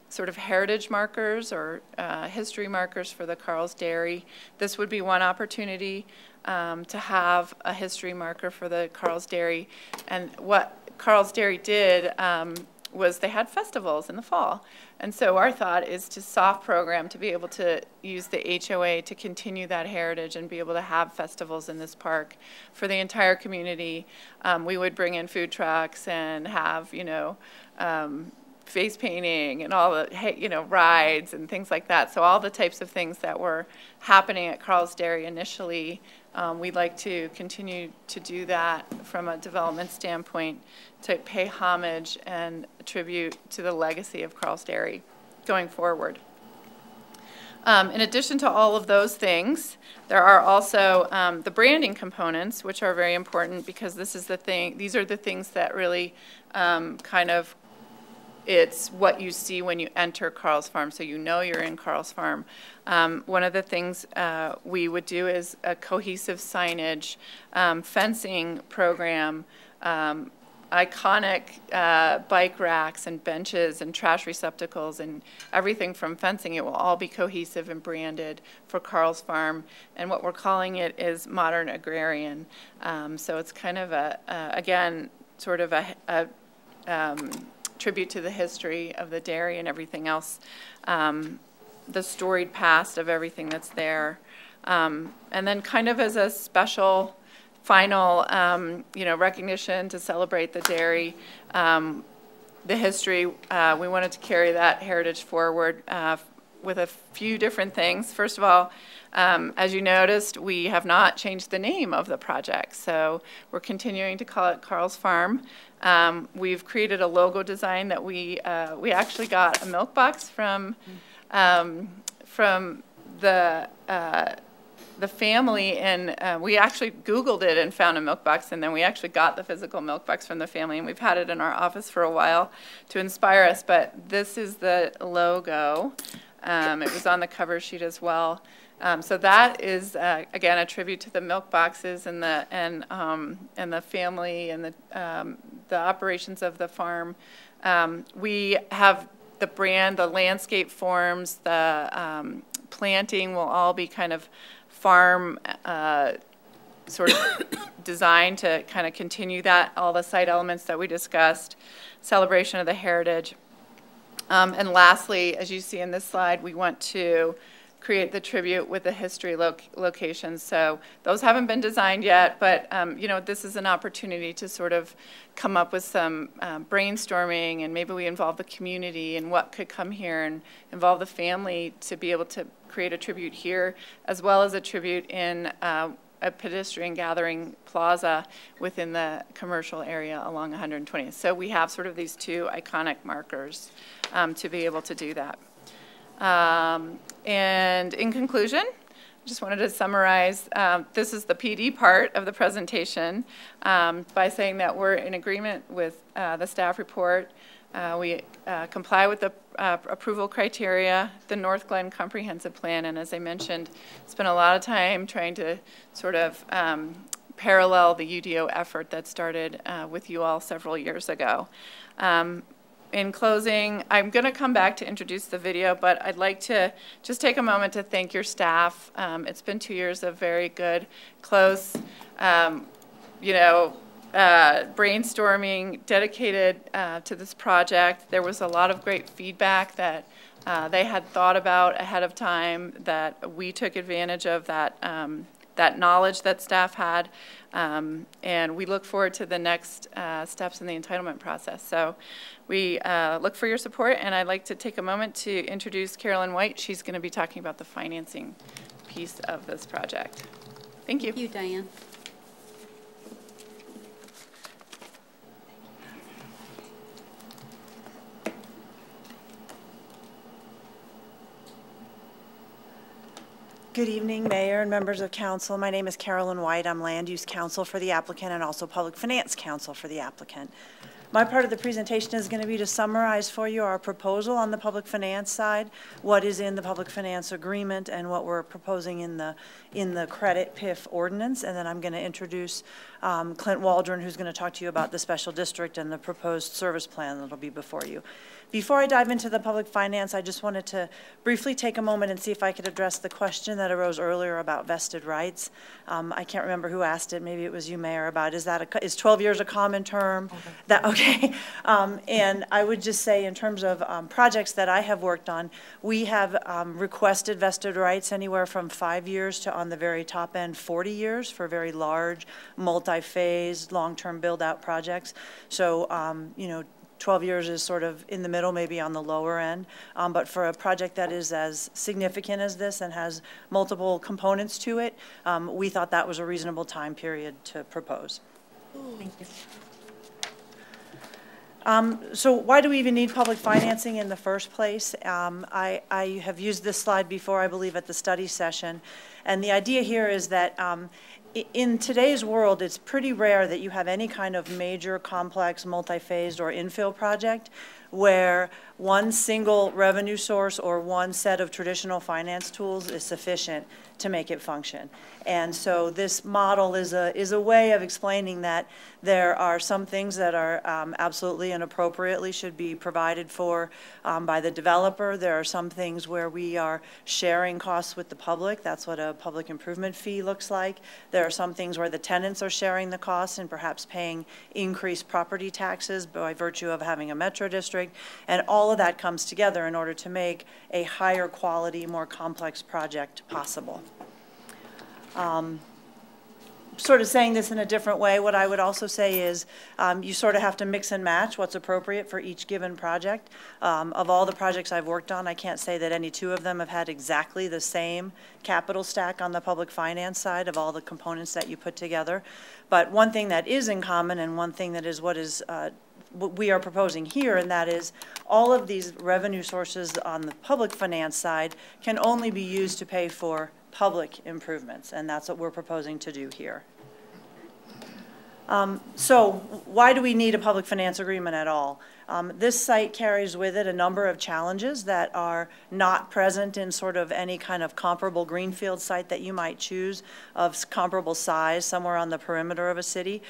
sort of heritage markers or history markers for the Carl's Dairy. This would be one opportunity to have a history marker for the Carl's Dairy. And what Carl's Dairy did was they had festivals in the fall. And so our thought is to soft program to be able to use the HOA to continue that heritage and be able to have festivals in this park for the entire community. We would bring in food trucks and have, face painting and all the, rides and things like that. So all the types of things that were happening at Carl's Dairy initially, we'd like to continue to do that from a development standpoint to pay homage and tribute to the legacy of Carl's Dairy going forward. In addition to all of those things, there are also the branding components, which are very important because this is the thing, these are the things that really kind of, it's what you see when you enter Carl's Farm, so you know you're in Carl's Farm. One of the things we would do is a cohesive signage, fencing program, iconic bike racks and benches and trash receptacles and everything from fencing. It will all be cohesive and branded for Carl's Farm. And what we're calling it is modern agrarian. So it's kind of again, sort of a tribute to the history of the dairy and everything else, the storied past of everything that's there. And then kind of as a special final, recognition to celebrate the dairy, the history, we wanted to carry that heritage forward with a few different things. First of all, as you noticed, we have not changed the name of the project, so we're continuing to call it Carl's Farm. We've created a logo design that we actually got a milk box from the family, and we actually Googled it and found a milk box, and then we actually got the physical milk box from the family, and we've had it in our office for a while to inspire us. But this is the logo. It was on the cover sheet as well. So that is again a tribute to the milk boxes and the family and the operations of the farm. We have the brand, the landscape forms, the planting will all be kind of farm sort of designed to kind of continue that, all the site elements that we discussed, celebration of the heritage. And lastly, as you see in this slide, we want to create the tribute with the history locations. So those haven't been designed yet, but this is an opportunity to sort of come up with some brainstorming, and maybe we involve the community and what could come here and involve the family to be able to create a tribute here, as well as a tribute in a pedestrian gathering plaza within the commercial area along 120th. So we have sort of these two iconic markers to be able to do that. And in conclusion, I just wanted to summarize, this is the PD part of the presentation by saying that we're in agreement with the staff report. We comply with the approval criteria, the Northglenn comprehensive plan, and as I mentioned, spent a lot of time trying to sort of parallel the UDO effort that started with you all several years ago. In closing, I'm going to come back to introduce the video, but I'd like to just take a moment to thank your staff. It's been 2 years of very good, close, brainstorming, dedicated to this project. There was a lot of great feedback that they had thought about ahead of time, that we took advantage of that knowledge that staff had, and we look forward to the next steps in the entitlement process. So we look for your support, and I'd like to take a moment to introduce Carolyn White. She's going to be talking about the financing piece of this project. Thank you. Thank you, Diane. Good evening, Mayor and members of council. My name is Carolyn White. I'm Land Use Counsel for the applicant and also Public Finance Counsel for the applicant. My part of the presentation is going to be to summarize for you our proposal on the public finance side, what is in the public finance agreement, and what we're proposing in the credit PIF ordinance. And then I'm going to introduce Clint Waldron, who's going to talk to you about the special district and the proposed service plan that'll be before you. Before I dive into the public finance, I just wanted to briefly take a moment and see if I could address the question that arose earlier about vested rights. I can't remember who asked it. Maybe it was you, Mayor, about is 12 years a common term? Okay. And I would just say in terms of projects that I have worked on, we have requested vested rights anywhere from 5 years to, on the very top end, 40 years for very large, multi-phase, long-term build-out projects. So, you know, 12 years is sort of in the middle, maybe on the lower end. But for a project that is as significant as this and has multiple components to it, we thought that was a reasonable time period to propose. Thank you. So why do we even need public financing in the first place? I have used this slide before, I believe, at the study session. And the idea here is that in today's world, it's pretty rare that you have any kind of major, complex, multi-phased or infill project where one single revenue source or one set of traditional finance tools is sufficient to make it function. And so this model is a way of explaining that there are some things that are absolutely and appropriately should be provided for by the developer. There are some things where we are sharing costs with the public. That's what a public improvement fee looks like. There are some things where the tenants are sharing the costs and perhaps paying increased property taxes by virtue of having a metro district. And all of that comes together in order to make a higher quality, more complex project possible. Sort of saying this in a different way, what I would also say is you sort of have to mix and match what's appropriate for each given project. Of all the projects I've worked on, I can't say that any two of them have had exactly the same capital stack on the public finance side of all the components that you put together. But one thing that is in common, and one thing that is what we are proposing here, and that is all of these revenue sources on the public finance side can only be used to pay for public improvements, and that's what we're proposing to do here. So why do we need a public finance agreement at all? This site carries with it a number of challenges that are not present in sort of any kind of comparable greenfield site that you might choose of comparable size somewhere on the perimeter of a city.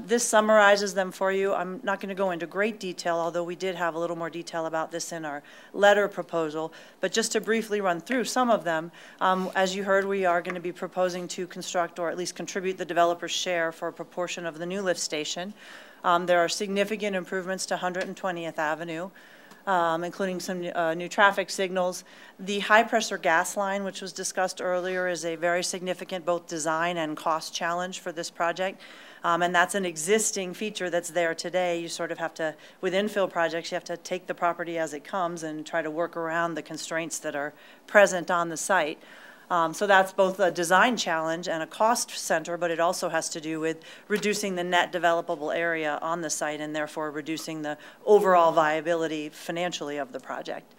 This summarizes them for you. I'm not going to go into great detail, although we did have a little more detail about this in our letter proposal. But just to briefly run through some of them, as you heard, we are going to be proposing to construct or at least contribute the developer's share for a proportion of the new lift station. There are significant improvements to 120th Avenue, including some new traffic signals. The high-pressure gas line, which was discussed earlier, is a very significant both design and cost challenge for this project. And that's an existing feature that's there today. You sort of have to, with infill projects, you have to take the property as it comes and try to work around the constraints that are present on the site. So that's both a design challenge and a cost center, but it also has to do with reducing the net developable area on the site and therefore reducing the overall viability financially of the project.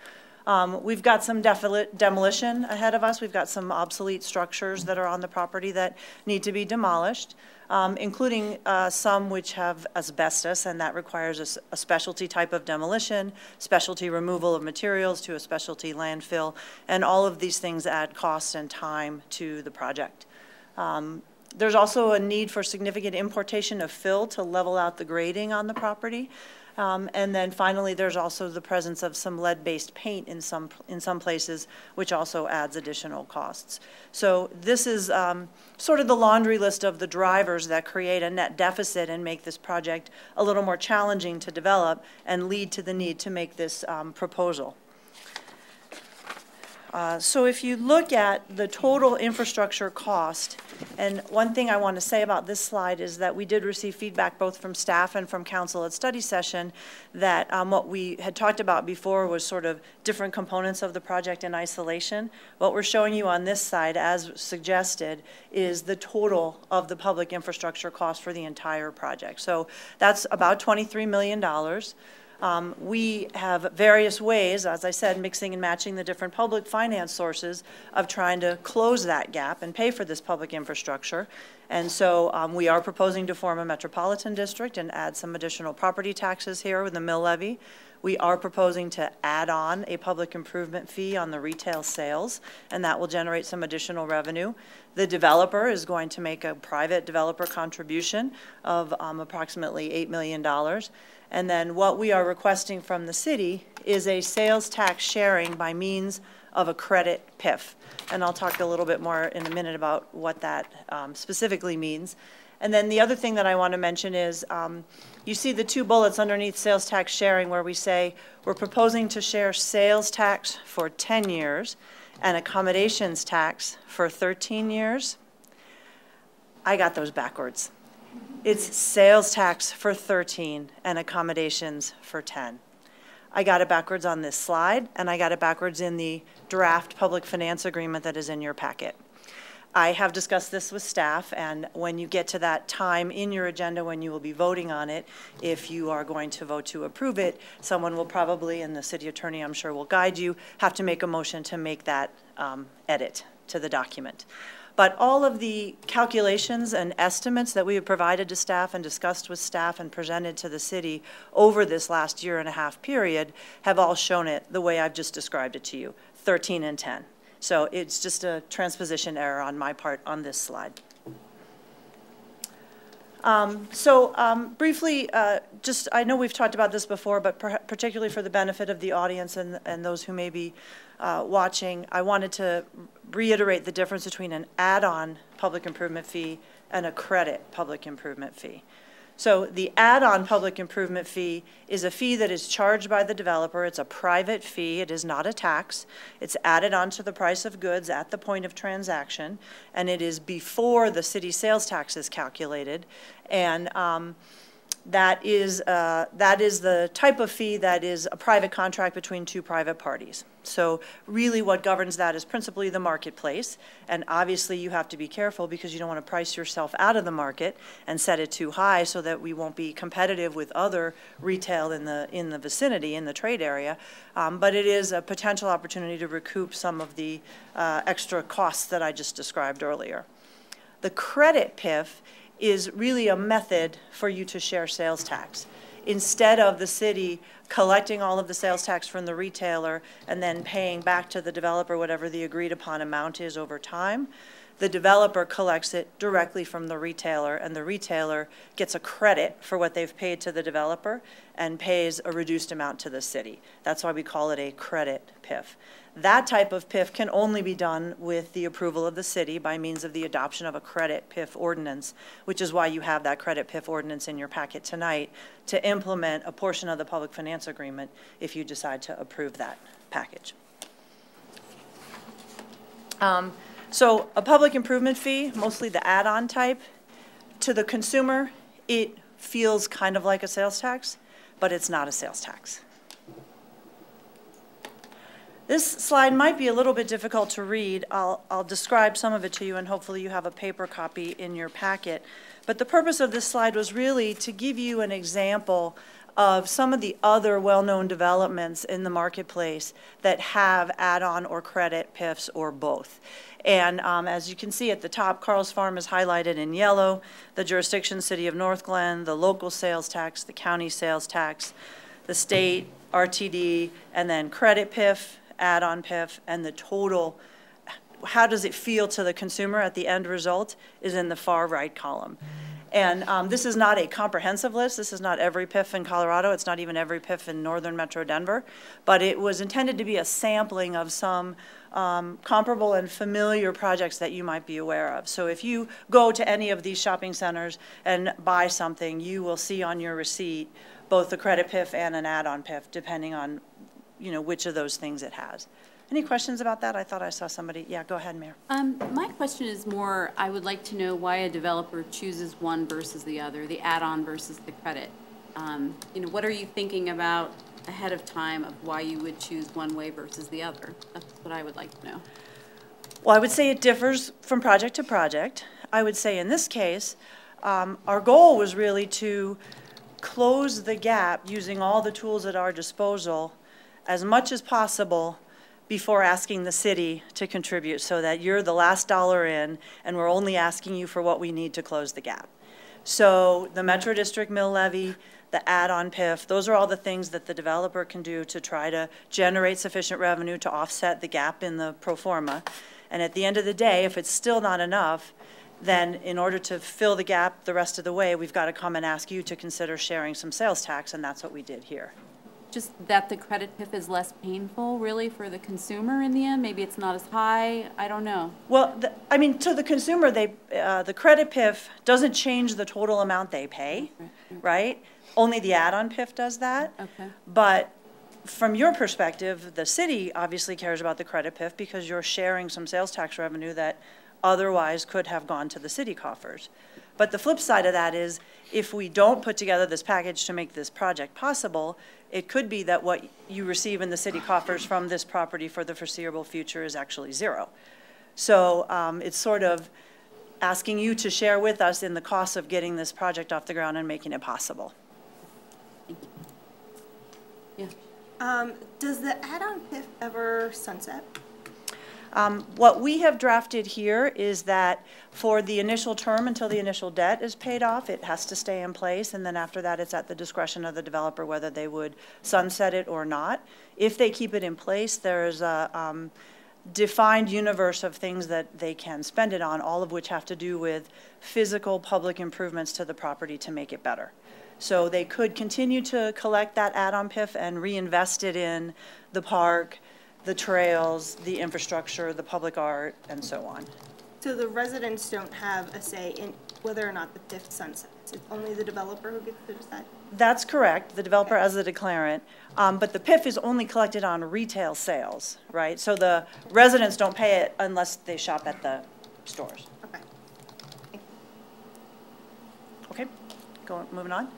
We've got some demolition ahead of us. We've got some obsolete structures that are on the property that need to be demolished, including some which have asbestos, and that requires a specialty type of demolition, specialty removal of materials to a specialty landfill, and all of these things add cost and time to the project. There's also a need for significant importation of fill to level out the grading on the property. And then finally, there's also the presence of some lead-based paint in some places, which also adds additional costs. So this is sort of the laundry list of the drivers that create a net deficit and make this project a little more challenging to develop and lead to the need to make this proposal. So if you look at the total infrastructure cost, and one thing I want to say about this slide is that we did receive feedback both from staff and from council at study session that what we had talked about before was sort of different components of the project in isolation. What we're showing you on this side, as suggested, is the total of the public infrastructure cost for the entire project. So that's about $23 million. We have various ways, as I said, mixing and matching the different public finance sources of trying to close that gap and pay for this public infrastructure. And so we are proposing to form a metropolitan district and add some additional property taxes here with the mill levy. We are proposing to add on a public improvement fee on the retail sales, and that will generate some additional revenue. The developer is going to make a private developer contribution of approximately $8 million. And then what we are requesting from the city is a sales tax sharing by means of a credit PIF. And I'll talk a little bit more in a minute about what that specifically means. And then the other thing that I want to mention is you see the two bullets underneath sales tax sharing where we say we're proposing to share sales tax for 10 years and accommodations tax for 13 years. I got those backwards. It's sales tax for 13 and accommodations for 10. I got it backwards on this slide, and I got it backwards in the draft public finance agreement that is in your packet. I have discussed this with staff, and when you get to that time in your agenda when you will be voting on it, if you are going to vote to approve it, someone will probably, and the city attorney I'm sure will guide you, have to make a motion to make that edit to the document. But all of the calculations and estimates that we have provided to staff and discussed with staff and presented to the city over this last year-and-a-half period have all shown it the way I've just described it to you, 13 and 10. So it's just a transposition error on my part on this slide. Briefly, just I know we've talked about this before, but particularly for the benefit of the audience and those who may be watching, I wanted to reiterate the difference between an add-on public improvement fee and a credit public improvement fee. So the add-on public improvement fee is a fee that is charged by the developer. It's a private fee. It is not a tax. It's added onto the price of goods at the point of transaction, and it is before the city sales tax is calculated. And that is the type of fee that is a private contract between two private parties. So really what governs that is principally the marketplace, and obviously you have to be careful because you don't want to price yourself out of the market and set it too high so that we won't be competitive with other retail in the vicinity, in the trade area, but it is a potential opportunity to recoup some of the extra costs that I just described earlier. The credit PIF is really a method for you to share sales tax. Instead of the city collecting all of the sales tax from the retailer and then paying back to the developer whatever the agreed upon amount is over time, the developer collects it directly from the retailer, and the retailer gets a credit for what they've paid to the developer and pays a reduced amount to the city. That's why we call it a credit PIF. That type of PIF can only be done with the approval of the city by means of the adoption of a credit PIF ordinance, which is why you have that credit PIF ordinance in your packet tonight to implement a portion of the public finance agreement if you decide to approve that package. So a public improvement fee, mostly the add-on type, to the consumer, it feels kind of like a sales tax, but it's not a sales tax. This slide might be a little bit difficult to read. I'll describe some of it to you, and hopefully you have a paper copy in your packet. But the purpose of this slide was really to give you an example of some of the other well-known developments in the marketplace that have add-on or credit PIFs or both. And as you can see at the top, Carl's Farm is highlighted in yellow, the jurisdiction, City of Northglenn, the local sales tax, the county sales tax, the state, RTD, and then credit PIF, add-on PIF, and the total, how does it feel to the consumer at the end result, is in the far right column. And this is not a comprehensive list. This is not every PIF in Colorado. It's not even every PIF in northern Metro Denver. But it was intended to be a sampling of some comparable and familiar projects that you might be aware of. So if you go to any of these shopping centers and buy something, you will see on your receipt both the credit PIF and an add-on PIF, depending on which of those things it has. Any questions about that? I thought I saw somebody. Yeah, go ahead, Mayor. My question is more, I would like to know why a developer chooses one versus the other, the add-on versus the credit. What are you thinking about ahead of time of why you would choose one way versus the other? That's what I would like to know. Well, I would say it differs from project to project. I would say in this case, our goal was really to close the gap using all the tools at our disposal as much as possible before asking the city to contribute, so that you're the last dollar in and we're only asking you for what we need to close the gap. So the Metro District mill levy, the add-on PIF, those are all the things that the developer can do to try to generate sufficient revenue to offset the gap in the pro forma. And at the end of the day, if it's still not enough, then in order to fill the gap the rest of the way, we've got to come and ask you to consider sharing some sales tax, and that's what we did here. Just that the credit PIF is less painful, really, for the consumer in the end? Maybe it's not as high, I don't know. Well, I mean, to the consumer, the credit PIF doesn't change the total amount they pay, right? Only the add-on PIF does that. Okay. But from your perspective, the city obviously cares about the credit PIF because you're sharing some sales tax revenue that otherwise could have gone to the city coffers. But the flip side of that is, if we don't put together this package to make this project possible, it could be that what you receive in the city coffers from this property for the foreseeable future is actually zero. So it's sort of asking you to share with us in the cost of getting this project off the ground and making it possible. Thank you. Yeah. Does the add-on PIF ever sunset? What we have drafted here is that for the initial term, until the initial debt is paid off, it has to stay in place, and then after that, it's at the discretion of the developer whether they would sunset it or not. If they keep it in place, there's a defined universe of things that they can spend it on, all of which have to do with physical public improvements to the property to make it better. So they could continue to collect that add-on PIF and reinvest it in the park, the trails, the infrastructure, the public art, and so on. So the residents don't have a say in whether or not the PIF sunsets? It's only the developer who gets to decide? That's correct, the developer as the declarant. But the PIF is only collected on retail sales, right? So the residents don't pay it unless they shop at the stores. Okay. Okay, moving on.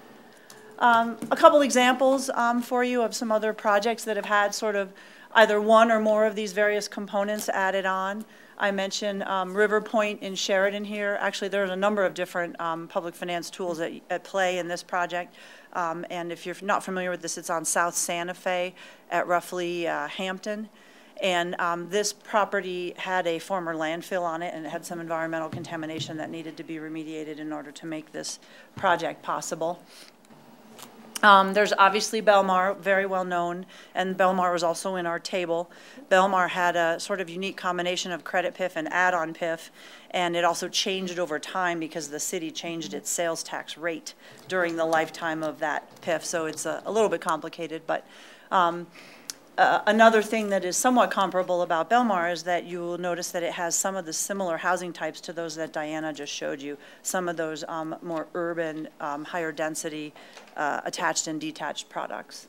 A couple examples for you of some other projects that have had sort of either one or more of these various components added on. I mentioned River Point in Sheridan here. Actually, there's a number of different public finance tools at play in this project. And if you're not familiar with this, it's on South Santa Fe at roughly Hampton. And this property had a former landfill on it, and it had some environmental contamination that needed to be remediated in order to make this project possible. There's obviously Belmar, very well known, and Belmar was also in our table. Belmar had a sort of unique combination of credit PIF and add-on PIF, and it also changed over time because the city changed its sales tax rate during the lifetime of that PIF, so it's a little bit complicated. But another thing that is somewhat comparable about Belmar is that you will notice that it has some of the similar housing types to those that Diana just showed you, some of those more urban, higher density attached and detached products.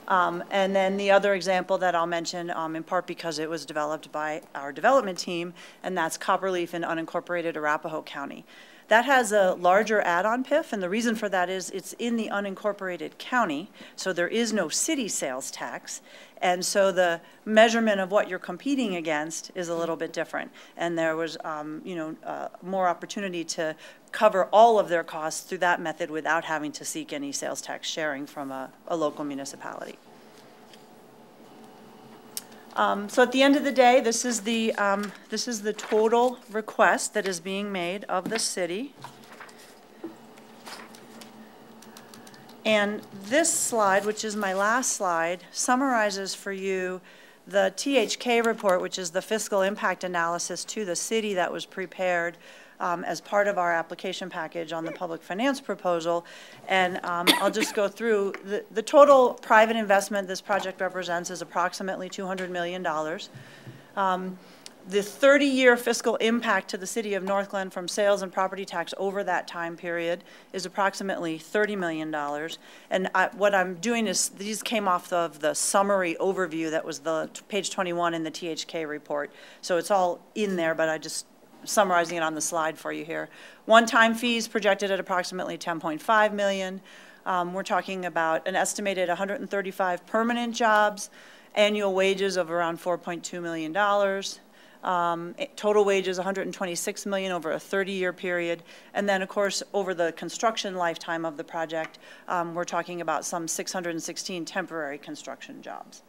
And then the other example that I'll mention, in part because it was developed by our development team, and that's Copperleaf in unincorporated Arapahoe County. That has a larger add-on PIF, and the reason for that is it's in the unincorporated county, so there is no city sales tax, and so the measurement of what you're competing against is a little bit different. And there was, more opportunity to cover all of their costs through that method without having to seek any sales tax sharing from a local municipality. So at the end of the day, this is the total request that is being made of the city. And this slide, which is my last slide, summarizes for you the THK report, which is the fiscal impact analysis to the city that was prepared as part of our application package on the public finance proposal. And I'll just go through. The total private investment this project represents is approximately $200 million. The 30-year fiscal impact to the city of Northglenn from sales and property tax over that time period is approximately $30 million. And what I'm doing is, these came off of the summary overview that was the page 21 in the THK report. So it's all in there, but I just summarizing it on the slide for you here. One-time fees projected at approximately $10.5 million. We're talking about an estimated 135 permanent jobs, annual wages of around $4.2 million. Total wages, $126 million over a 30-year period. And then, of course, over the construction lifetime of the project, we're talking about some 616 temporary construction jobs.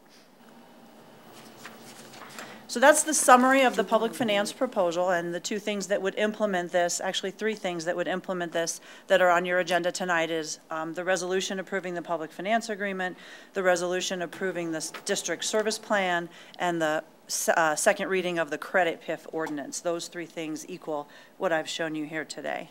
So that's the summary of the public finance proposal, and the two things that would implement this, actually three things that would implement this that are on your agenda tonight is the resolution approving the public finance agreement, the resolution approving the district service plan, and the second reading of the credit PIF ordinance. Those three things equal what I've shown you here today.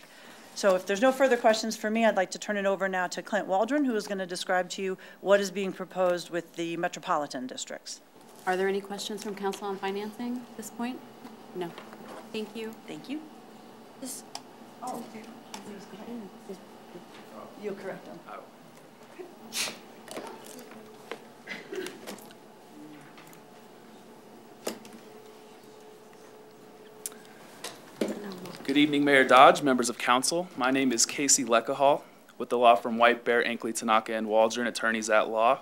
So if there's no further questions for me, I'd like to turn it over now to Clint Waldron, who is going to describe to you what is being proposed with the metropolitan districts. Are there any questions from council on financing at this point? No. Thank you. Thank you. You'll correct them. Good evening, Mayor Dodge, members of council. My name is Casey Lekahal with the law firm White Bear, Ankley, Tanaka, and Waldron, attorneys at law,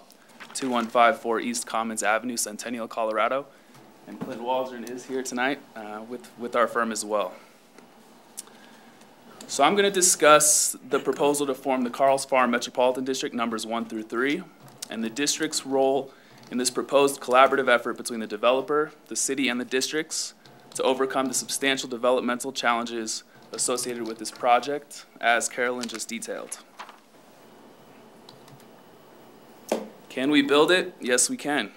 2154 East Commons Avenue, Centennial, Colorado. And Clint Waldron is here tonight with our firm as well. So I'm going to discuss the proposal to form the Carl's Farm Metropolitan District numbers 1 through 3, and the district's role in this proposed collaborative effort between the developer, the city, and the districts to overcome the substantial developmental challenges associated with this project, as Carolyn just detailed. Can we build it? Yes, we can.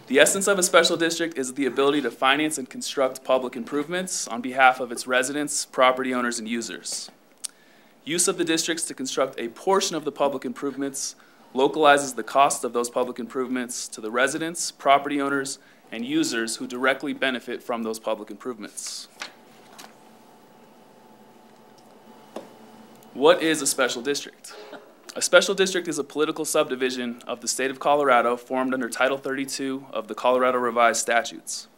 The essence of a special district is the ability to finance and construct public improvements on behalf of its residents, property owners, and users. Use of the districts to construct a portion of the public improvements localizes the cost of those public improvements to the residents, property owners, and users who directly benefit from those public improvements. What is a special district? A special district is a political subdivision of the state of Colorado formed under Title 32 of the Colorado Revised Statutes.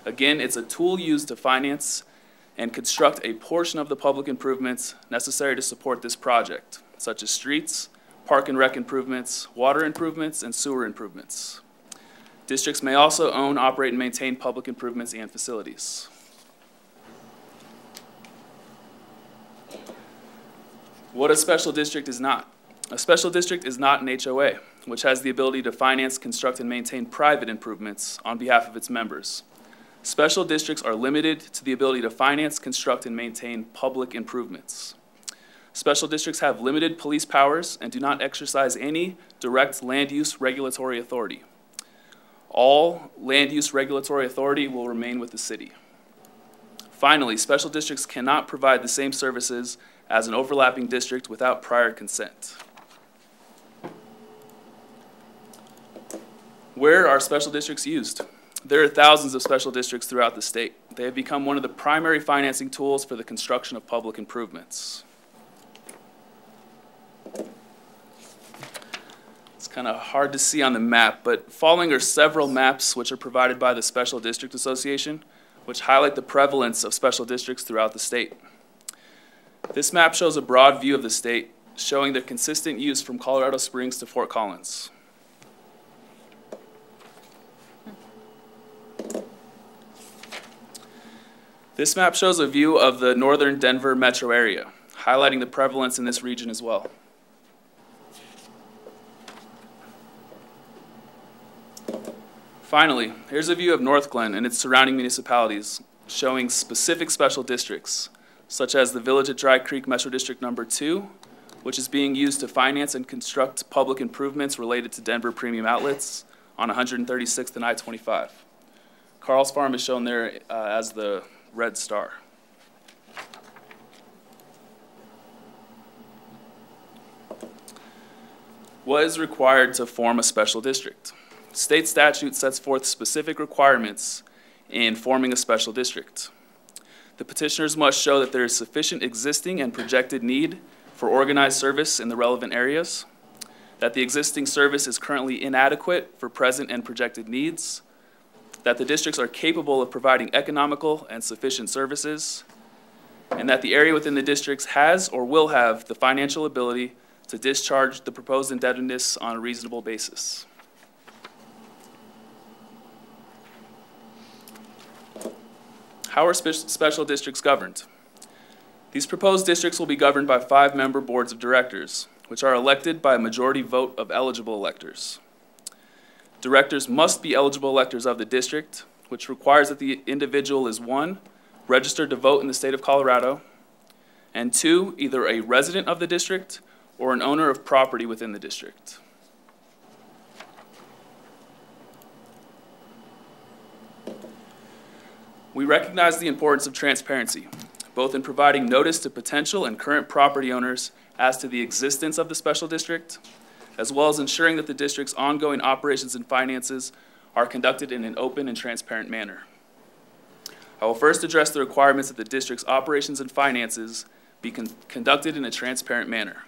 Again, it's a tool used to finance and construct a portion of the public improvements necessary to support this project, such as streets, park and rec improvements, water improvements, and sewer improvements. Districts may also own, operate, and maintain public improvements and facilities. What a special district is not. A special district is not an HOA, which has the ability to finance, construct, and maintain private improvements on behalf of its members. Special districts are limited to the ability to finance, construct, and maintain public improvements. Special districts have limited police powers and do not exercise any direct land use regulatory authority. All land use regulatory authority will remain with the city. Finally, special districts cannot provide the same services as an overlapping district without prior consent. Where are special districts used? There are thousands of special districts throughout the state. They have become one of the primary financing tools for the construction of public improvements. It's kind of hard to see on the map, but following are several maps which are provided by the Special District Association, which highlight the prevalence of special districts throughout the state. This map shows a broad view of the state, showing their consistent use from Colorado Springs to Fort Collins. This map shows a view of the northern Denver metro area, highlighting the prevalence in this region as well. Finally, here's a view of Northglenn and its surrounding municipalities, showing specific special districts, such as the Village at Dry Creek Metro District Number 2, which is being used to finance and construct public improvements related to Denver Premium Outlets on 136th and I-25. Carl's Farm is shown there as the red star. What is required to form a special district? State statute sets forth specific requirements in forming a special district. The petitioners must show that there is sufficient existing and projected need for organized service in the relevant areas, that the existing service is currently inadequate for present and projected needs, that the districts are capable of providing economical and sufficient services, and that the area within the districts has or will have the financial ability to discharge the proposed indebtedness on a reasonable basis. How are special districts governed? These proposed districts will be governed by 5-member boards of directors, which are elected by a majority vote of eligible electors. Directors must be eligible electors of the district, which requires that the individual is 1, registered to vote in the state of Colorado, and 2, either a resident of the district or an owner of property within the district. We recognize the importance of transparency, both in providing notice to potential and current property owners as to the existence of the special district, as well as ensuring that the district's ongoing operations and finances are conducted in an open and transparent manner. I will first address the requirements that the district's operations and finances be conducted in a transparent manner.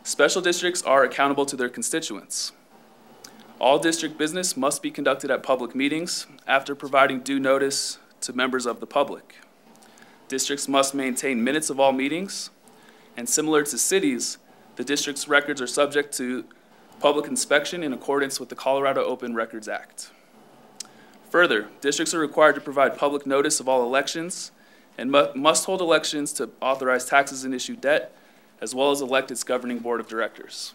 Special districts are accountable to their constituents. All district business must be conducted at public meetings after providing due notice to members of the public. Districts must maintain minutes of all meetings, and similar to cities, the district's records are subject to public inspection in accordance with the Colorado Open Records Act. Further, districts are required to provide public notice of all elections and must hold elections to authorize taxes and issue debt, as well as elect its governing board of directors.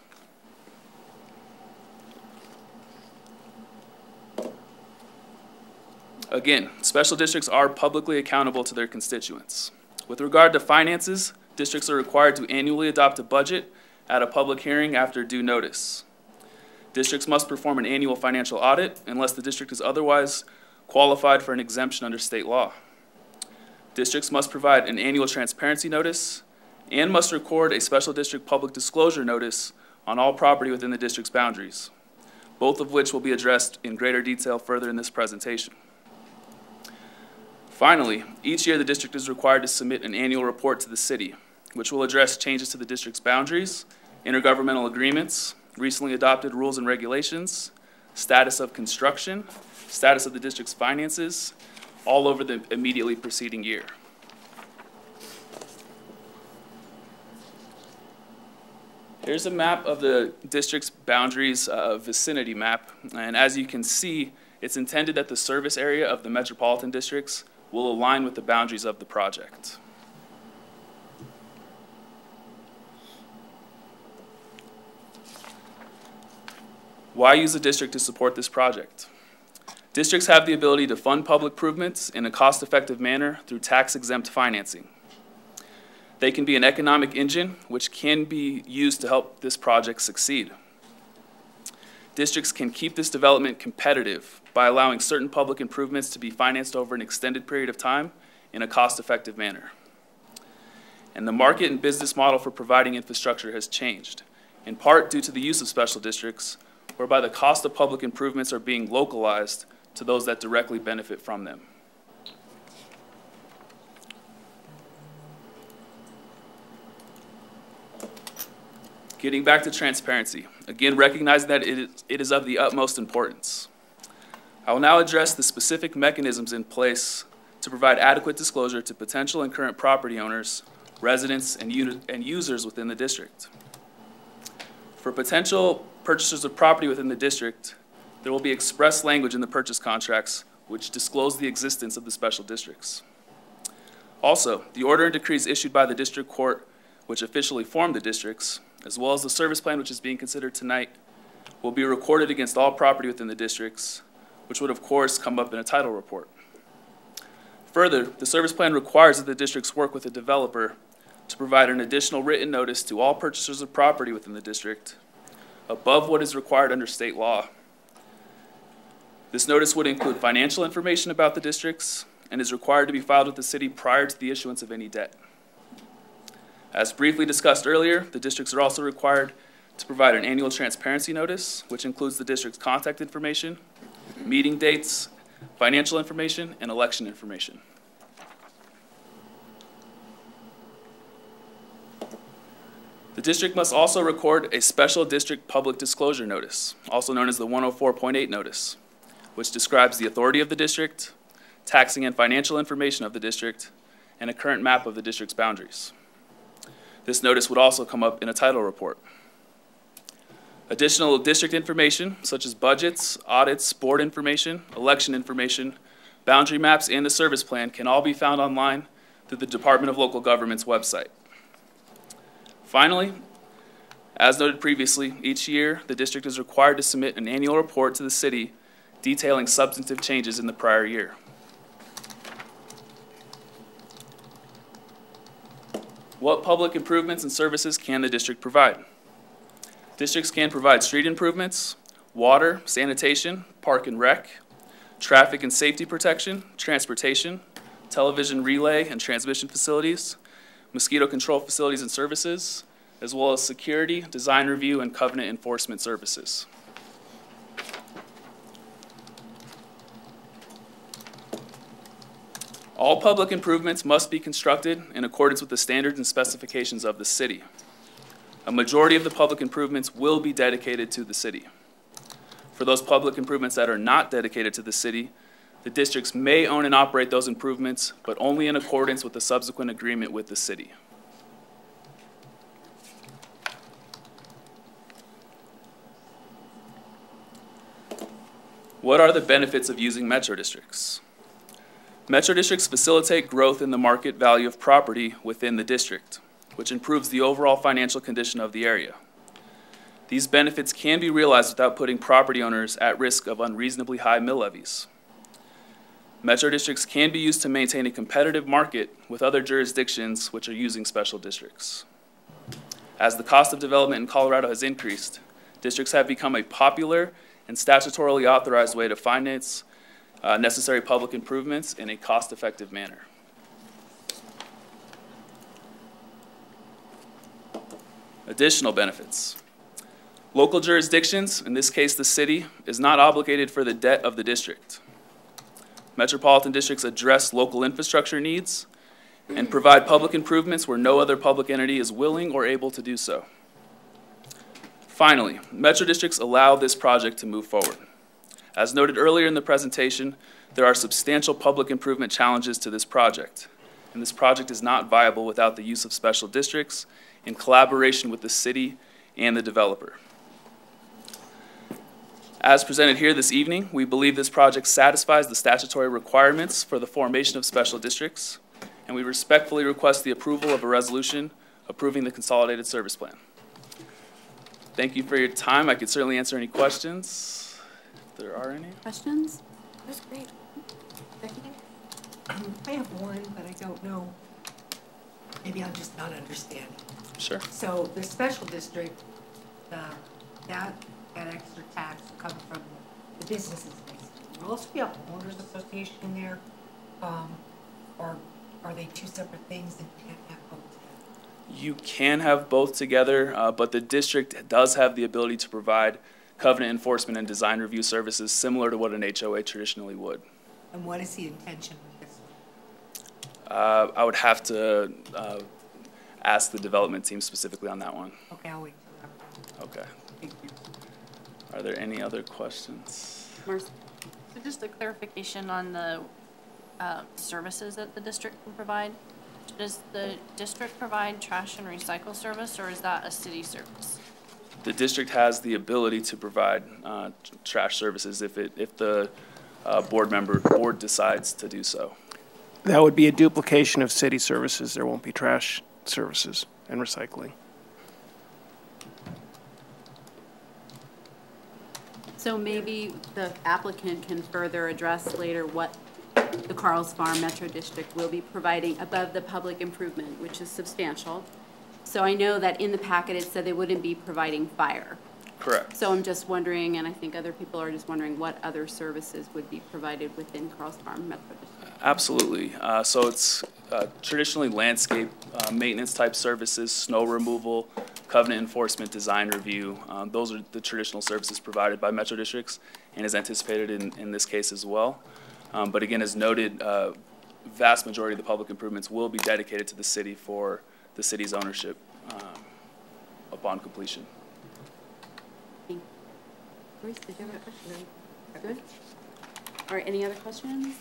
Again, special districts are publicly accountable to their constituents. With regard to finances, districts are required to annually adopt a budget at a public hearing after due notice. Districts must perform an annual financial audit unless the district is otherwise qualified for an exemption under state law. Districts must provide an annual transparency notice and must record a special district public disclosure notice on all property within the district's boundaries, both of which will be addressed in greater detail further in this presentation. Finally, each year the district is required to submit an annual report to the city, which will address changes to the district's boundaries, intergovernmental agreements, recently adopted rules and regulations, status of construction, status of the district's finances, all over the immediately preceding year. Here's a map of the district's boundaries vicinity map, and as you can see, it's intended that the service area of the metropolitan districts will align with the boundaries of the project. Why use a district to support this project? Districts have the ability to fund public improvements in a cost-effective manner through tax-exempt financing. They can be an economic engine which can be used to help this project succeed. Districts can keep this development competitive by allowing certain public improvements to be financed over an extended period of time in a cost-effective manner. And the market and business model for providing infrastructure has changed, in part due to the use of special districts, whereby the cost of public improvements are being localized to those that directly benefit from them. Getting back to transparency, again recognizing that it is of the utmost importance. I will now address the specific mechanisms in place to provide adequate disclosure to potential and current property owners, residents, and users within the district. For potential purchasers of property within the district, there will be express language in the purchase contracts which disclose the existence of the special districts. Also, the order and decrees issued by the district court which officially formed the districts, as well as the service plan which is being considered tonight, will be recorded against all property within the districts, which would of course come up in a title report. Further, the service plan requires that the districts work with a developer to provide an additional written notice to all purchasers of property within the district, above what is required under state law. This notice would include financial information about the districts and is required to be filed with the city prior to the issuance of any debt. As briefly discussed earlier, the districts are also required to provide an annual transparency notice, which includes the district's contact information, meeting dates, financial information, and election information. The district must also record a special district public disclosure notice, also known as the 104.8 notice, which describes the authority of the district, taxing and financial information of the district, and a current map of the district's boundaries. This notice would also come up in a title report. Additional district information, such as budgets, audits, board information, election information, boundary maps, and the service plan can all be found online through the Department of Local Government's website. Finally, as noted previously, each year the district is required to submit an annual report to the city detailing substantive changes in the prior year. What public improvements and services can the district provide? Districts can provide street improvements, water, sanitation, park and rec, traffic and safety protection, transportation, television relay and transmission facilities, mosquito control facilities and services, as well as security, design review, and covenant enforcement services. All public improvements must be constructed in accordance with the standards and specifications of the city. A majority of the public improvements will be dedicated to the city. For those public improvements that are not dedicated to the city, the districts may own and operate those improvements, but only in accordance with the subsequent agreement with the city. What are the benefits of using metro districts? Metro districts facilitate growth in the market value of property within the district, which improves the overall financial condition of the area. These benefits can be realized without putting property owners at risk of unreasonably high mill levies. Metro districts can be used to maintain a competitive market with other jurisdictions which are using special districts. As the cost of development in Colorado has increased, districts have become a popular and statutorily authorized way to finance necessary public improvements in a cost-effective manner. Additional benefits. Local jurisdictions, in this case the city, is not obligated for the debt of the district. Metropolitan districts address local infrastructure needs and provide public improvements where no other public entity is willing or able to do so. Finally, metro districts allow this project to move forward. As noted earlier in the presentation, there are substantial public improvement challenges to this project, and this project is not viable without the use of special districts in collaboration with the city and the developer. As presented here this evening, we believe this project satisfies the statutory requirements for the formation of special districts, and we respectfully request the approval of a resolution approving the consolidated service plan. Thank you for your time. I could certainly answer any questions, if there are any. Questions? That's great. Becky? I have one, but I don't know. Maybe I'm just not understanding. Sure. So the special district, that extra tax will come from the businesses, basically. Will also be a homeowners association in there, or are they two separate things and you can't have both together? You can have both together, but the district does have the ability to provide covenant enforcement and design review services similar to what an HOA traditionally would. And what is the intention with this one? I would have to ask the development team specifically on that one. Okay, I'll wait for that. Okay. Thank you. Are there any other questions? Marcy? So just a clarification on the services that the district can provide. Does the district provide trash and recycle service, or is that a city service? The district has the ability to provide trash services if the board decides to do so. That would be a duplication of city services. There won't be trash services and recycling. So maybe the applicant can further address later what the Carl's Farm Metro District will be providing above the public improvement, which is substantial. So I know that in the packet it said they wouldn't be providing fire. Correct. So I'm just wondering, and I think other people are just wondering, what other services would be provided within Carl's Farm Metro District? Absolutely. So it's traditionally landscape maintenance type services, snow removal, covenant enforcement, design review. Those are the traditional services provided by metro districts and is anticipated in this case as well. But again, as noted, vast majority of the public improvements will be dedicated to the city for the city's ownership upon completion. Bruce, did you have a question? Good. All right, any other questions?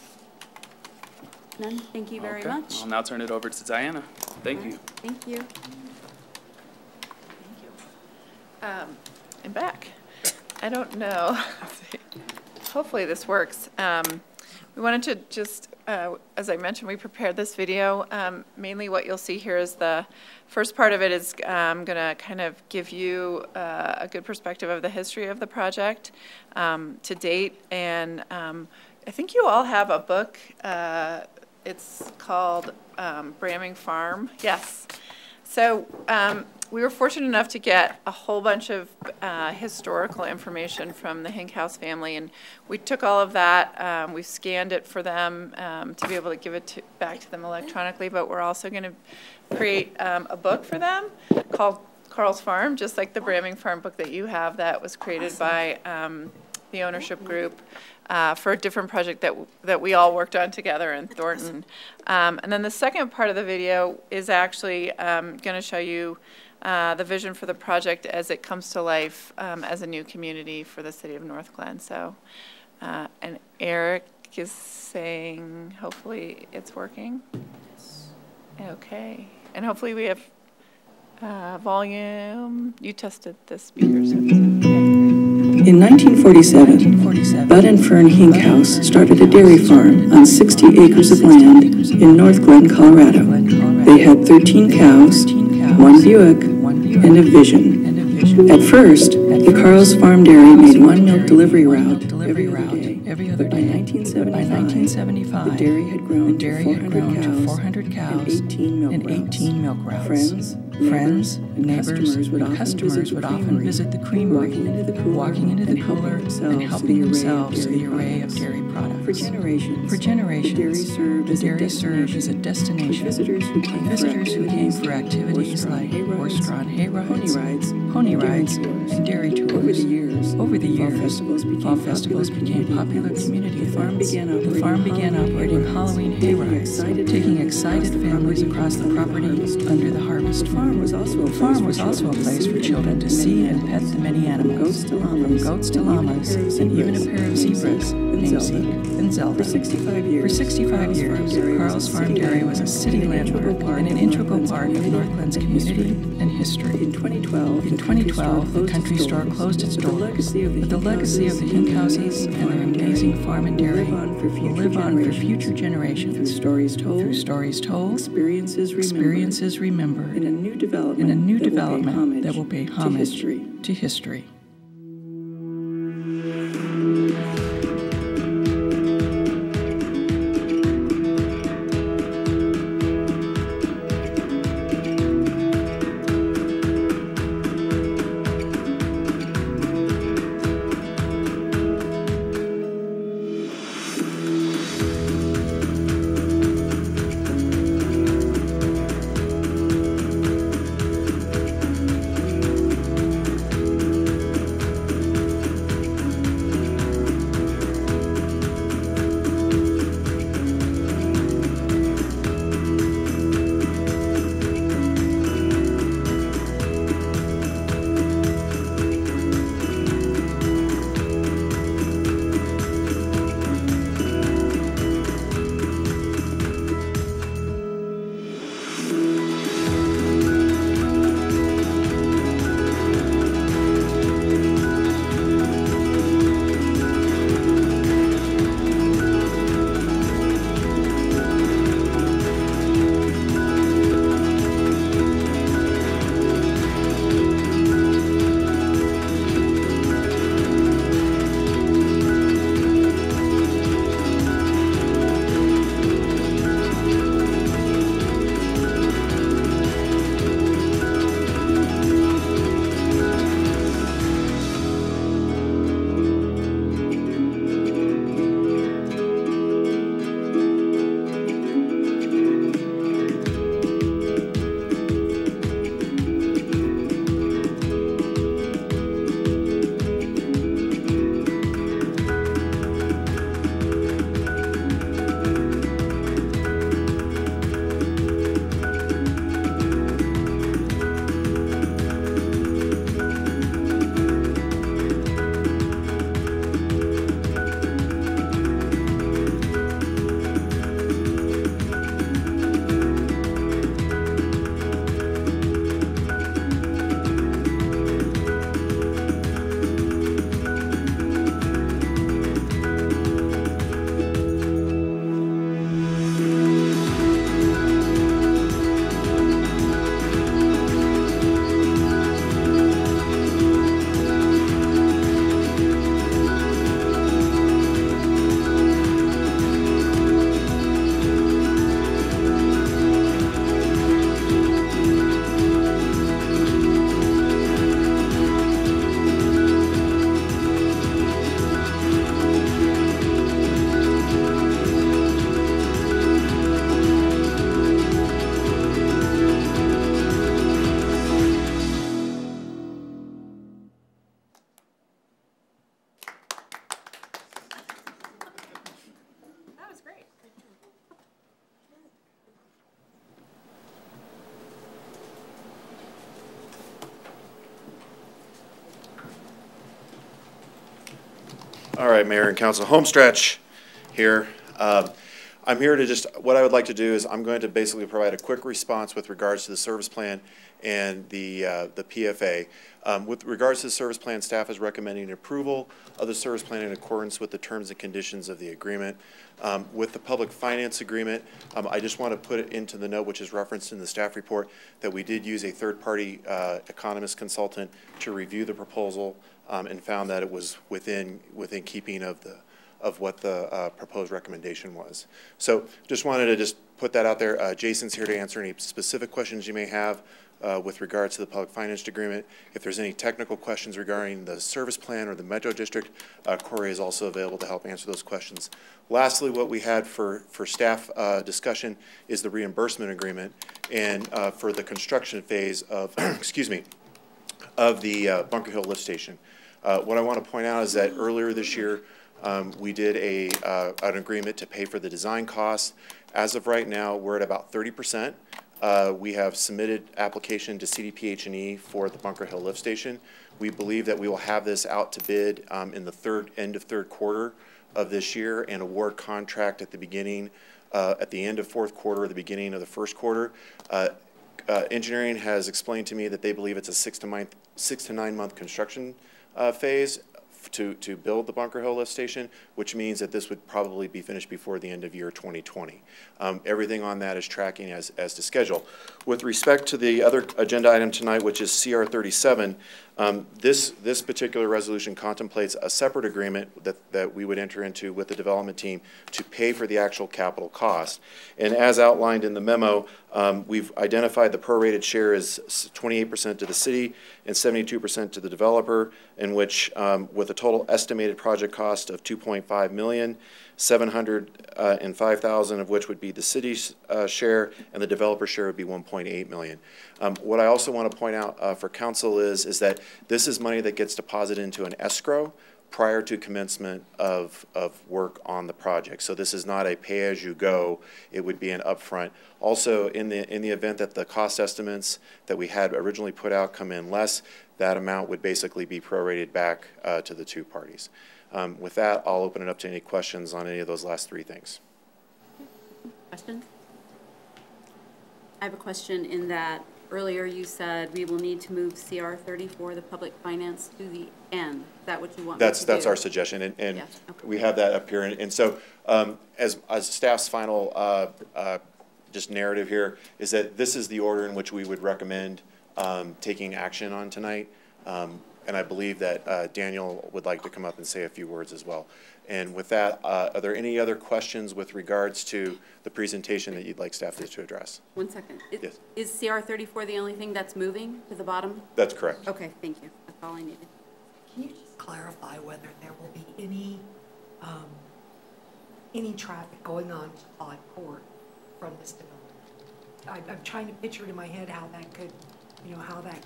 None? Thank you very much. I'll now turn it over to Diana. Thank you. Thank you. I'm back. I don't know. Hopefully this works. We wanted to just, as I mentioned, we prepared this video. Mainly what you'll see here is the first part of it is I'm going to kind of give you a good perspective of the history of the project to date. And I think you all have a book. It's called Braming Farm. Yes. So we were fortunate enough to get a whole bunch of historical information from the Hinkhouse family, and we took all of that, we scanned it for them to be able to give it back to them electronically, but we're also going to create a book for them called Carl's Farm, just like the Braming Farm book that you have that was created by the ownership group for a different project that we all worked on together in Thornton. And then the second part of the video is actually going to show you the vision for the project as it comes to life as a new community for the city of Northglenn. So, and Eric is saying, hopefully it's working. Okay, and hopefully we have volume. You tested the speakers. In 1947, Bud and Fern Hinkhouse started a dairy farm on 60 acres of land in Northglenn, Colorado. They had 13 cows, 1 Buick, and a vision. At first, the Carl's Farm Dairy made 1 milk delivery route every other day. But by 1975, the dairy had grown to 400 cows and 18 milk routes. Friends, neighbors, customers would often visit the creamery, walking into the cooler and helping themselves to the array of dairy products. For generations, the dairy served as a destination for visitors who came for activities like horse-drawn hay rides, pony rides, and dairy tours. Over the years, fall festivals became popular community events. The farm began operating Halloween hay rides, taking excited families across the property under the harvest moon. The farm was also a place for children to see and pet the many animals, from goats to llamas, and even a pair of zebras named Zeke and Zelda. For 65 years, Carl's Farm Dairy was a city landmark and an integral part of Northglenn's community and history. In 2012, the country store closed its doors, but the legacy of the Hinkhouses and their amazing farm and dairy will live on for future generations through stories told, experiences remembered, in a new development that will pay homage to history. All right, Mayor and Council, home stretch here. I'm here to what I would like to do is I'm going to basically provide a quick response with regards to the service plan and the PFA. With regards to the service plan, staff is recommending approval of the service plan in accordance with the terms and conditions of the agreement. With the public finance agreement, I just want to put it into the note, which is referenced in the staff report, that we did use a third-party economist consultant to review the proposal and found that it was within keeping of what the proposed recommendation was. So just wanted to put that out there. Jason's here to answer any specific questions you may have with regards to the public finance agreement. If there's any technical questions regarding the service plan or the Metro District, Corey is also available to help answer those questions. Lastly, what we had for staff discussion is the reimbursement agreement, and for the construction phase of, excuse me, of the Bunker Hill lift station. What I want to point out is that earlier this year, we did an agreement to pay for the design costs. As of right now, we're at about 30%. We have submitted application to CDPH&E for the Bunker Hill lift station. We believe that we will have this out to bid in the end of third quarter of this year and award contract at the end of fourth quarter or the beginning of the first quarter. Engineering has explained to me that they believe it's a 6 to 9 month construction phase to build the Bunker Hill lift station, which means that this would probably be finished before the end of year 2020. Everything on that is tracking as to schedule. With respect to the other agenda item tonight, which is CR 37, this particular resolution contemplates a separate agreement that we would enter into with the development team to pay for the actual capital cost. And as outlined in the memo, we've identified the prorated share as 28% to the city and 72% to the developer, in which with a total estimated project cost of $2.5 million, $705,000 of which would be the city's share, and the developer share would be $1.8 million. What I also want to point out for council is that this is money that gets deposited into an escrow prior to commencement of work on the project. So this is not a pay-as-you-go. It would be an upfront. Also, in the event that the cost estimates that we had originally put out come in less, that amount would basically be prorated back to the two parties. With that, I'll open it up to any questions on any of those last three things. Questions? I have a question in that earlier you said we will need to move CR 34, the public finance, to the end. Is that what you want me to do? That's our suggestion, and yes, okay. We have that up here. And so as staff's final just narrative here is that this is the order in which we would recommend taking action on tonight. And I believe that Daniel would like to come up and say a few words as well. And with that, are there any other questions with regards to the presentation that you'd like staff to address? 1 second. Yes. Is CR 34 the only thing that's moving to the bottom? That's correct. Okay, thank you. That's all I needed. Can you just clarify whether there will be any traffic going on to Claude Court from this development? I'm trying to picture it in my head how that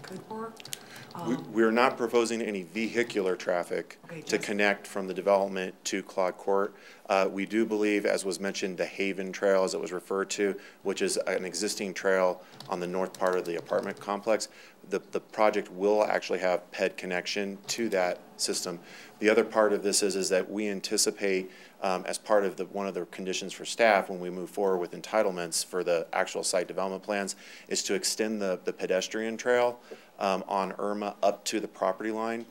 could work. We're not proposing any vehicular traffic to connect from the development to Claude Court. We do believe, as was mentioned, the Haven Trail, as it was referred to, which is an existing trail on the north part of the apartment complex. The project will actually have PED connection to that system. The other part of this is that we anticipate, as part of one of the conditions for staff when we move forward with entitlements for the actual site development plans, is to extend the pedestrian trail on Irma up to the property line.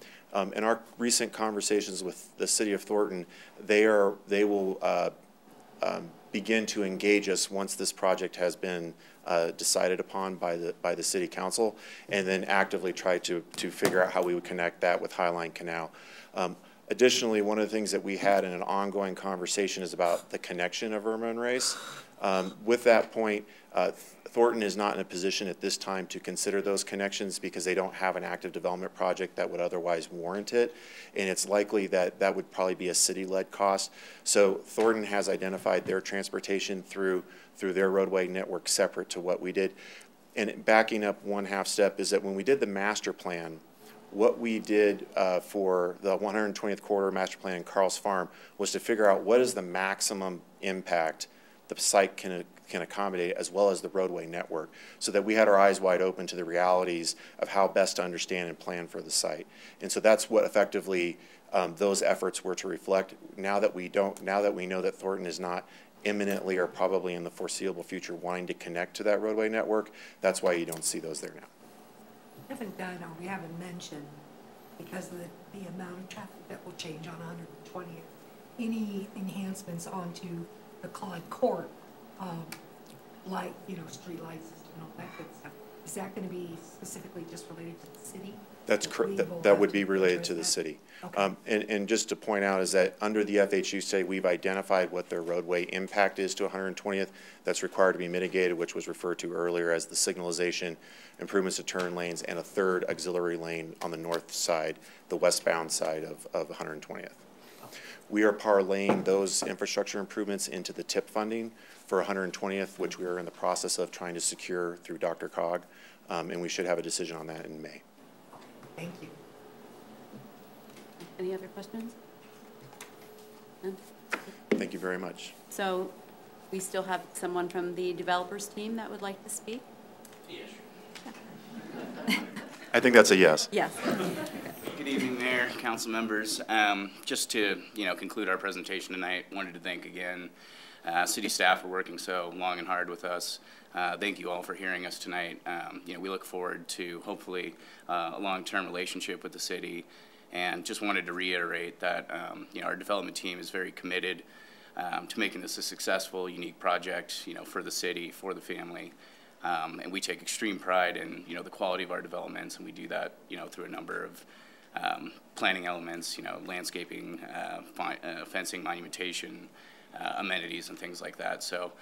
In our recent conversations with the city of Thornton, they will begin to engage us once this project has been decided upon by the city council, and then actively try to figure out how we would connect that with Highline Canal. Additionally, one of the things that we had in an ongoing conversation is about the connection of Irma and Race. With that point, Thornton is not in a position at this time to consider those connections because they don't have an active development project that would otherwise warrant it, and it's likely that that would probably be a city-led cost. So Thornton has identified their transportation through their roadway network separate to what we did. And backing up 1/2 step is that when we did the master plan, what we did for the 120th quarter master plan in Carl's Farm was to figure out what is the maximum impact the site can accommodate, as well as the roadway network, so that we had our eyes wide open to the realities of how best to understand and plan for the site. And so that's what effectively those efforts were to reflect. Now that we know that Thornton is not imminently or probably in the foreseeable future wanting to connect to that roadway network, that's why you don't see those there now. We haven't done, or we haven't mentioned, because of the amount of traffic that will change on 120th, any enhancements onto the Clyde Court, like, you know, street lights and all that good stuff. Is that going to be specifically just related to the city? That's correct. That would be related to the city. Okay. And just to point out is that under the FHU study, we've identified what their roadway impact is to 120th that's required to be mitigated, which was referred to earlier as the signalization, improvements to turn lanes, and a third auxiliary lane on the north side, the westbound side of 120th. We are parlaying those infrastructure improvements into the TIP funding for 120th, which we are in the process of trying to secure through Dr. Cog, and we should have a decision on that in May. Thank you. Any other questions? No? Thank you very much. So we still have someone from the developers team that would like to speak? Yes. I think that's a yes. Yes. Good evening, Mayor, council members. Just to conclude our presentation tonight, wanted to thank again city staff for working so long and hard with us. Thank you all for hearing us tonight. We look forward to hopefully a long-term relationship with the city, and just wanted to reiterate that our development team is very committed to making this a successful, unique project for the city, for the family. And we take extreme pride in the quality of our developments, and we do that through a number of planning elements, landscaping, fencing, monumentation, amenities, and things like that. So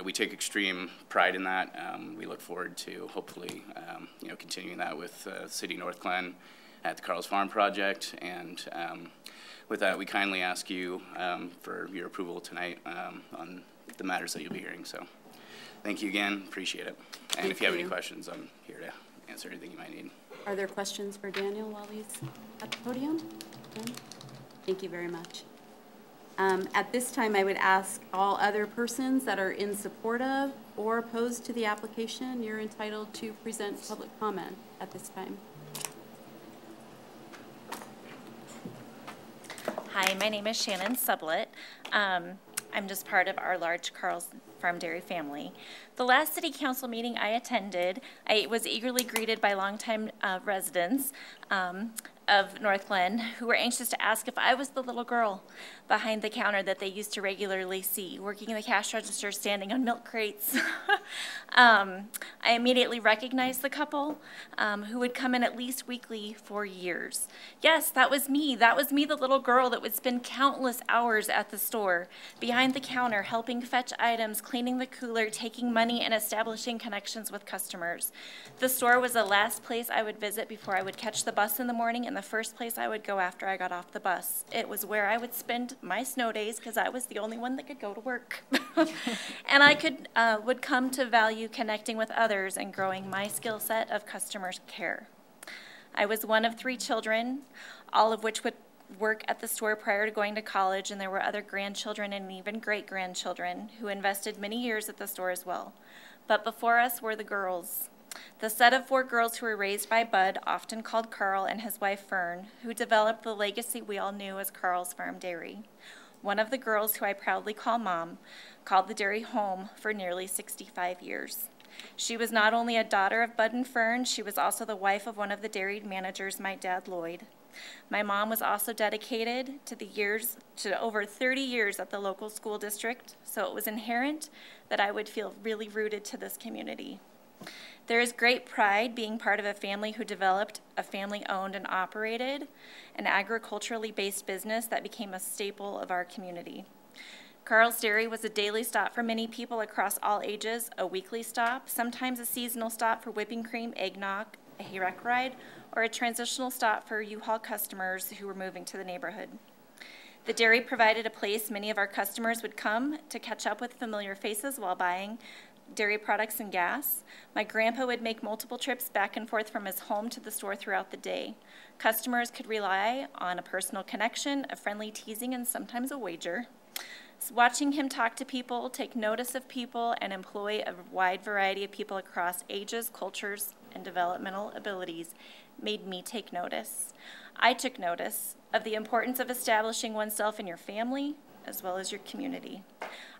we take extreme pride in that. We look forward to hopefully continuing that with City Northglenn at the Carl's Farm project. And with that, we kindly ask you for your approval tonight on the matters that you'll be hearing. So thank you again. Appreciate it. And if you have any questions, I'm here to answer anything you might need. Are there questions for Daniel while he's at the podium? No? Thank you very much. At this time, I would ask all other persons that are in support of or opposed to the application, you're entitled to present public comment at this time. Hi, my name is Shannon Sublett. I'm just part of our large Carl's Farm Dairy family. The last city council meeting I attended, I was eagerly greeted by longtime residents of Northglenn who were anxious to ask if I was the little girl behind the counter that they used to regularly see, working the cash register, standing on milk crates. I immediately recognized the couple who would come in at least weekly for years. Yes, that was me. That was me, the little girl that would spend countless hours at the store, behind the counter, helping fetch items, cleaning the cooler, taking money, and establishing connections with customers. The store was the last place I would visit before I would catch the bus in the morning, and the first place I would go after I got off the bus. It was where I would spend my snow days because I was the only one that could go to work. And I would come to value connecting with others and growing my skill set of customer care. I was one of 3 children, all of which would work at the store prior to going to college, and there were other grandchildren and even great-grandchildren who invested many years at the store as well. But before us were the girls. The set of 4 girls who were raised by Bud, often called Carl, and his wife Fern, who developed the legacy we all knew as Carl's Farm Dairy. One of the girls, who I proudly call Mom, called the dairy home for nearly 65 years. She was not only a daughter of Bud and Fern, she was also the wife of one of the dairy managers, my dad Lloyd. My mom was also dedicated to over 30 years at the local school district, so it was inherent that I would feel really rooted to this community. There is great pride being part of a family who developed a family-owned and operated an agriculturally based business that became a staple of our community. Carl's Dairy was a daily stop for many people across all ages, a weekly stop, sometimes a seasonal stop for whipping cream, eggnog, a hayrack ride, or a transitional stop for U-Haul customers who were moving to the neighborhood. The dairy provided a place many of our customers would come to catch up with familiar faces while buying dairy products and gas. My grandpa would make multiple trips back and forth from his home to the store throughout the day. Customers could rely on a personal connection, a friendly teasing, and sometimes a wager. Watching him talk to people, take notice of people, and employ a wide variety of people across ages, cultures, and developmental abilities made me take notice. I took notice of the importance of establishing oneself in your family as well as your community.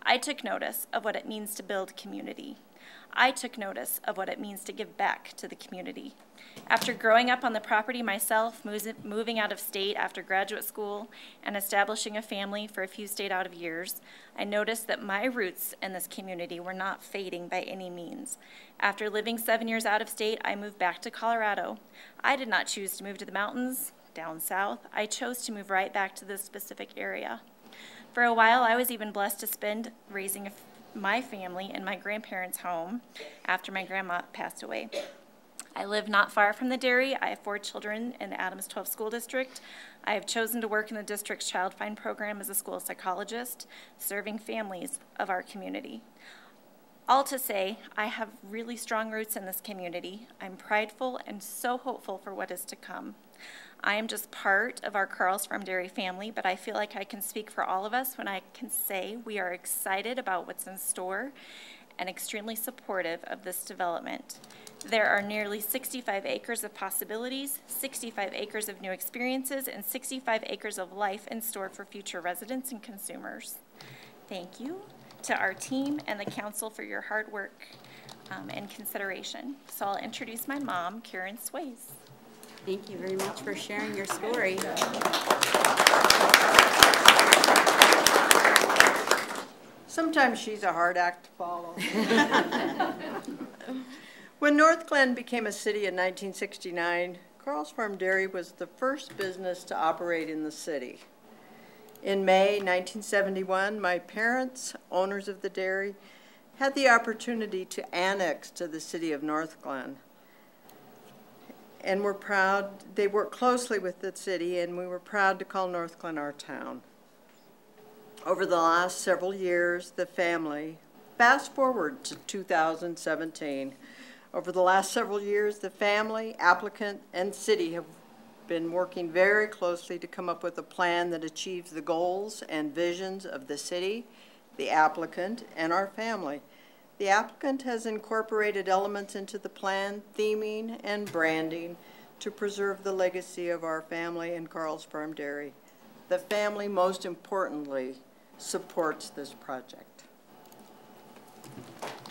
I took notice of what it means to build community. I took notice of what it means to give back to the community. After growing up on the property myself, moving out of state after graduate school, and establishing a family for a few stayed out of years, I noticed that my roots in this community were not fading by any means. After living 7 years out of state, I moved back to Colorado. I did not choose to move to the mountains, down south. I chose to move right back to this specific area. For a while, I was even blessed to spend raising my family in my grandparents' home after my grandma passed away. I live not far from the dairy. I have 4 children in the Adams 12 School District. I have chosen to work in the district's Child Find program as a school psychologist, serving families of our community. All to say, I have really strong roots in this community. I'm prideful and so hopeful for what is to come. I am just part of our Carl's Farm Dairy family, but I feel like I can speak for all of us when I can say we are excited about what's in store and extremely supportive of this development. There are nearly 65 acres of possibilities, 65 acres of new experiences, and 65 acres of life in store for future residents and consumers. Thank you to our team and the council for your hard work and consideration. So I'll introduce my mom, Karen Sways. Thank you very much for sharing your story. Sometimes she's a hard act to follow. When Northglenn became a city in 1969, Carl's Farm Dairy was the first business to operate in the city. In May 1971, my parents, owners of the dairy, had the opportunity to annex to the city of Northglenn. And we're proud, they worked closely with the city, and we were proud to call Northglenn our town. Over the last several years, the family, fast forward to 2017, over the last several years, the family, applicant, and city have been working very closely to come up with a plan that achieves the goals and visions of the city, the applicant, and our family. The applicant has incorporated elements into the plan, theming, and branding to preserve the legacy of our family and Carl's Farm Dairy. The family, most importantly, supports this project.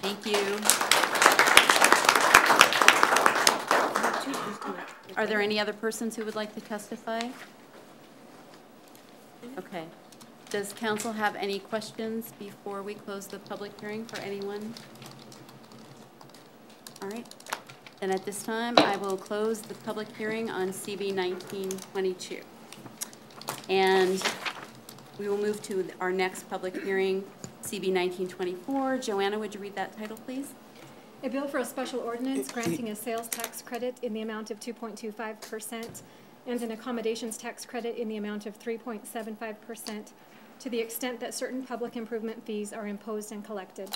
Thank you. Are there any other persons who would like to testify? Okay. Does council have any questions before we close the public hearing for anyone? All right. Then at this time, I will close the public hearing on CB 1922. And we will move to our next public hearing, CB 1924. Joanna, would you read that title, please? A bill for a special ordinance granting a sales tax credit in the amount of 2.25% and an accommodations tax credit in the amount of 3.75% to the extent that certain public improvement fees are imposed and collected.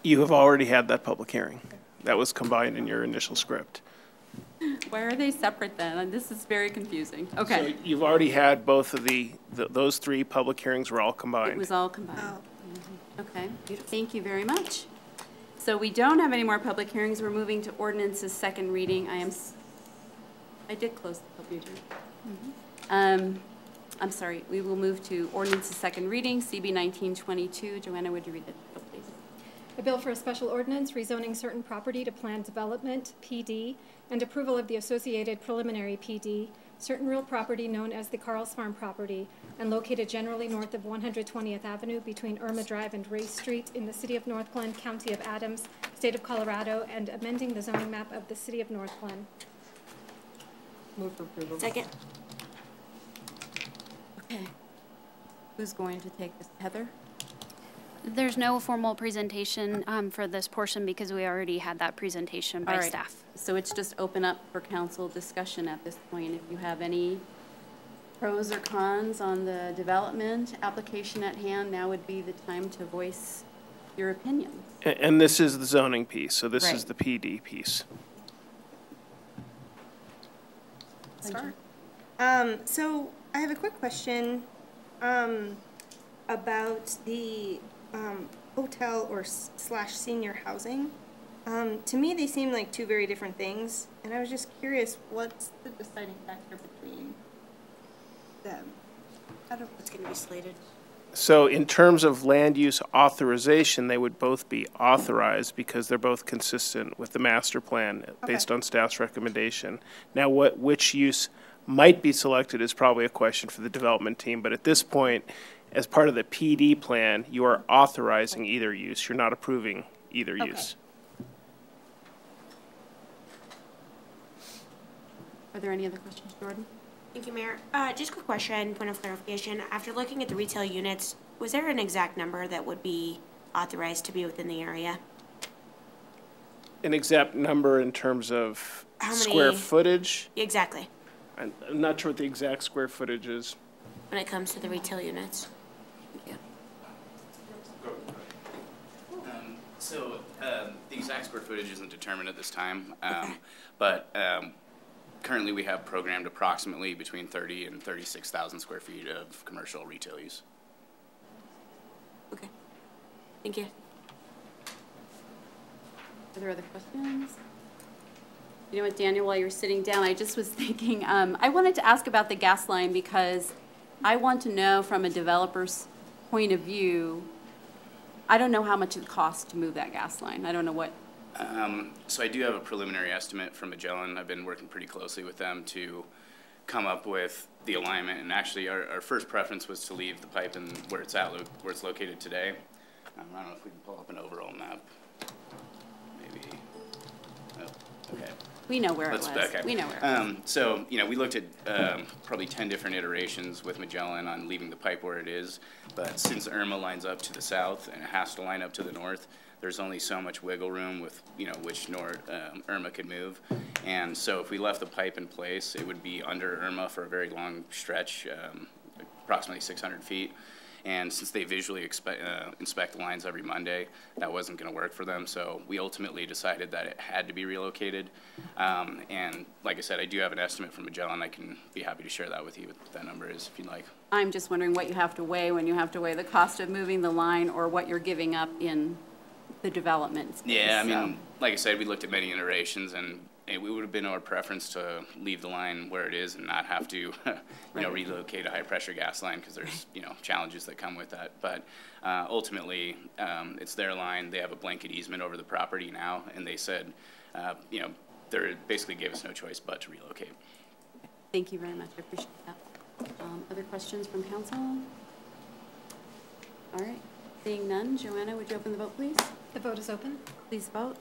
You have already had that public hearing. That was combined in your initial script. Why are they separate then? This is very confusing. Okay. So you've already had both of those 3 public hearings were all combined. It was all combined. Oh. Okay. Thank you very much. So we don't have any more public hearings. We're moving to ordinance's second reading. I did close the public hearing. I'm sorry. We will move to ordinance's second reading, CB 1922. Joanna, would you read it, please? A bill for a special ordinance rezoning certain property to planned development, PD, and approval of the associated preliminary PD, certain real property known as the Carl's Farm property, and located generally north of 120th Avenue between Irma Drive and Ray Street in the city of Northglenn, county of Adams, state of Colorado, and amending the zoning map of the city of Northglenn. Move for approval. Second. Okay. Who's going to take this? Heather? There's no formal presentation for this portion because we already had that presentation by staff. So it's just open up for council discussion at this point. If you have any pros or cons on the development application at hand, now would be the time to voice your opinions. And this is the zoning piece, so this is the PD piece. Start. So I have a quick question. about the hotel or slash senior housing. To me, they seem like two very different things, and I was just curious, what's the deciding factor between them? I don't know what's going to be slated. So in terms of land use authorization, they would both be authorized because they're both consistent with the master plan based on staff's recommendation. Now, which use might be selected is probably a question for the development team, but at this point, as part of the PD plan, you are authorizing either use. You're not approving either use. Are there any other questions, Jordan? Thank you, Mayor. Just a quick question, point of clarification. After looking at the retail units, was there an exact number that would be authorized to be within the area? An exact number in terms of square footage? Exactly. I'm not sure what the exact square footage is. When it comes to the retail units? Thank you. The exact square footage isn't determined at this time, but currently we have programmed approximately between 30 and 36,000 square feet of commercial retail use. Okay. Thank you. Are there other questions? You know what, Daniel, while you were sitting down, I just was thinking, I wanted to ask about the gas line because I want to know from a developer's point of view, I don't know how much it costs to move that gas line. I don't know what. So I do have a preliminary estimate from Magellan. I've been working pretty closely with them to come up with the alignment, and actually our first preference was to leave the pipe in where it's at, where it's located today. I don't know if we can pull up an overall map. Maybe. Oh, okay. We know where it was. Okay. We know where it was. So, you know, we looked at probably 10 different iterations with Magellan on leaving the pipe where it is, but since Irma lines up to the south and it has to line up to the north, there's only so much wiggle room with, you know, which Irma could move. And so if we left the pipe in place, it would be under Irma for a very long stretch, approximately 600 feet. And since they visually inspect the lines every Monday, that wasn't going to work for them. So we ultimately decided that it had to be relocated. And like I said, I do have an estimate from Magellan. I can be happy to share that with you, what that number is, if you'd like. I'm just wondering what you have to weigh when you have to weigh the cost of moving the line or what you're giving up in the development space. Yeah, I mean, like I said, we looked at many iterations, and it would have been our preference to leave the line where it is and not have to, you know, relocate a high-pressure gas line because there's, you know, challenges that come with that. But ultimately, it's their line. They have a blanket easement over the property now, and they said, you know, they basically gave us no choice but to relocate. Thank you very much. I appreciate that. Other questions from council? All right. Seeing none, Joanna, would you open the vote, please? The vote is open. Please vote.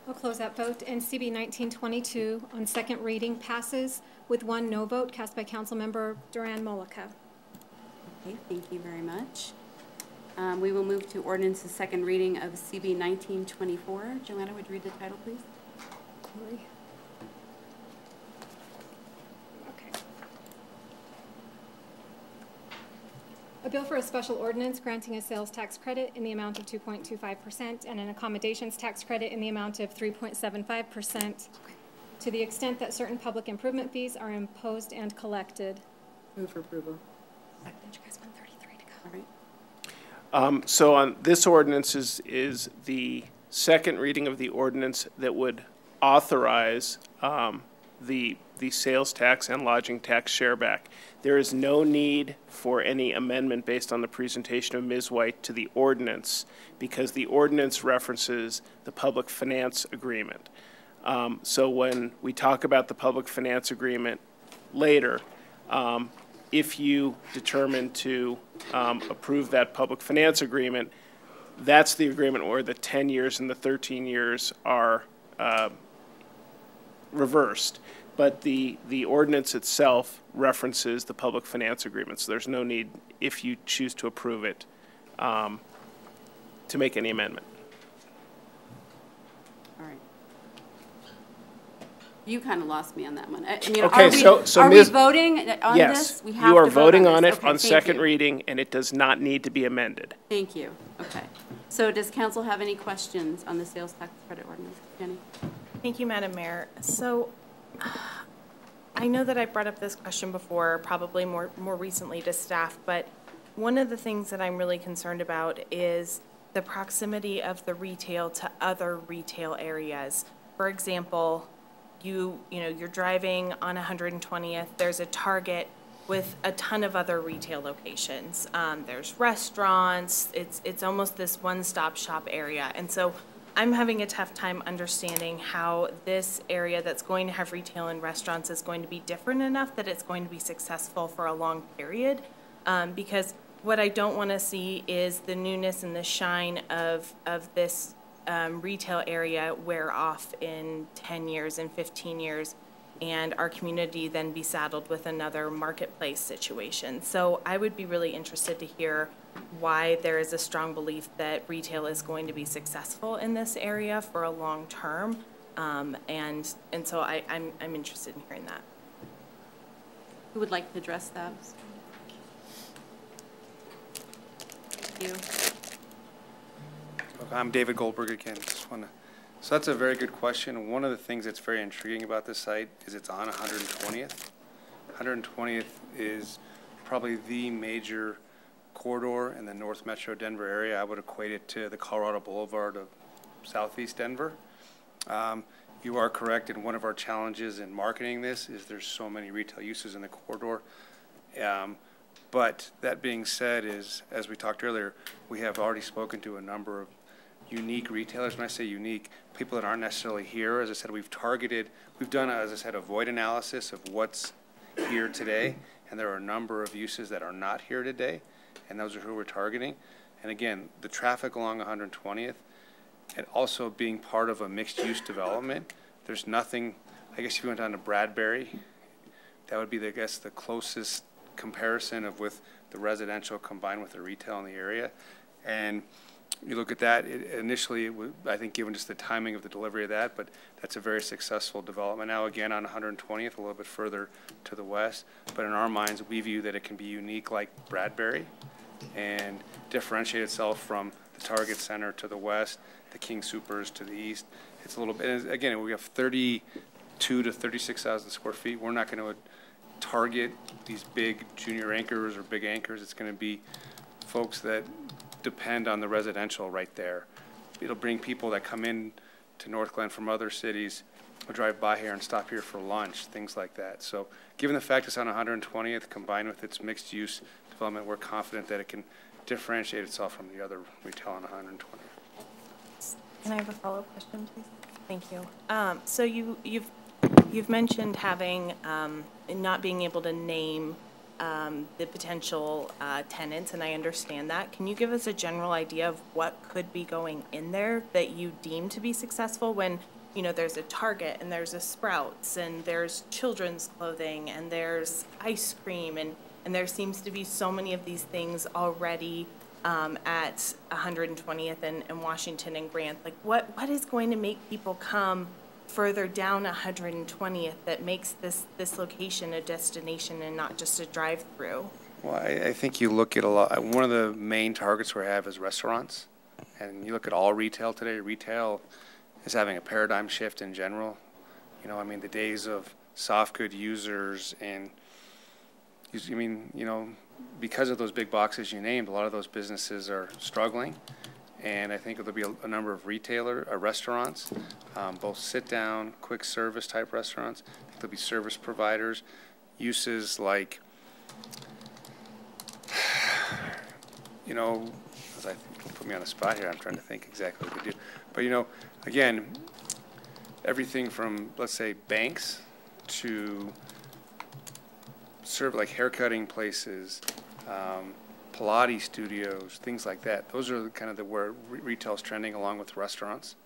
I'll close that vote, and CB 1922 on second reading passes with 1 no vote cast by Councilmember Duran Mollica. Okay, thank you very much. We will move to ordinance's second reading of CB 1924. Joanna, would you read the title, please? Okay. A bill for a special ordinance granting a sales tax credit in the amount of 2.25% and an accommodations tax credit in the amount of 3.75% to the extent that certain public improvement fees are imposed and collected. Move for approval. You guys want 33 to go. All right. So on this ordinance is the second reading of the ordinance that would authorize the sales tax and lodging tax share back. There is no need for any amendment based on the presentation of Ms. White to the ordinance because the ordinance references the public finance agreement. So when we talk about the public finance agreement later, if you determine to approve that public finance agreement, that's the agreement where the 10 years and the 13 years are reversed. But the ordinance itself references the public finance agreement, so there's no need, if you choose to approve it, to make any amendment. All right. You kind of lost me on that one. I mean, okay, are we voting on yes, this? We have you are to vote voting on it okay, on second reading, and it does not need to be amended. Thank you. Okay. So does council have any questions on the sales tax credit ordinance? Jenny? Thank you, Madam Mayor. So I know that I brought up this question before, probably more recently to staff, but one of the things that I'm really concerned about is the proximity of the retail to other retail areas. For example, you're driving on 120th, there's a Target with a ton of other retail locations. There's restaurants, it's almost this one-stop shop area. And so I'm having a tough time understanding how this area that's going to have retail and restaurants is going to be different enough that it's going to be successful for a long period. Because what I don't want to see is the newness and the shine of this retail area wear off in 10 years and 15 years, and our community then be saddled with another marketplace situation. So I would be really interested to hear why there is a strong belief that retail is going to be successful in this area for a long term, and so I'm interested in hearing that. Who would like to address that? Thank you. I'm David Goldberg again. So that's a very good question. One of the things that's very intriguing about this site is it's on 120th. 120th is probably the major corridor in the North Metro Denver area. I would equate it to the Colorado Boulevard of Southeast Denver. You are correct, and one of our challenges in marketing this is there's so many retail uses in the corridor. But that being said, as we talked earlier, we have already spoken to a number of unique retailers. When I say unique, people that aren't necessarily here. As I said, we've done, as I said, a void analysis of what's here today, and there are a number of uses that are not here today, and those are who we're targeting. And again, the traffic along 120th, and also being part of a mixed-use development, there's nothing, I guess if you went down to Bradbury, that would be, I guess, the closest comparison of with the residential combined with the retail in the area. And you look at that, initially, I think given just the timing of the delivery of that, but that's a very successful development. Now, again, on 120th, a little bit further to the west, but in our minds, we view that it can be unique like Bradbury and differentiate itself from the Target Center to the west, the King Supers to the east. It's a little bit, again, we have 32 to 36,000 square feet. We're not going to target these big junior anchors or big anchors. It's going to be folks that depend on the residential right there. It'll bring people that come in to Northglenn from other cities, will drive by here and stop here for lunch, things like that. So given the fact it's on 120th, combined with its mixed use development, we're confident that it can differentiate itself from the other retail on 120th. Can I have a follow-up question, please? Thank you. So you've mentioned having not being able to name the potential tenants, and I understand that. Can you give us a general idea of what could be going in there that you deem to be successful when, there's a Target and there's a Sprouts and there's children's clothing and there's ice cream and there seems to be so many of these things already at 120th and Washington and Grant? Like what is going to make people come further down 120th that makes this location a destination and not just a drive-through? Well, I think you look at a lot. One of the main targets we have is restaurants, and you look at all retail today. Retail is having a paradigm shift in general. The days of soft good users and because of those big boxes you named, a lot of those businesses are struggling. And I think there'll be a number of restaurants, both sit-down, quick service type restaurants. I think there'll be service providers, uses like, as I put me on the spot here, I'm trying to think exactly what to do. But again, everything from, let's say, banks to serve like haircutting places, Pilates studios, things like that. Those are kind of where retail's trending along with restaurants.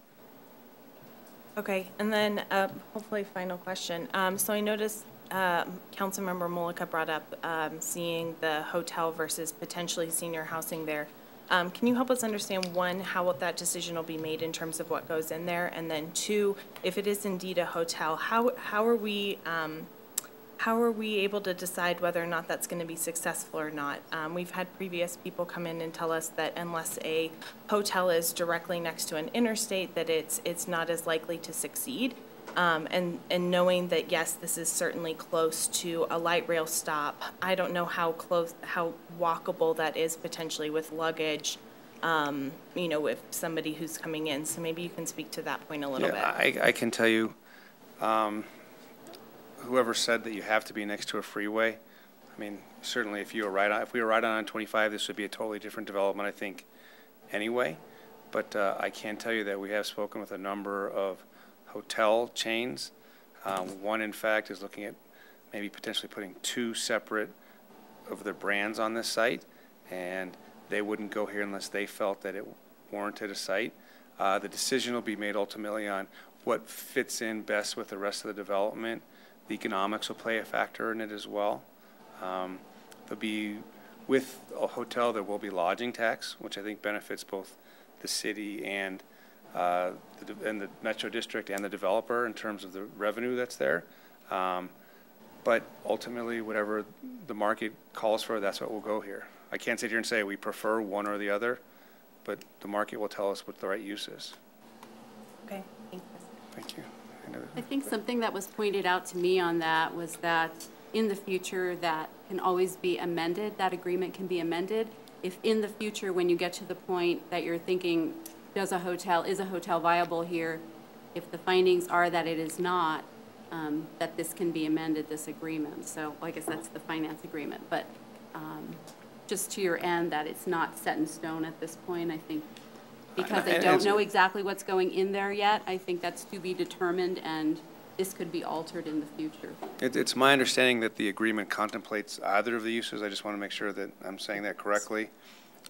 Okay, and then hopefully final question. So I noticed Councilmember Mullica brought up seeing the hotel versus potentially senior housing there. Can you help us understand, one, how that decision will be made in terms of what goes in there, and then two, if it is indeed a hotel, how are we how are we able to decide whether or not that's going to be successful or not? We've had previous people come in and tell us that unless a hotel is directly next to an interstate, that it's not as likely to succeed. And knowing that, yes, this is certainly close to a light rail stop, I don't know how walkable that is potentially with luggage, you know, with somebody who's coming in. So maybe you can speak to that point a little bit. I can tell you, whoever said that you have to be next to a freeway, I mean, certainly if we were right on 25, this would be a totally different development, I think, anyway. But I can tell you that we have spoken with a number of hotel chains. One, in fact, is looking at maybe potentially putting 2 separate of their brands on this site, and they wouldn't go here unless they felt that it warranted a site. The decision will be made ultimately on what fits in best with the rest of the development. The economics will play a factor in it as well. There'll be, with a hotel, there will be lodging tax, which I think benefits both the city and the Metro District and the developer in terms of the revenue that's there. But ultimately, whatever the market calls for, that's what will go here. I can't sit here and say we prefer one or the other, but the market will tell us what the right use is. Okay, thank you. Thank you. I think something that was pointed out to me on that was that in the future that can always be amended, that agreement can be amended. If in the future when you get to the point that you're thinking, is a hotel viable here, if the findings are that it is not, that this can be amended, this agreement. So I guess that's the finance agreement. But just to your end, that it's not set in stone at this point, I think, because they don't know exactly what's going in there yet. I think that's to be determined, and this could be altered in the future. It's my understanding that the agreement contemplates either of the uses. I just want to make sure that I'm saying that correctly.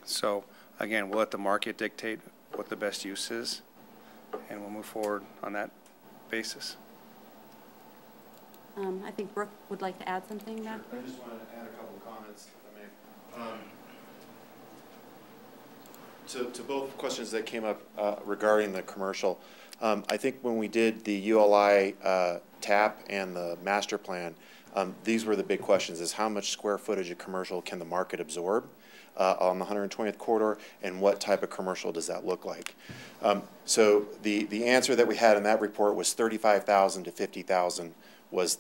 So again, we'll let the market dictate what the best use is, and we'll move forward on that basis. I think Brooke would like to add something back there. I just wanted to add a couple of comments, if I may. To both questions that came up regarding the commercial, I think when we did the ULI TAP and the master plan, these were the big questions: is how much square footage of commercial can the market absorb on the 120th corridor, and what type of commercial does that look like? So the answer that we had in that report was 35,000 to 50,000 was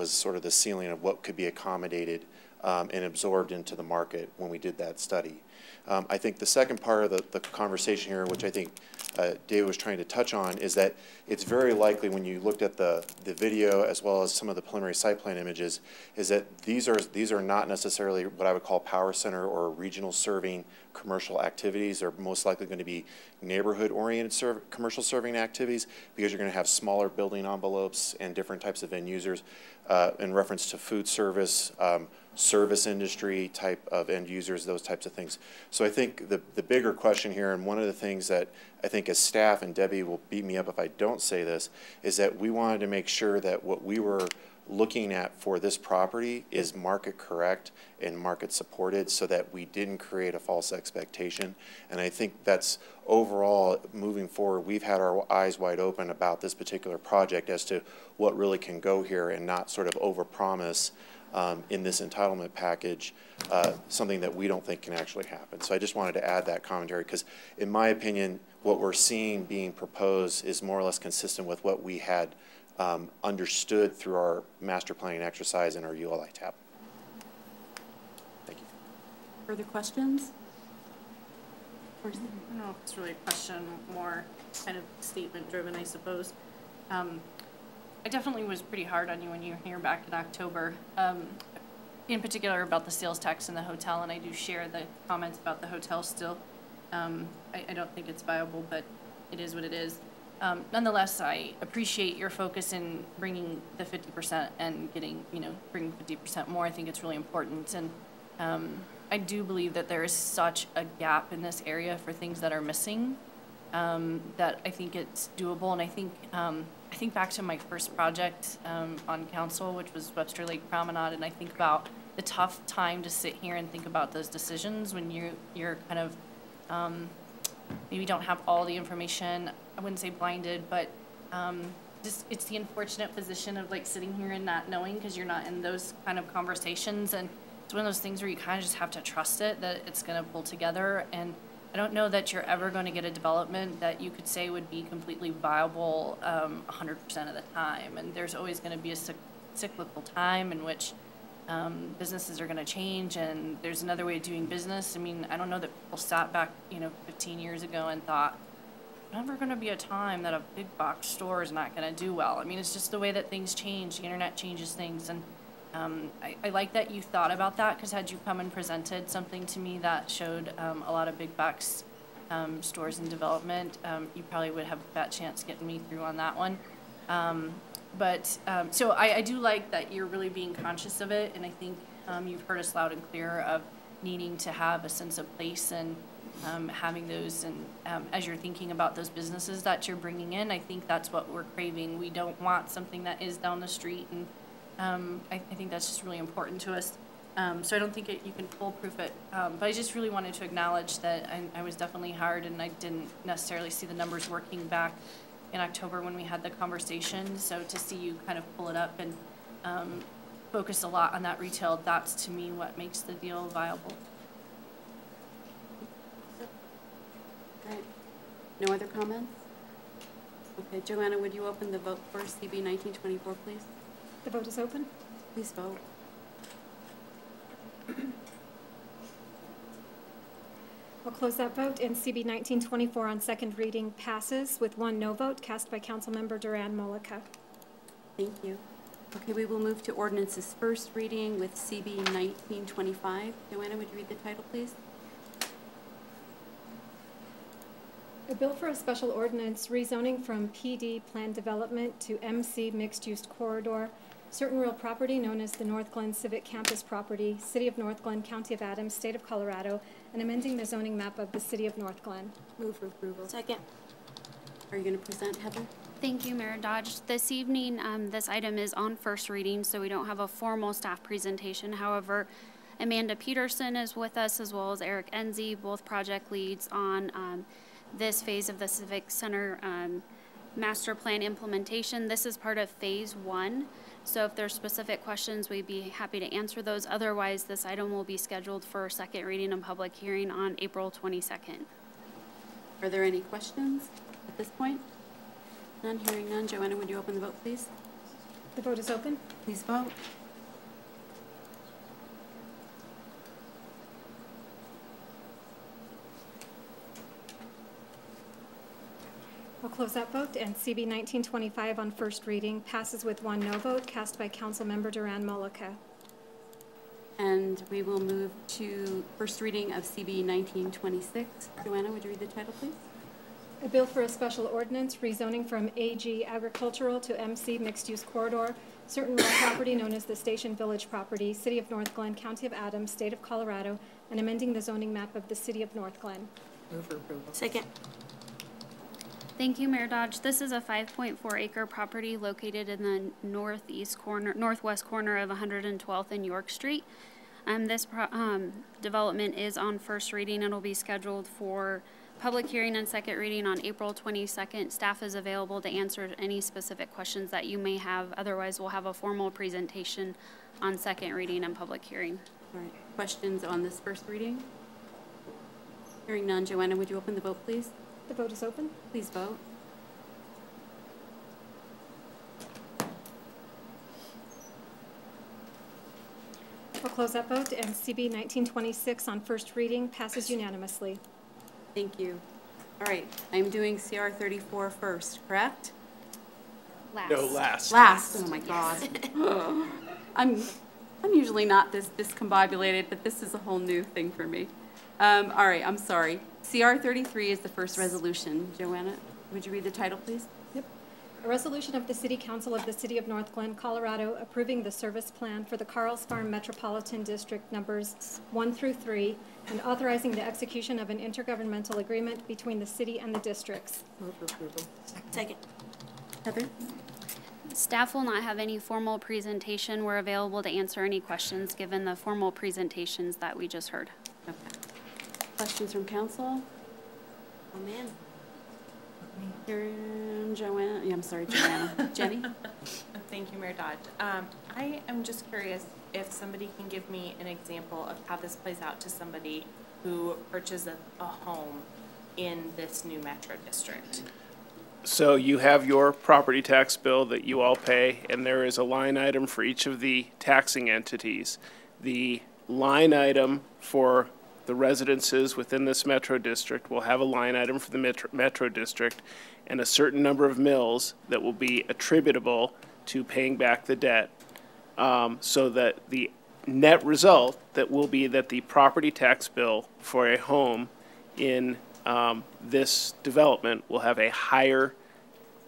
sort of the ceiling of what could be accommodated and absorbed into the market when we did that study. I think the second part of the conversation here, which I think David was trying to touch on, is that it's very likely when you looked at the video as well as some of the preliminary site plan images, is that these are not necessarily what I would call power center or regional serving commercial activities. They're most likely going to be neighborhood-oriented commercial serving activities, because you're going to have smaller building envelopes and different types of end users in reference to food service, service industry type of end users, those types of things. So I think the bigger question here, and one of the things that I think as staff, and Debbie will beat me up if I don't say this, is that we wanted to make sure that what we were looking at for this property is market correct and market supported, so that we didn't create a false expectation. And I think that's overall moving forward, we've had our eyes wide open about this particular project as to what really can go here, and not sort of overpromise in this entitlement package something that we don't think can actually happen. So I just wanted to add that commentary, because in my opinion, what we're seeing being proposed is more or less consistent with what we had understood through our master planning exercise and our ULI TAP. Thank you. Further questions? I don't know if it's really a question, more kind of statement driven, I suppose. I definitely was pretty hard on you when you were here back in October, in particular about the sales tax in the hotel, and I do share the comments about the hotel still. I don't think it's viable, but it is what it is. Nonetheless, I appreciate your focus in bringing the 50% and getting, bringing 50% more. I think it's really important. And I do believe that there is such a gap in this area for things that are missing, that I think it's doable. And I think back to my first project on council, which was Webster Lake Promenade, and I think about the tough time to sit here and think about those decisions when you're kind of maybe don't have all the information. I wouldn't say blinded, but it's the unfortunate position of like sitting here and not knowing because you're not in those kind of conversations. And it's one of those things where you kind of just have to trust it, that it's going to pull together. And I don't know that you're ever going to get a development that you could say would be completely viable 100% of the time. And there's always going to be a cyclical time in which businesses are going to change, and there's another way of doing business. I mean, I don't know that people sat back, 15 years ago and thought, never going to be a time that a big box store is not going to do well. I mean, it's just the way that things change. The internet changes things. And I like that you thought about that, because had you come and presented something to me that showed a lot of big box stores in development, you probably would have that chance getting me through on that one. So I do like that you're really being conscious of it. And I think you've heard us loud and clear of needing to have a sense of place and having those, and as you're thinking about those businesses that you're bringing in, I think that's what we're craving. We don't want something that is down the street, and I think that's just really important to us. So I don't think you can foolproof it, but I just really wanted to acknowledge that I was definitely hard, and I didn't necessarily see the numbers working back in October when we had the conversation. So to see you kind of pull it up and focus a lot on that retail, that's to me what makes the deal viable. Right. No other comments? Okay, Joanna, would you open the vote for CB 1924, please? The vote is open. Please vote. I'll close that vote, and CB 1924 on second reading passes with 1 no vote cast by Councilmember Duran Mollica. Thank you. Okay, we will move to ordinance's first reading with CB 1925. Joanna, would you read the title, please? A bill for a special ordinance rezoning from PD planned development to MC mixed-use corridor, certain real property known as the Northglenn Civic Campus property, City of Northglenn, County of Adams, State of Colorado, and amending the zoning map of the City of Northglenn. Move for approval. Second. Are you going to present, Heather? Thank you, Mayor Dodge. This evening, this item is on first reading, so we don't have a formal staff presentation. However, Amanda Peterson is with us, as well as Eric Enzi, both project leads on this phase of the Civic Center master plan implementation. This is part of phase 1. So if there's specific questions, we'd be happy to answer those. Otherwise, this item will be scheduled for second reading and public hearing on April 22nd. Are there any questions at this point? None. Hearing none. Joanna, would you open the vote, please? The vote is open. Please vote. I'll close that vote, and CB 1925 on first reading passes with 1 no vote cast by Councilmember Duran Mollica. And we will move to first reading of CB 1926. Joanna, would you read the title, please? A bill for a special ordinance rezoning from AG agricultural to MC mixed-use corridor, certain real property known as the Station Village property, City of Northglenn, County of Adams, State of Colorado, and amending the zoning map of the City of Northglenn. Move for approval. Second. Thank you, Mayor Dodge. This is a 5.4-acre property located in the northwest corner of 112th and York Street. This development is on first reading and will be scheduled for public hearing and second reading on April 22nd. Staff is available to answer any specific questions that you may have. Otherwise, we'll have a formal presentation on second reading and public hearing. All right. Questions on this first reading? Hearing none. Joanna, would you open the vote, please? The vote is open. Please vote. I'll close that vote, and CB 1926 on first reading passes unanimously. Thank you. All right, I'm doing CR 34 first, correct? Last. No, last. Last. Oh my God. I'm usually not this discombobulated, but this is a whole new thing for me. All right, I'm sorry. CR 33 is the first resolution. Joanna, would you read the title, please? Yep. A resolution of the City Council of the City of Northglenn, Colorado, approving the service plan for the Carl's Farm Metropolitan District numbers 1 through 3, and authorizing the execution of an intergovernmental agreement between the city and the districts. Move for approval. Second. Heather? Staff will not have any formal presentation. We're available to answer any questions given the formal presentations that we just heard. Okay. Questions from council? Oh, man. Joanne. Yeah, I'm sorry, Joanna. Jenny? Thank you, Mayor Dodge. I am just curious if somebody can give me an example of how this plays out to somebody who purchases a home in this new metro district. So you have your property tax bill that you all pay, and there is a line item for each of the taxing entities. The line item for the residences within this metro district will have a line item for the metro district and a certain number of mills that will be attributable to paying back the debt, so that the net result that will be that the property tax bill for a home in this development will have a higher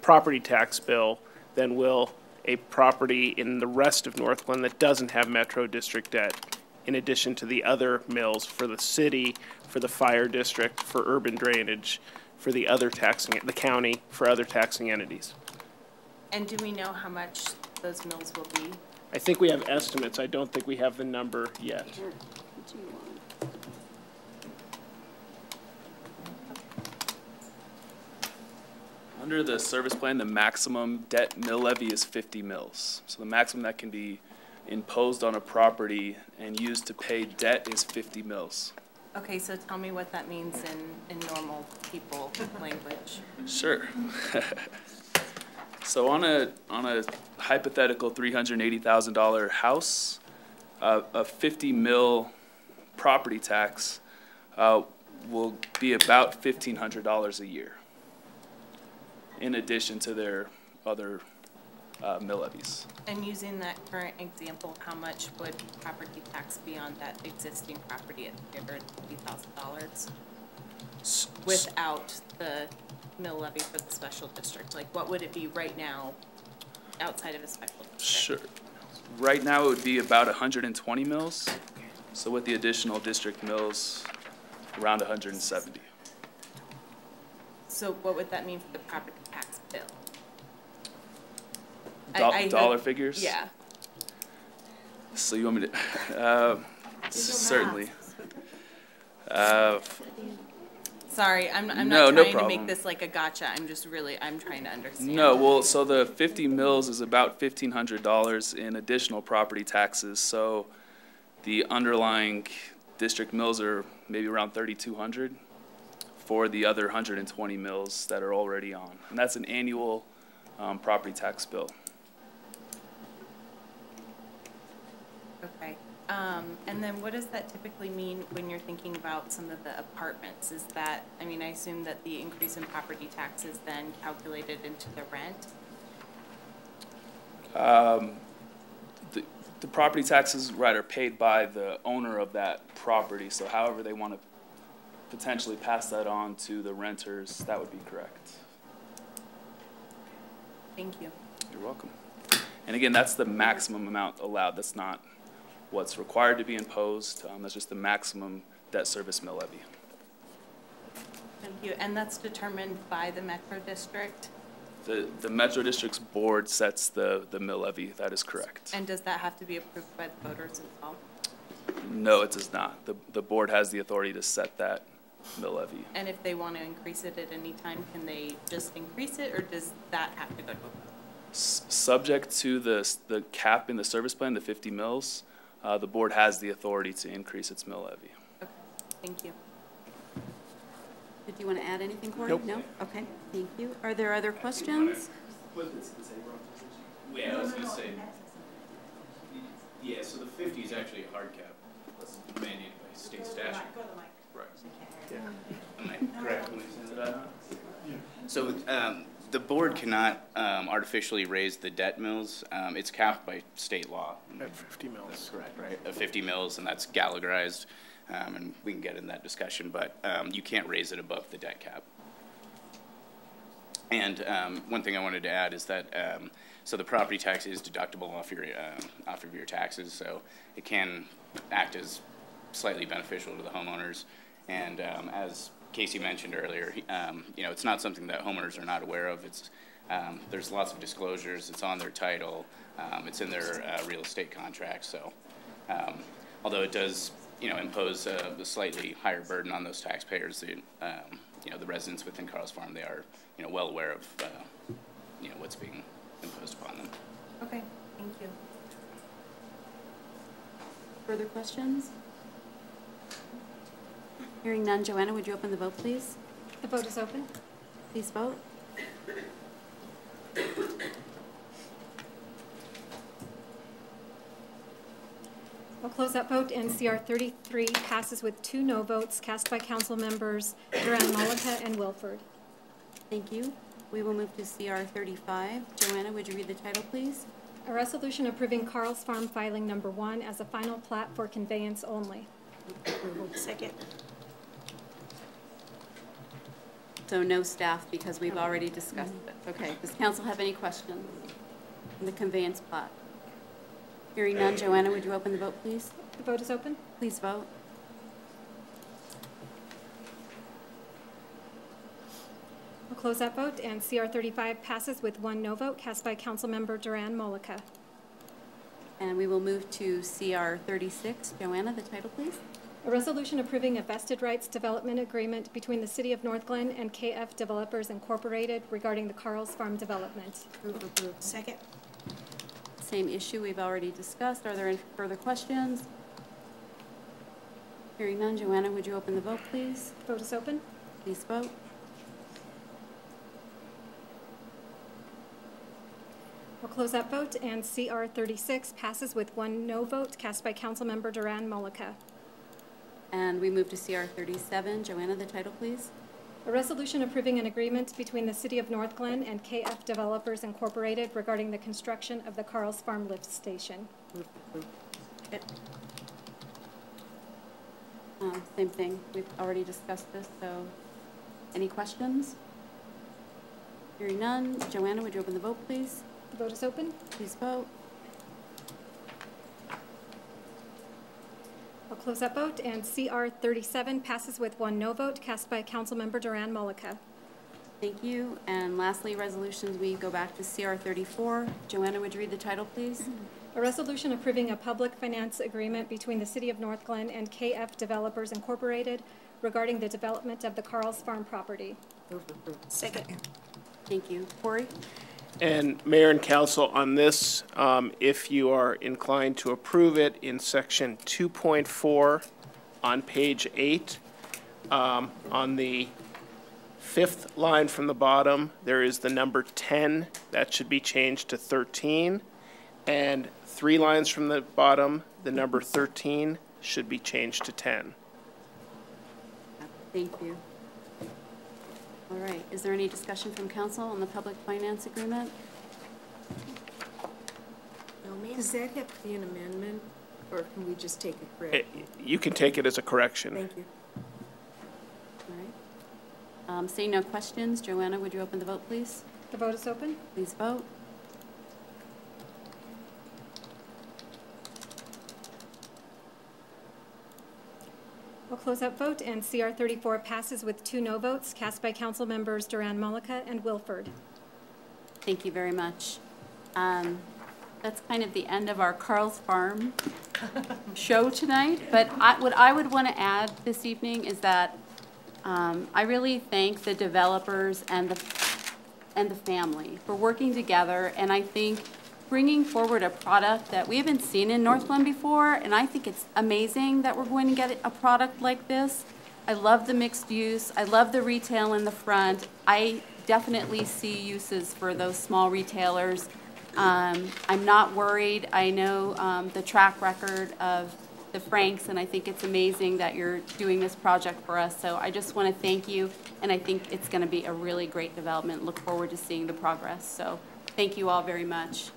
property tax bill than will a property in the rest of Northglenn that doesn't have metro district debt, in addition to the other mills for the city, for the fire district, for urban drainage, for the other taxing, the county, for other taxing entities. And do we know how much those mills will be? I think we have estimates. I don't think we have the number yet. Under the service plan, the maximum debt mill levy is 50 mills. So the maximum that can be imposed on a property and used to pay debt is 50 mills. Okay, so tell me what that means in normal people language. Sure. So on a hypothetical $380,000 house, a 50 mil property tax will be about $1,500 a year, in addition to their other mill levies. And using that current example, how much would property tax be on that existing property at $350,000 without the mill levy for the special district? Like, what would it be right now outside of a special district? Sure. Right now, it would be about 120 mills. So with the additional district mills, around 170. So what would that mean for the property tax bill? Dollar figures? Yeah. So you want me to, certainly. Sorry, I'm not No trying to problem. make this like a gotcha. I'm trying to understand. No, well, so the 50 mills is about $1,500 in additional property taxes. So the underlying district mills are maybe around 3,200 for the other 120 mills that are already on. And that's an annual property tax bill. Okay. And then what does that typically mean when you're thinking about some of the apartments? Is that, I mean, I assume that the increase in property tax is then calculated into the rent? The property taxes, right, are paid by the owner of that property. So however they want to potentially pass that on to the renters, that would be correct. Thank you. You're welcome. And again, that's the maximum amount allowed. That's not what's required to be imposed. That's just the maximum debt service mill levy. Thank you. And that's determined by the Metro District? The Metro District's board sets the mill levy. That is correct. And does that have to be approved by the voters as well? No, it does not. The board has the authority to set that mill levy. And if they want to increase it at any time, can they just increase it, or does that have to go to a vote? Subject to the cap in the service plan, the 50 mills, the board has the authority to increase its mill levy. Okay, thank you. Did you want to add anything, Corey? Nope. No? Okay, thank you. Are there other questions? Yeah, I was going to say, yeah, so the 50 is actually a hard cap. That's mandated by state statute. Right. Yeah. Am I correct when I say that? So the board cannot artificially raise the debt mills. It's capped by state law. At 50 mills. That's correct, right? At 50 mills, and that's Gallagherized, and we can get in that discussion, but you can't raise it above the debt cap. And one thing I wanted to add is that so the property tax is deductible off of your taxes, so it can act as slightly beneficial to the homeowners. And as Casey mentioned earlier, you know, it's not something that homeowners are not aware of. It's there's lots of disclosures. It's on their title. It's in their real estate contract. So although it does impose a slightly higher burden on those taxpayers. The residents within Carl's Farm, they are, well aware of, what's being imposed upon them. Okay, thank you. Further questions? Hearing none, Joanna, would you open the vote, please? The vote is open. Please vote. We'll close that vote, and CR 33 passes with 2 no votes cast by council members Duran, Malika, and Wilford. Thank you. We will move to CR 35. Joanna, would you read the title, please? A resolution approving Carl's Farm filing number 1 as a final plat for conveyance only. Second. So no staff because we've already discussed it. Okay. Does council have any questions on the conveyance plat? Hearing none, Joanna, would you open the vote, please? The vote is open. Please vote. We'll close that vote, and CR 35 passes with 1 no vote cast by Councilmember Duran, Malika. And we will move to CR 36. Joanna, the title, please. A resolution approving a vested rights development agreement between the City of Northglenn and KF Developers Incorporated regarding the Carl's Farm development. Move approved. Second. Same issue we've already discussed. Are there any further questions? Hearing none, Joanna, would you open the vote, please? Vote is open. Please vote. We'll close that vote, and CR 36 passes with 1 no vote cast by Councilmember Duran, Malika. And we move to CR 37. Joanna, the title, please. A resolution approving an agreement between the City of Northglenn and KF Developers Incorporated regarding the construction of the Carl's Farm lift station. Same thing. We've already discussed this, so any questions? Hearing none. Joanna, would you open the vote, please? The vote is open. Please vote. I'll close that vote, and CR 37 passes with 1 no vote cast by Councilmember Duran, Malika. Thank you. And lastly, resolutions, we go back to CR 34. Joanna, would you read the title, please? A resolution approving a public finance agreement between the City of Northglenn and KF Developers Incorporated regarding the development of the Carl's Farm property. Second. Thank you. Corey? And Mayor and Council, on this, if you are inclined to approve it, in section 2.4 on page 8, on the 5th line from the bottom, there is the number 10. That should be changed to 13. And 3 lines from the bottom, the number 13 should be changed to 10. Thank you. All right. Is there any discussion from council on the public finance agreement? Does that have to be an amendment, or can we just take it correct? You can take it as a correction. Thank you. All right. Seeing no questions, Joanna, would you open the vote, please? The vote is open. Please vote. We'll close that vote, and CR 34 passes with 2 no votes cast by council members Duran, Malika, and Wilford. Thank you very much. That's kind of the end of our Carl's Farm show tonight, but what I would want to add this evening is that I really thank the developers and the family for working together, and I think bringing forward a product that we haven't seen in Northglenn before, and I think it's amazing that we're going to get a product like this. I love the mixed use. I love the retail in the front. I definitely see uses for those small retailers. I'm not worried. I know the track record of the Franks, and I think it's amazing that you're doing this project for us. So I just want to thank you, and I think it's going to be a really great development. Look forward to seeing the progress. So thank you all very much.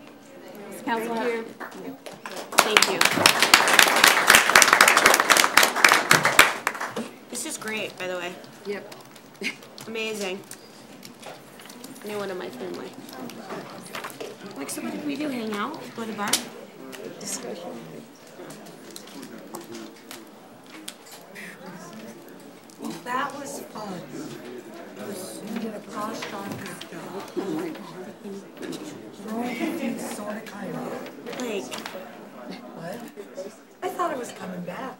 Council, thank you. This is great, by the way. Yep. Amazing. New one in my family. Like, so what did we do? Hang out? Go to the bar? Discussion. Well, that was fun. You did a gosh darn good job. Oh my God. Throwing sort of kind of. Like. What? I thought it was coming back.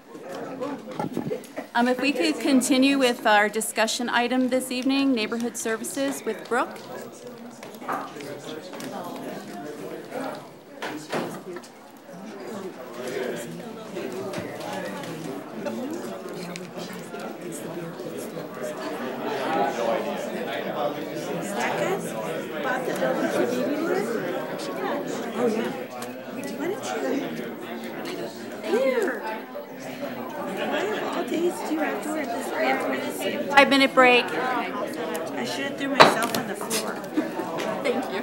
If we could continue with our discussion item this evening, neighborhood services with Brooke. Bought the building for DB. Oh, yeah. What did you? Here. Why of all days do you have to wear this? We have to wear this. 5-minute break. I should have threw myself on the floor. Thank you.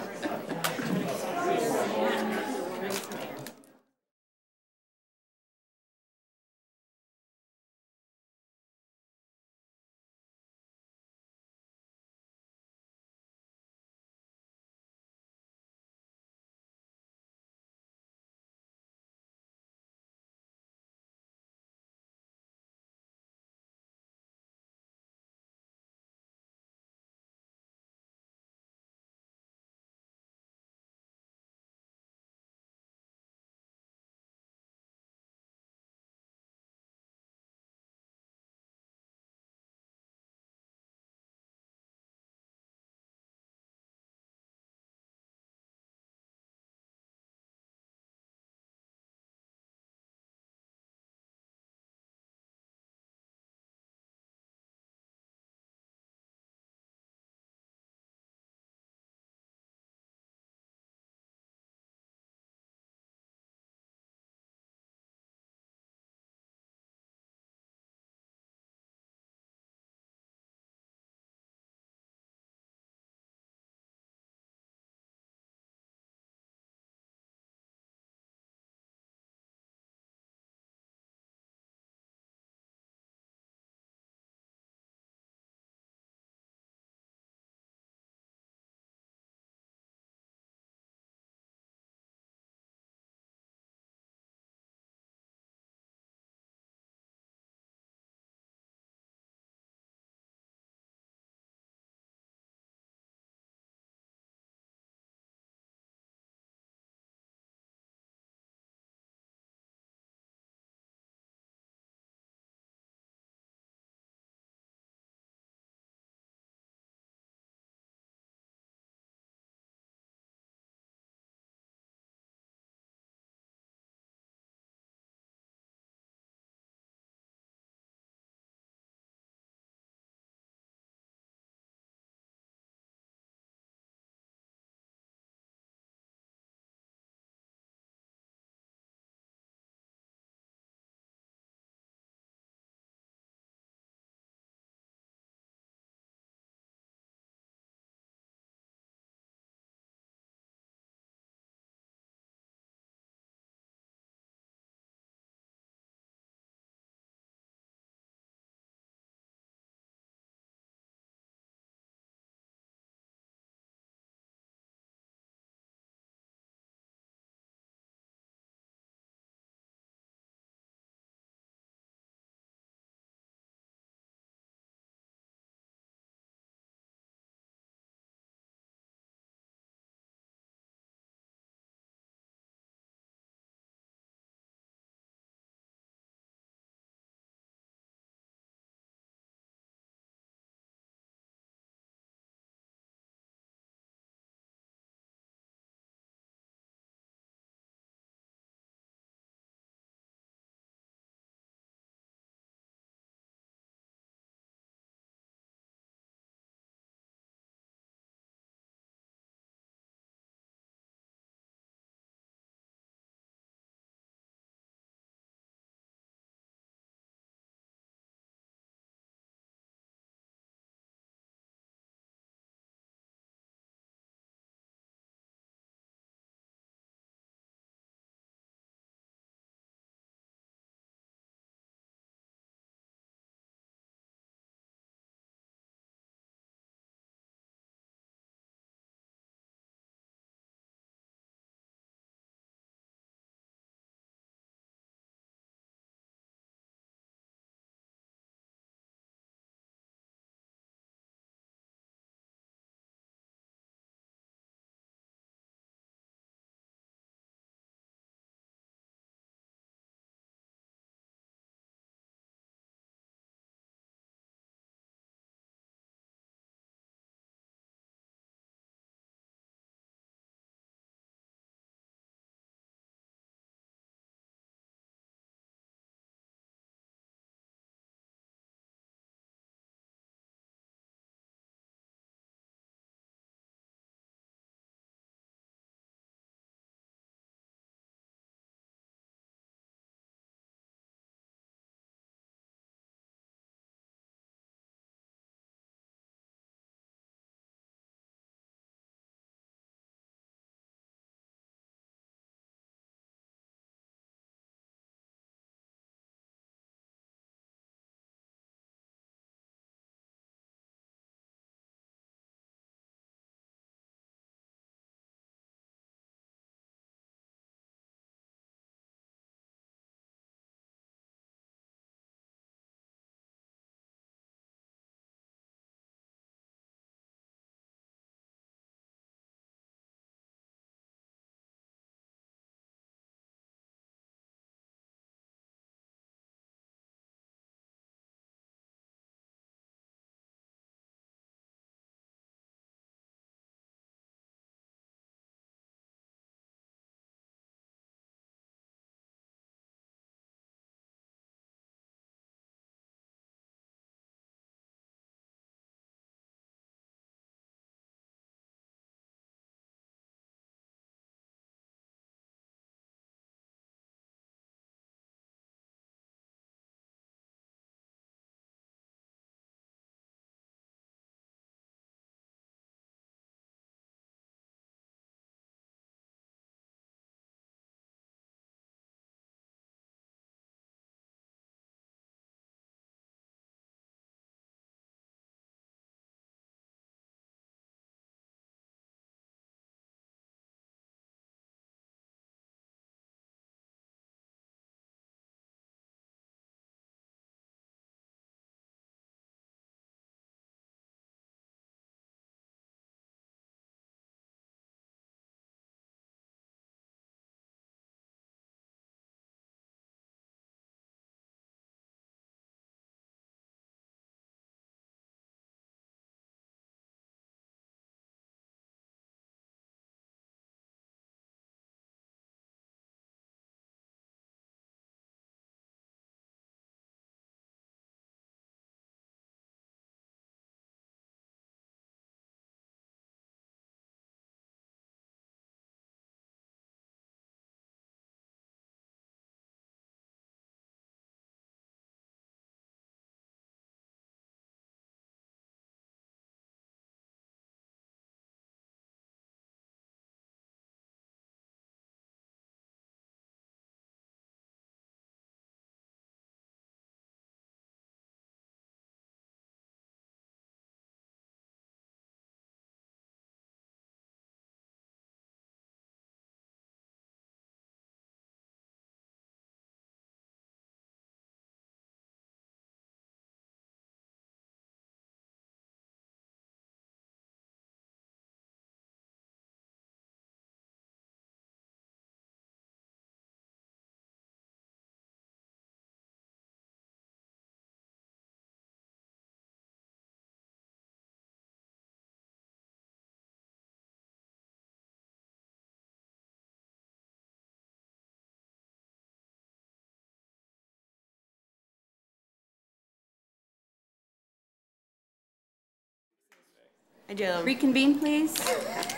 Reconvene, please.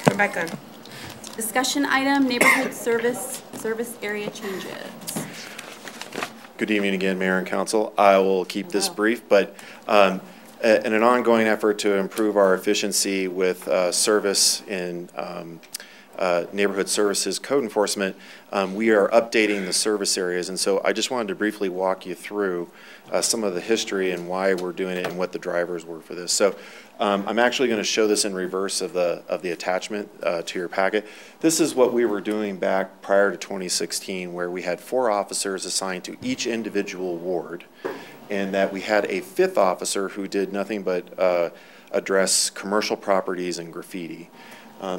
We're back on. Discussion item, neighborhood service area changes. Good evening again, Mayor and Council. I will keep this brief, but in an ongoing effort to improve our efficiency with service in neighborhood services code enforcement, we are updating the service areas. And so I just wanted to briefly walk you through some of the history and why we're doing it and what the drivers were for this. So I'm actually going to show this in reverse of the attachment to your packet. This is what we were doing back prior to 2016, where we had 4 officers assigned to each individual ward, and that we had a 5th officer who did nothing but address commercial properties and graffiti.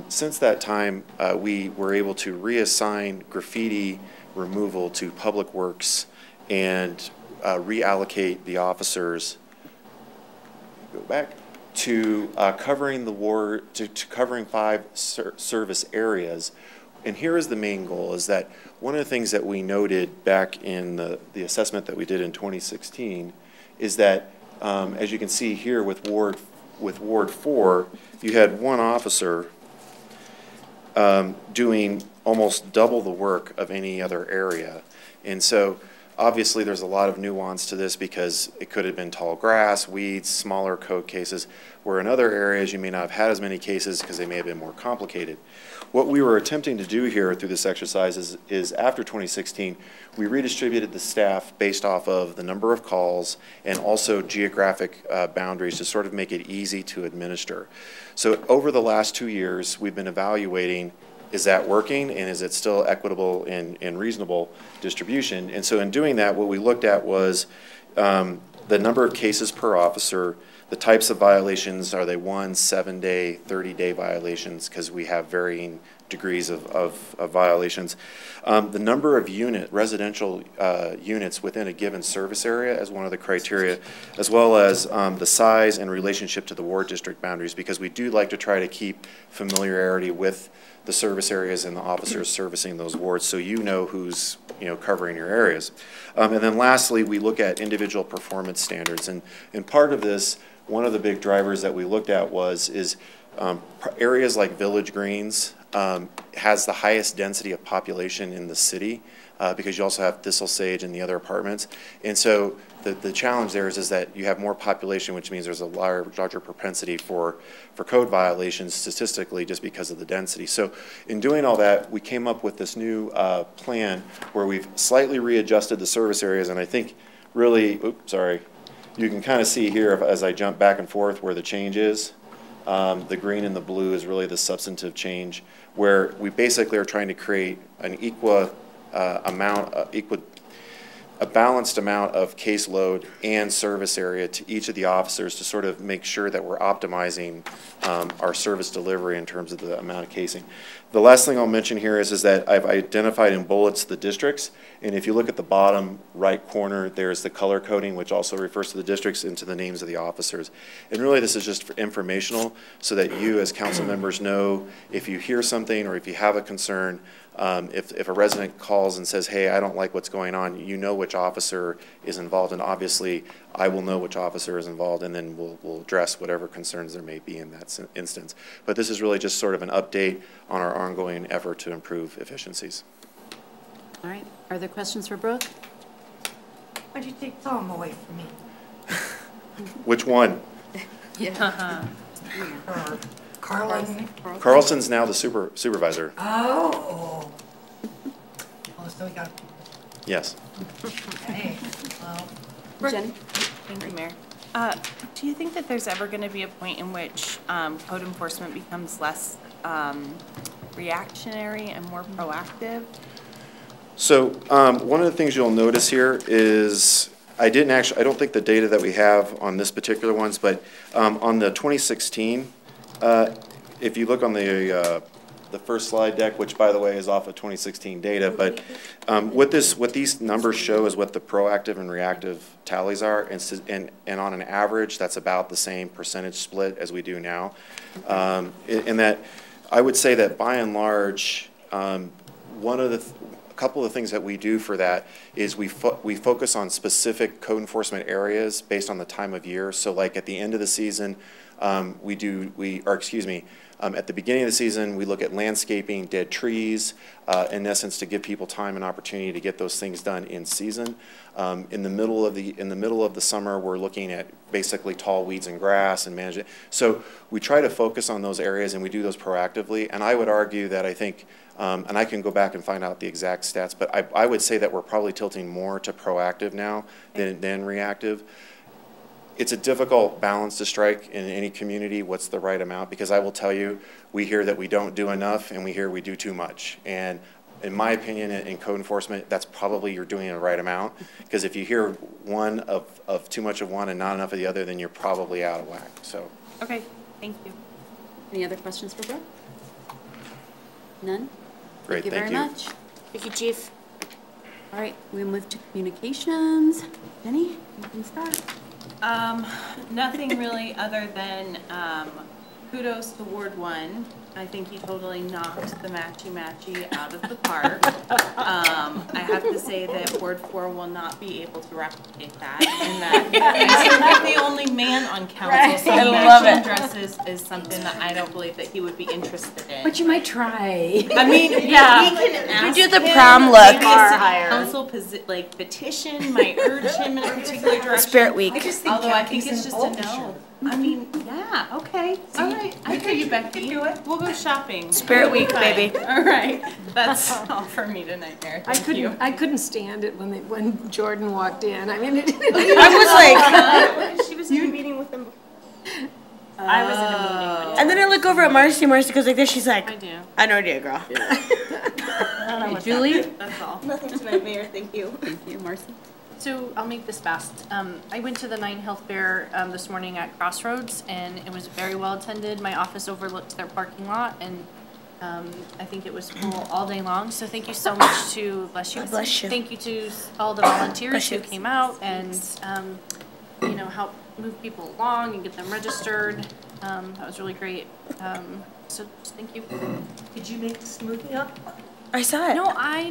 Since that time, we were able to reassign graffiti removal to Public Works and reallocate the officers, go back, to covering the ward, to covering 5 service areas. And here is the main goal, is that one of the things that we noted back in the assessment that we did in 2016 is that, as you can see here with Ward 4, you had 1 officer doing almost double the work of any other area. And so obviously there's a lot of nuance to this because it could have been tall grass, weeds, smaller code cases, where in other areas you may not have had as many cases because they may have been more complicated. What we were attempting to do here through this exercise is after 2016, we redistributed the staff based off of the number of calls and also geographic boundaries to sort of make it easy to administer. So over the last 2 years, we've been evaluating, is that working and is it still equitable and reasonable distribution? And so in doing that, what we looked at was the number of cases per officer, the types of violations, are they 1, 7-day, 30-day violations, because we have varying degrees of violations. The number of residential units within a given service area as one of the criteria, as well as the size and relationship to the ward district boundaries, because we do like to try to keep familiarity with the service areas and the officers servicing those wards, so you know who's covering your areas. And then lastly, we look at individual performance standards, and part of this, one of the big drivers that we looked at is areas like Village Greens has the highest density of population in the city because you also have Thistle Sage and the other apartments. And so the challenge there is that you have more population, which means there's a larger propensity for code violations statistically just because of the density. So in doing all that, we came up with this new plan where we've slightly readjusted the service areas, and I think really, you can kind of see here as I jump back and forth where the change is. The green and the blue is really the substantive change, where we basically are trying to create an a balanced amount of caseload and service area to each of the officers to sort of make sure that we're optimizing our service delivery in terms of the amount of casing. The last thing I'll mention here is that I've identified in bullets the districts, and if you look at the bottom right corner, there's the color coding, which also refers to the districts and to the names of the officers. And really this is just for informational so that you as council members know if you hear something or if you have a concern, if a resident calls and says, hey, I don't like what's going on, you know which officer is involved, and obviously I will know which officer is involved, and then we'll address whatever concerns there may be in that instance. But this is really just sort of an update on our ongoing effort to improve efficiencies. All right. Are there questions for Brooke? Why'd you take Tom away from me? Which one? Yeah. Carlson. Carlson's now the supervisor. Oh. Oh, so we got. Yes. Okay. Well. Jenny? Thank you, Mayor. Do you think that there's ever going to be a point in which code enforcement becomes less reactionary and more proactive? So one of the things you'll notice here is I don't think the data that we have on this particular ones, but on the 2016, if you look on the first slide deck, which by the way is off of 2016 data, but what these numbers show is what the proactive and reactive tallies are, and on an average, that's about the same percentage split as we do now. In that, I would say that by and large, a couple of things that we do for that is we focus on specific code enforcement areas based on the time of year. So like at the end of the season, At the beginning of the season, we look at landscaping, dead trees, in essence, to give people time and opportunity to get those things done in season. In the middle of the summer, we're looking at basically tall weeds and grass and manage it. So we try to focus on those areas, and we do those proactively. And I would argue that I think, and I can go back and find out the exact stats, but I would say that we're probably tilting more to proactive now than reactive. It's a difficult balance to strike in any community. What's the right amount? Because I will tell you, we hear that we don't do enough, and we hear we do too much. And in my opinion, in code enforcement, that's probably you're doing the right amount. Because if you hear one of too much of one and not enough of the other, then you're probably out of whack. So. Okay, thank you. Any other questions for Brooke? None? Great, Thank you very much. Thank you, Chief. All right, we move to communications. Jenny, you can start. Nothing really other than kudos to Ward 1. I think he totally knocked the matchy-matchy out of the park. I have to say that Ward 4 will not be able to replicate that. And that I'm the only man on council, so matching dresses is something that I don't believe that he would be interested in. But you might try. I mean, yeah. We can ask do the prom look. Maybe a city council petition might urge him in a particular direction. Spirit Week. Although I think it's just a no. I mean, yeah, okay. All right. I hear you, Becky. Do it. We'll go shopping. Spirit Week, baby. All right. That's all for me tonight, Mayor. Thank you. I couldn't stand it when Jordan walked in. I mean, I was like, she was in a meeting with them. I was in a meeting. And then I look over at Marcy. Marcy goes like this. She's like, I do. I know idea, girl. Hey, Julie? That's all. Nothing tonight, Mayor. Thank you. Thank you, Marcy. So I'll make this fast. I went to the 9 Health Fair this morning at Crossroads, and it was very well attended. My office overlooked their parking lot, and I think it was full all day long. So thank you so much to, bless you. Bless you. Thank you to all the volunteers Bless you. who came out and, help move people along and get them registered. That was really great. So just thank you. Did you make the smoothie up? I saw it. No, I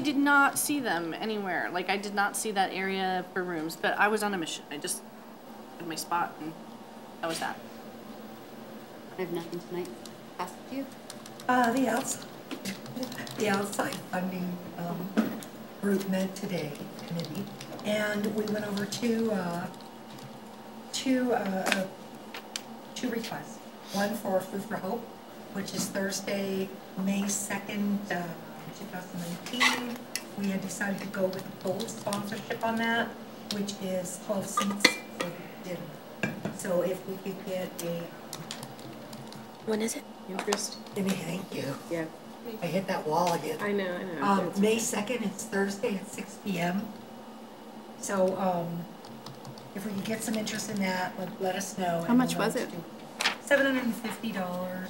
did not see them anywhere. Like, I did not see that area for rooms, but I was on a mission. I just had my spot, and that was that. I have nothing tonight. Pass it to you. The outside funding group met today, committee, and we went over two requests. One for Food for Hope, which is Thursday, May 2nd, 2019. We had decided to go with full sponsorship on that, which is 12 seats for the dinner. So if we could get a... When is it? Interest? Thank you. Yeah. I hit that wall again. I know. May 2nd, it's Thursday at 6 p.m. So if we could get some interest in that, let us know. How much was it? $750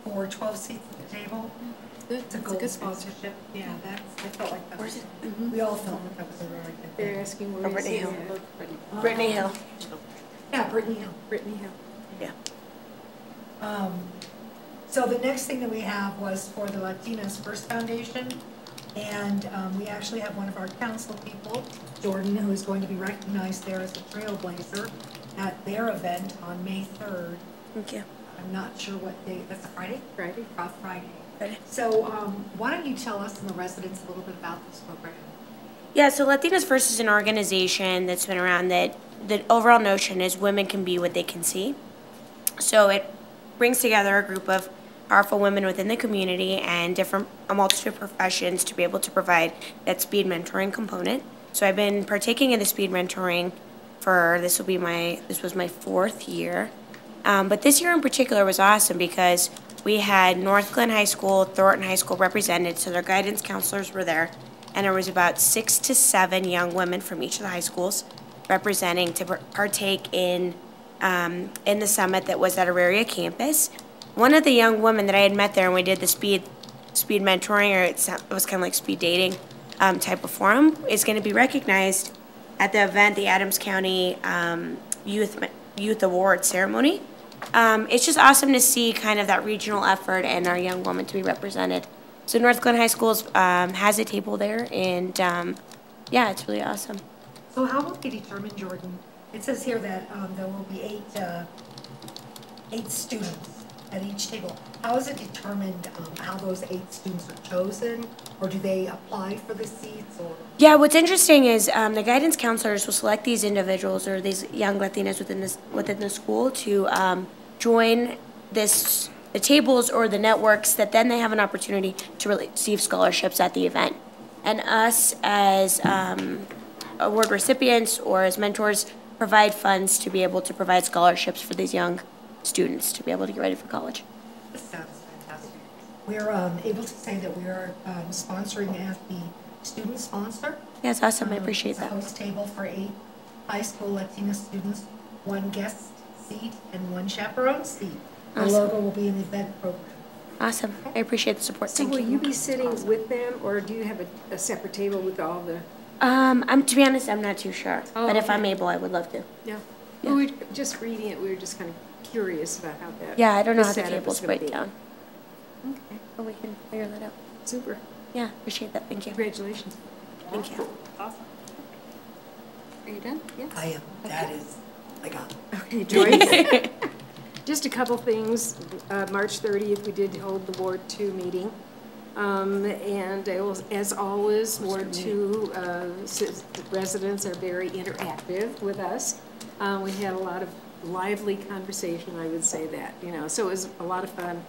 for 12 seats at the table. Good. It's a gold sponsorship. Yeah, I felt like that. Was, we all felt like that was a really good thing. They're asking where Brittany Hill. Brittany Hill. Yeah, Brittany Hill. Brittany Hill. Yeah. So the next thing that we have was for the Latinas First Foundation. And we actually have one of our council people, Jordan, who is going to be recognized there as a trailblazer at their event on May 3rd. Thank you. I'm not sure what day, that's a Friday? Friday. Friday. So why don't you tell us and the residents a little bit about this program? Yeah, so Latinas First is an organization that's been around that the overall notion is women can be what they can see. So it brings together a group of powerful women within the community and a multitude of professions to be able to provide that speed mentoring component. So I've been partaking in the speed mentoring for, this was my 4th year. But this year in particular was awesome because we had Northglenn High School, Thornton High School represented, so their guidance counselors were there. And there was about 6 to 7 young women from each of the high schools representing to partake in the summit that was at Auraria campus. One of the young women that I had met there and we did the speed mentoring, or it was kind of like speed dating type of forum, is going to be recognized at the event, the Adams County Youth Award ceremony. It's just awesome to see kind of that regional effort and our young woman to be represented. So Northglenn High School has a table there, and yeah, it's really awesome. So how will they determine, Jordan? It says here that there will be 8 students at each table. How is it determined how those 8 students are chosen? Or do they apply for the seats? Or Yeah, what's interesting is the guidance counselors will select these individuals or these young Latinas within the school to join the tables or the networks that then they have an opportunity to receive scholarships at the event. And us as award recipients or as mentors provide funds to be able to provide scholarships for these young students to be able to get ready for college. this sounds fantastic. We're able to say that we are sponsoring as the student sponsor. Yes, awesome. I appreciate it's that. a host table for 8 high school Latina students, 1 guest seat and 1 chaperone seat. The Awesome. logo will be in the event program. Awesome. I appreciate the support. So Thank will you. you be sitting with them, or do you have a separate table with all the? To be honest, I'm not too sure. Oh, but if okay. I'm able, I would love to. Yeah. Well, we were just reading it, we were just kind of curious about how that. Yeah, I don't know how the setup tables was gonna break be. down. Okay, but we can figure that out. Super. Yeah, appreciate that. Thank you. Congratulations. Thank you. Awesome. Are you done? Yes. I am. That is, I got it. Okay, Joyce. Just a couple things. March 30th, we did hold the Ward 2 meeting. And it was, as always, Ward 2 residents are very interactive with us. We had a lot of lively conversation, I would say that, so it was a lot of fun.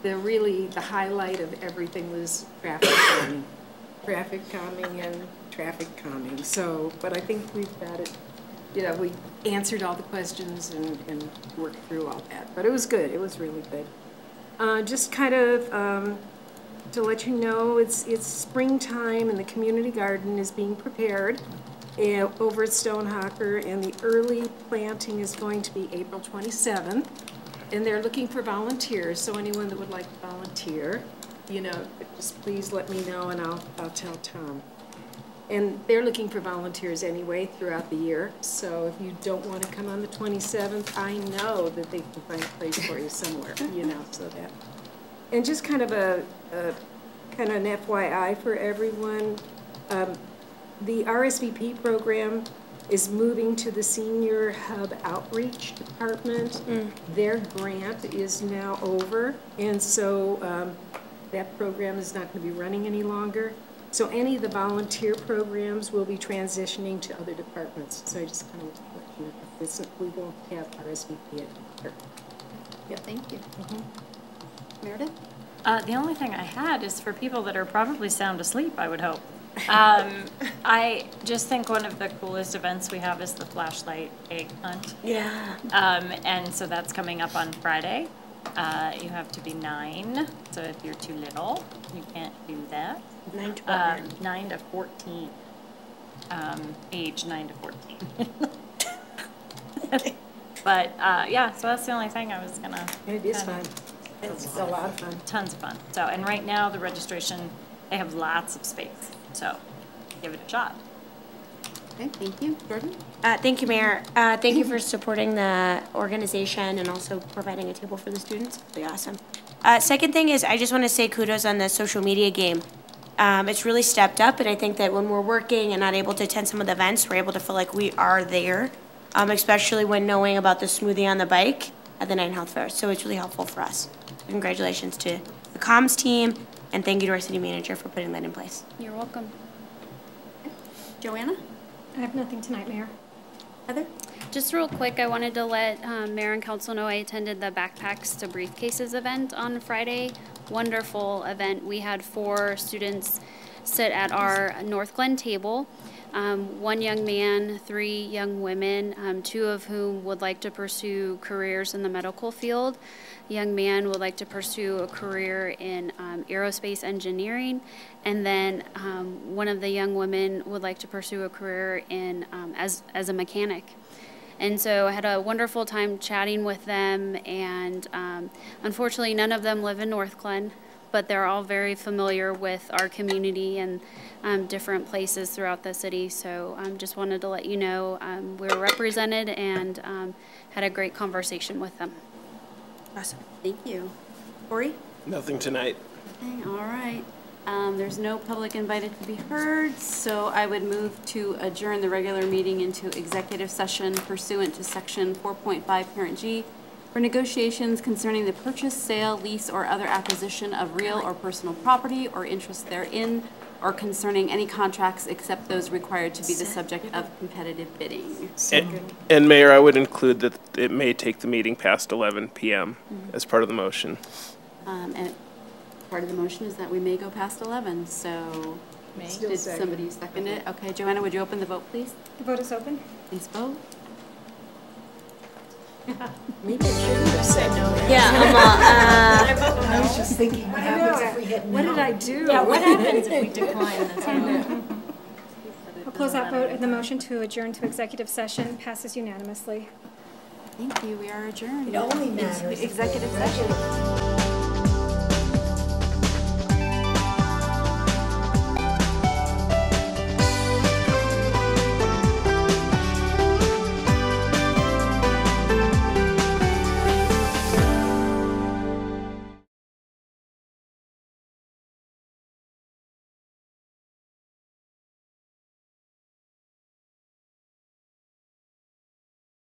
The highlight of everything was traffic calming. Traffic calming and traffic calming. So, but I think we've got it. We answered all the questions and worked through all that. But it was good. It was really good. Just kind of to let you know, it's springtime and the community garden is being prepared over at Stonehawker, and the early planting is going to be April 27th. And they're looking for volunteers, so anyone that would like to volunteer, just please let me know and I'll tell Tom. And they're looking for volunteers anyway throughout the year, so if you don't want to come on the 27th, I know that they can find a place for you somewhere, so that. And just kind of an FYI for everyone, the RSVP program is moving to the Senior Hub Outreach Department. Their grant is now over, and so that program is not going to be running any longer. So any of the volunteer programs will be transitioning to other departments. So I just kind of let you know, we won't have RSVP at Yeah, thank you. Meredith? The only thing I had is for people that are probably sound asleep, I would hope. I just think one of the coolest events we have is the flashlight egg hunt. Yeah. And so that's coming up on Friday. You have to be 9, so if you're too little, you can't do that. 9 to 14. 9 to 14. Age 9 to 14. But yeah, so that's the only thing I was gonna. It is fun. It's a lot of fun. Tons of fun. So, and right now the registration, they have lots of space. So, give it a shot. Okay, thank you. Jordan? Thank you, Mayor. Thank you for supporting the organization and also providing a table for the students. Pretty awesome. Second thing is I just want to say kudos on the social media game. It's really stepped up, and I think that when we're working and not able to attend some of the events, we're able to feel like we are there, especially when knowing about the smoothie on the bike at the Night Health Fair. So it's really helpful for us. Congratulations to the comms team, and thank you to our city manager for putting that in place. You're welcome. Joanna? I have nothing tonight, Mayor. Heather? Just real quick, I wanted to let Mayor and Council know I attended the Backpacks to Briefcases event on Friday. Wonderful event. We had 4 students sit at our Northglenn table. 1 young man, 3 young women, 2 of whom would like to pursue careers in the medical field. The young man would like to pursue a career in aerospace engineering, and then one of the young women would like to pursue a career in as a mechanic. And so I had a wonderful time chatting with them, and unfortunately none of them live in Northglenn, but they're all very familiar with our community and different places throughout the city. So just wanted to let you know we were represented and had a great conversation with them. Awesome. Thank you. Corey? Nothing tonight. Nothing. All right. There's no public invited to be heard, so I would move to adjourn the regular meeting into executive session pursuant to Section 4.5 Parent G for negotiations concerning the purchase, sale, lease, or other acquisition of real or personal property or interest therein, or concerning any contracts except those required to be the subject of competitive bidding. And Mayor, I would include that it may take the meeting past 11 p.m. as part of the motion. And part of the motion is that we may go past 11, so did somebody second it? Okay, Joanna, would you open the vote, please? The vote is open. Please vote. Maybe I shouldn't have said no. Yeah, I was just thinking, what happens if we hit no? What did I do? Yeah, what happens if we decline this? I'll close that vote, and the motion to adjourn to executive session passes unanimously. Thank you. We are adjourned. It only matters. Executive session.